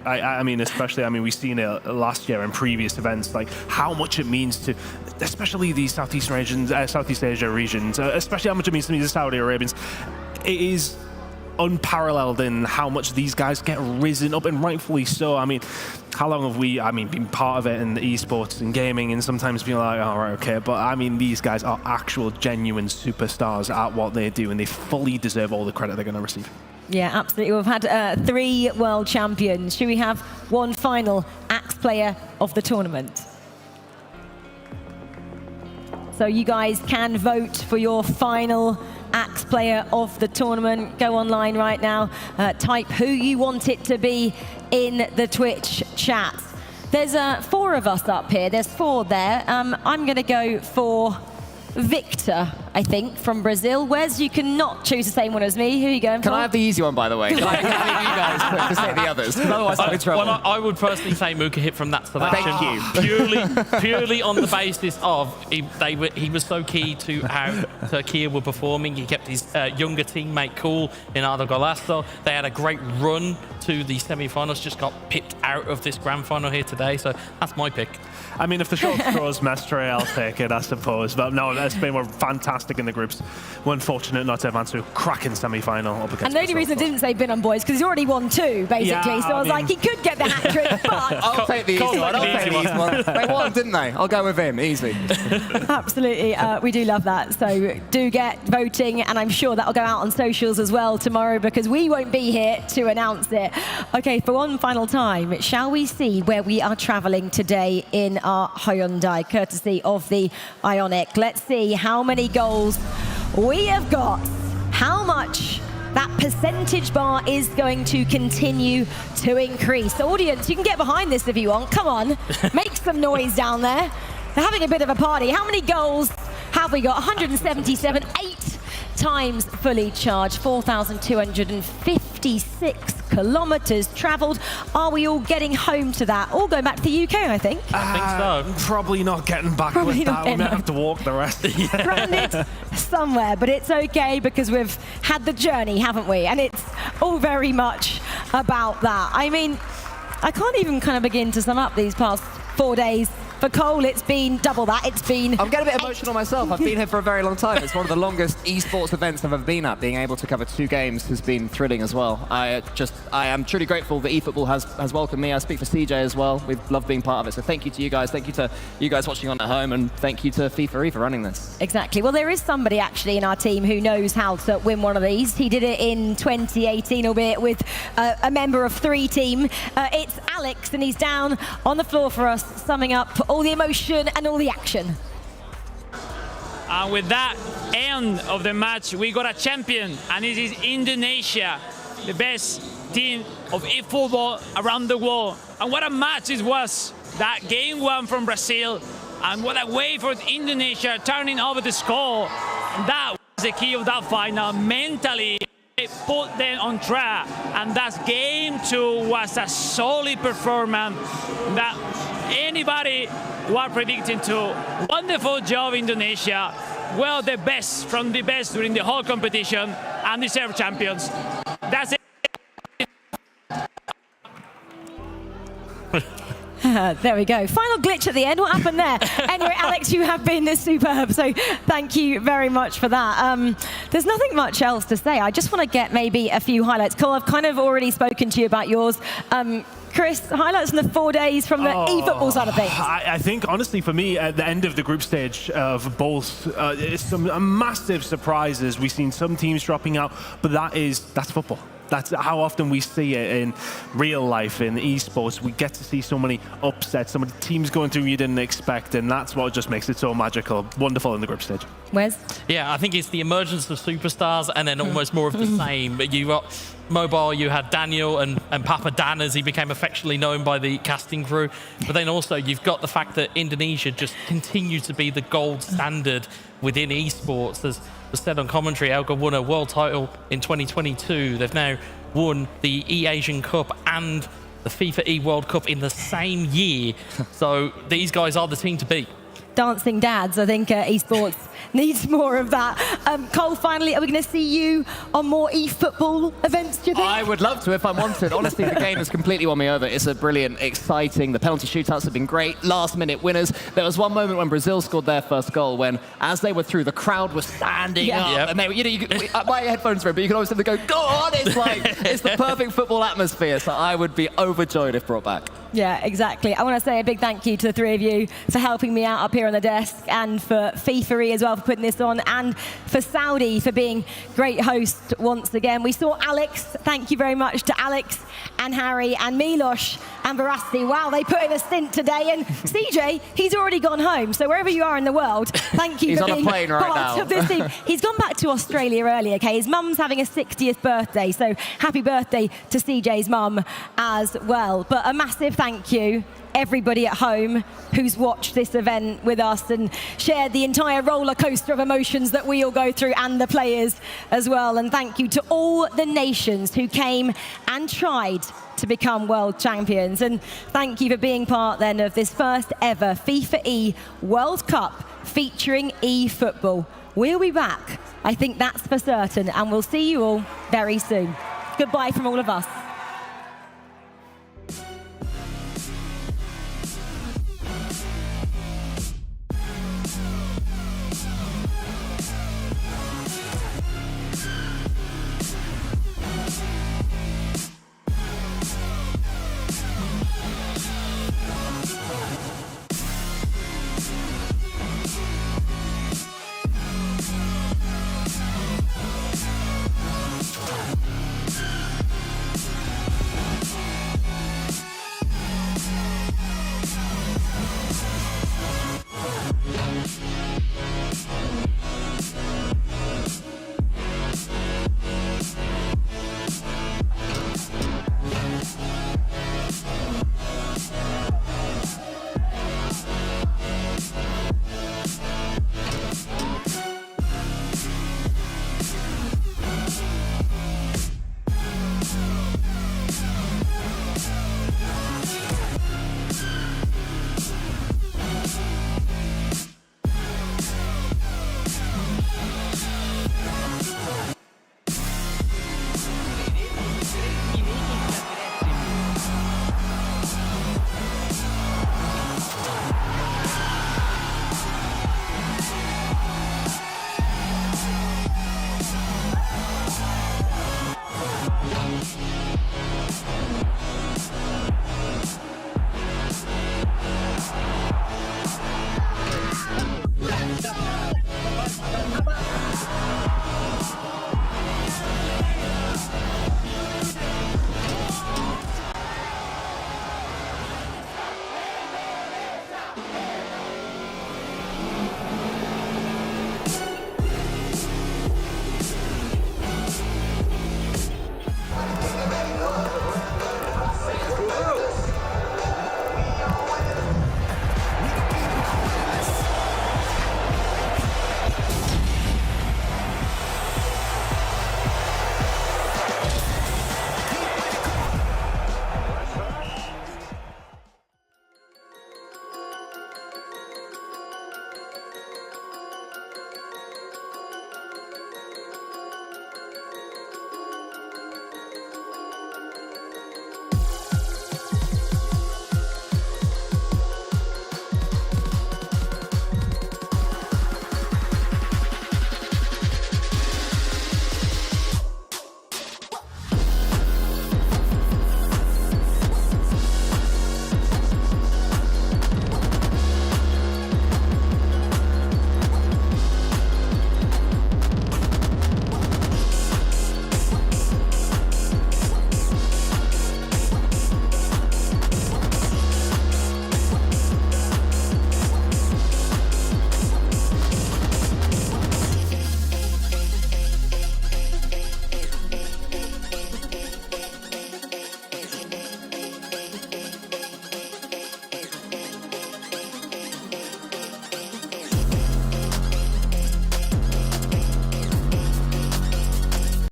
I mean, especially, we've seen it last year in previous events, like how much it means to, especially these Southeast Asia regions, especially how much it means to the Saudi Arabians. It is unparalleled in how much these guys get risen up, and rightfully so. I mean, how long have we, been part of it in the esports and gaming, and sometimes being like, all right, okay, but I mean, these guys are actual genuine superstars at what they do, and they fully deserve all the credit they're going to receive. Yeah, absolutely. We've had 3 world champions. Should we have one final Axe player of the tournament? So you guys can vote for your final Axe player of the tournament. Go online right now, type who you want it to be in the Twitch chat. There's 4 of us up here. There's 4 there. I'm going to go for Victor, I think, from Brazil. Wes, you cannot choose the same one as me. Who are you going for? Can I have the easy one, by the way? Can I leave you guys to say the others? Otherwise I'm in trouble. Well, I would personally say Muka hit from that selection. Thank you. Purely on the basis of he was so key to how Turkey were performing. He kept his younger teammate cool in Arda Golasso. They had a great run to the semi-finals, just got pipped out of this grand final here today. So that's my pick. I mean, if the short throws Mestre, I'll take it, I suppose. But no, Spain were fantastic in the groups. We're unfortunate not to advance to a cracking semi-final up against And the only reason I didn't say Bin on boys, because he's already won 2, basically. Yeah, so I was like, he could get the hat-trick, but... I'll take the easy one. I'll take the easy one. They won, didn't they? I'll go with him. Easy. Absolutely. We do love that. So do get voting, and I'm sure that'll go out on socials as well tomorrow, because we won't be here to announce it. Okay, for one final time, shall we see where we are traveling today in our Hyundai, courtesy of the Ioniq. Let's see how many goals we have got, how much that percentage bar is going to continue to increase. Audience, you can get behind this if you want. Come on, make some noise down there. They're having a bit of a party. How many goals have we got? 177, 8 times fully charged, 4,256 kilometers traveled. Are we all getting home to that? All going back to the UK, I think. I think so. Probably not getting back with that. We might have to walk the rest. Stranded somewhere, but it's okay because we've had the journey, haven't we? And it's all very much about that. I mean, I can't even kind of begin to sum up these past 4 days. For Cole, it's been double that. It's been... I'm getting a bit emotional myself. I've been here for a very long time. It's one of the longest esports events I've ever been at. Being able to cover 2 games has been thrilling as well. I am truly grateful that eFootball has welcomed me. I speak for CJ as well. We've loved being part of it. So thank you to you guys. Thank you to you guys watching on at home. And thank you to FIFAe for running this. Exactly. Well, there is somebody actually in our team who knows how to win one of these. He did it in 2018, albeit with a member of 3 team. It's Alex, and he's down on the floor for us, summing up all the emotion and all the action. And with that end of the match, we got a champion, and it is Indonesia, the best team of eFootball around the world. And what a match it was. That game 1 from Brazil, and what a way for Indonesia turning over the score. And that was the key of that final. Mentally, it put them on track, and that game 2 was a solid performance that anybody were predicting to. Wonderful job, Indonesia. Well, the best from the best during the whole competition, and deserved champions. That's it. There we go. Final glitch at the end. What happened there? Anyway, Alex, you have been superb, so thank you very much for that. There's nothing much else to say. I just want to get maybe a few highlights. Cole, I've kind of already spoken to you about yours. Chris, highlights from the 4 days from the eFootball side of things. I think, honestly, for me, at the end of the group stage of both, it's some massive surprises. We've seen some teams dropping out, but that's football. That's how often we see it in real life, in esports. We get to see so many upsets, so many teams going through you didn't expect, and that's what just makes it so magical. Wonderful in the group stage. Wes? Yeah, I think it's the emergence of superstars and then almost more of the same. You got Mobile, you had Daniel and Papa Dan, as he became affectionately known by the casting crew. But then also you've got the fact that Indonesia just continues to be the gold standard within esports. As was said on commentary, Elga won a world title in 2022. They've now won the E-Asian Cup and the FIFA E World Cup in the same year. So these guys are the team to beat. dancing dads. I think esports needs more of that. Cole, finally, are we going to see you on more eFootball events, do you think? I would love to if I wanted. Honestly, the game has completely won me over. It's a brilliant, exciting. The penalty shootouts have been great. Last-minute winners. There was one moment when Brazil scored their first goal when, as they were through, the crowd was standing up. And they were, my headphones were, but you can always see them go, go on! It's like, it's the perfect football atmosphere. So I would be overjoyed if brought back. Yeah, exactly. I want to say a big thank you to the three of you for helping me out up here on the desk, and for FIFAe as well for putting this on, and for Saudi for being great host once again. We saw Alex. Thank you very much to Alex and Harry and Milos and Veracity. Wow, they put in a stint today. And CJ, he's already gone home. So wherever you are in the world, thank you for being part of this team. He's gone back to Australia early, okay? His mum's having a 60th birthday. So happy birthday to CJ's mum as well. But a massive thank you, everybody at home who's watched this event with us and shared the entire roller coaster of emotions that we all go through, and the players as well. And thank you to all the nations who came and tried to become world champions. And thank you for being part then of this first ever FIFAe World Cup featuring eFootball. We'll be back, I think that's for certain, and we'll see you all very soon. Goodbye from all of us.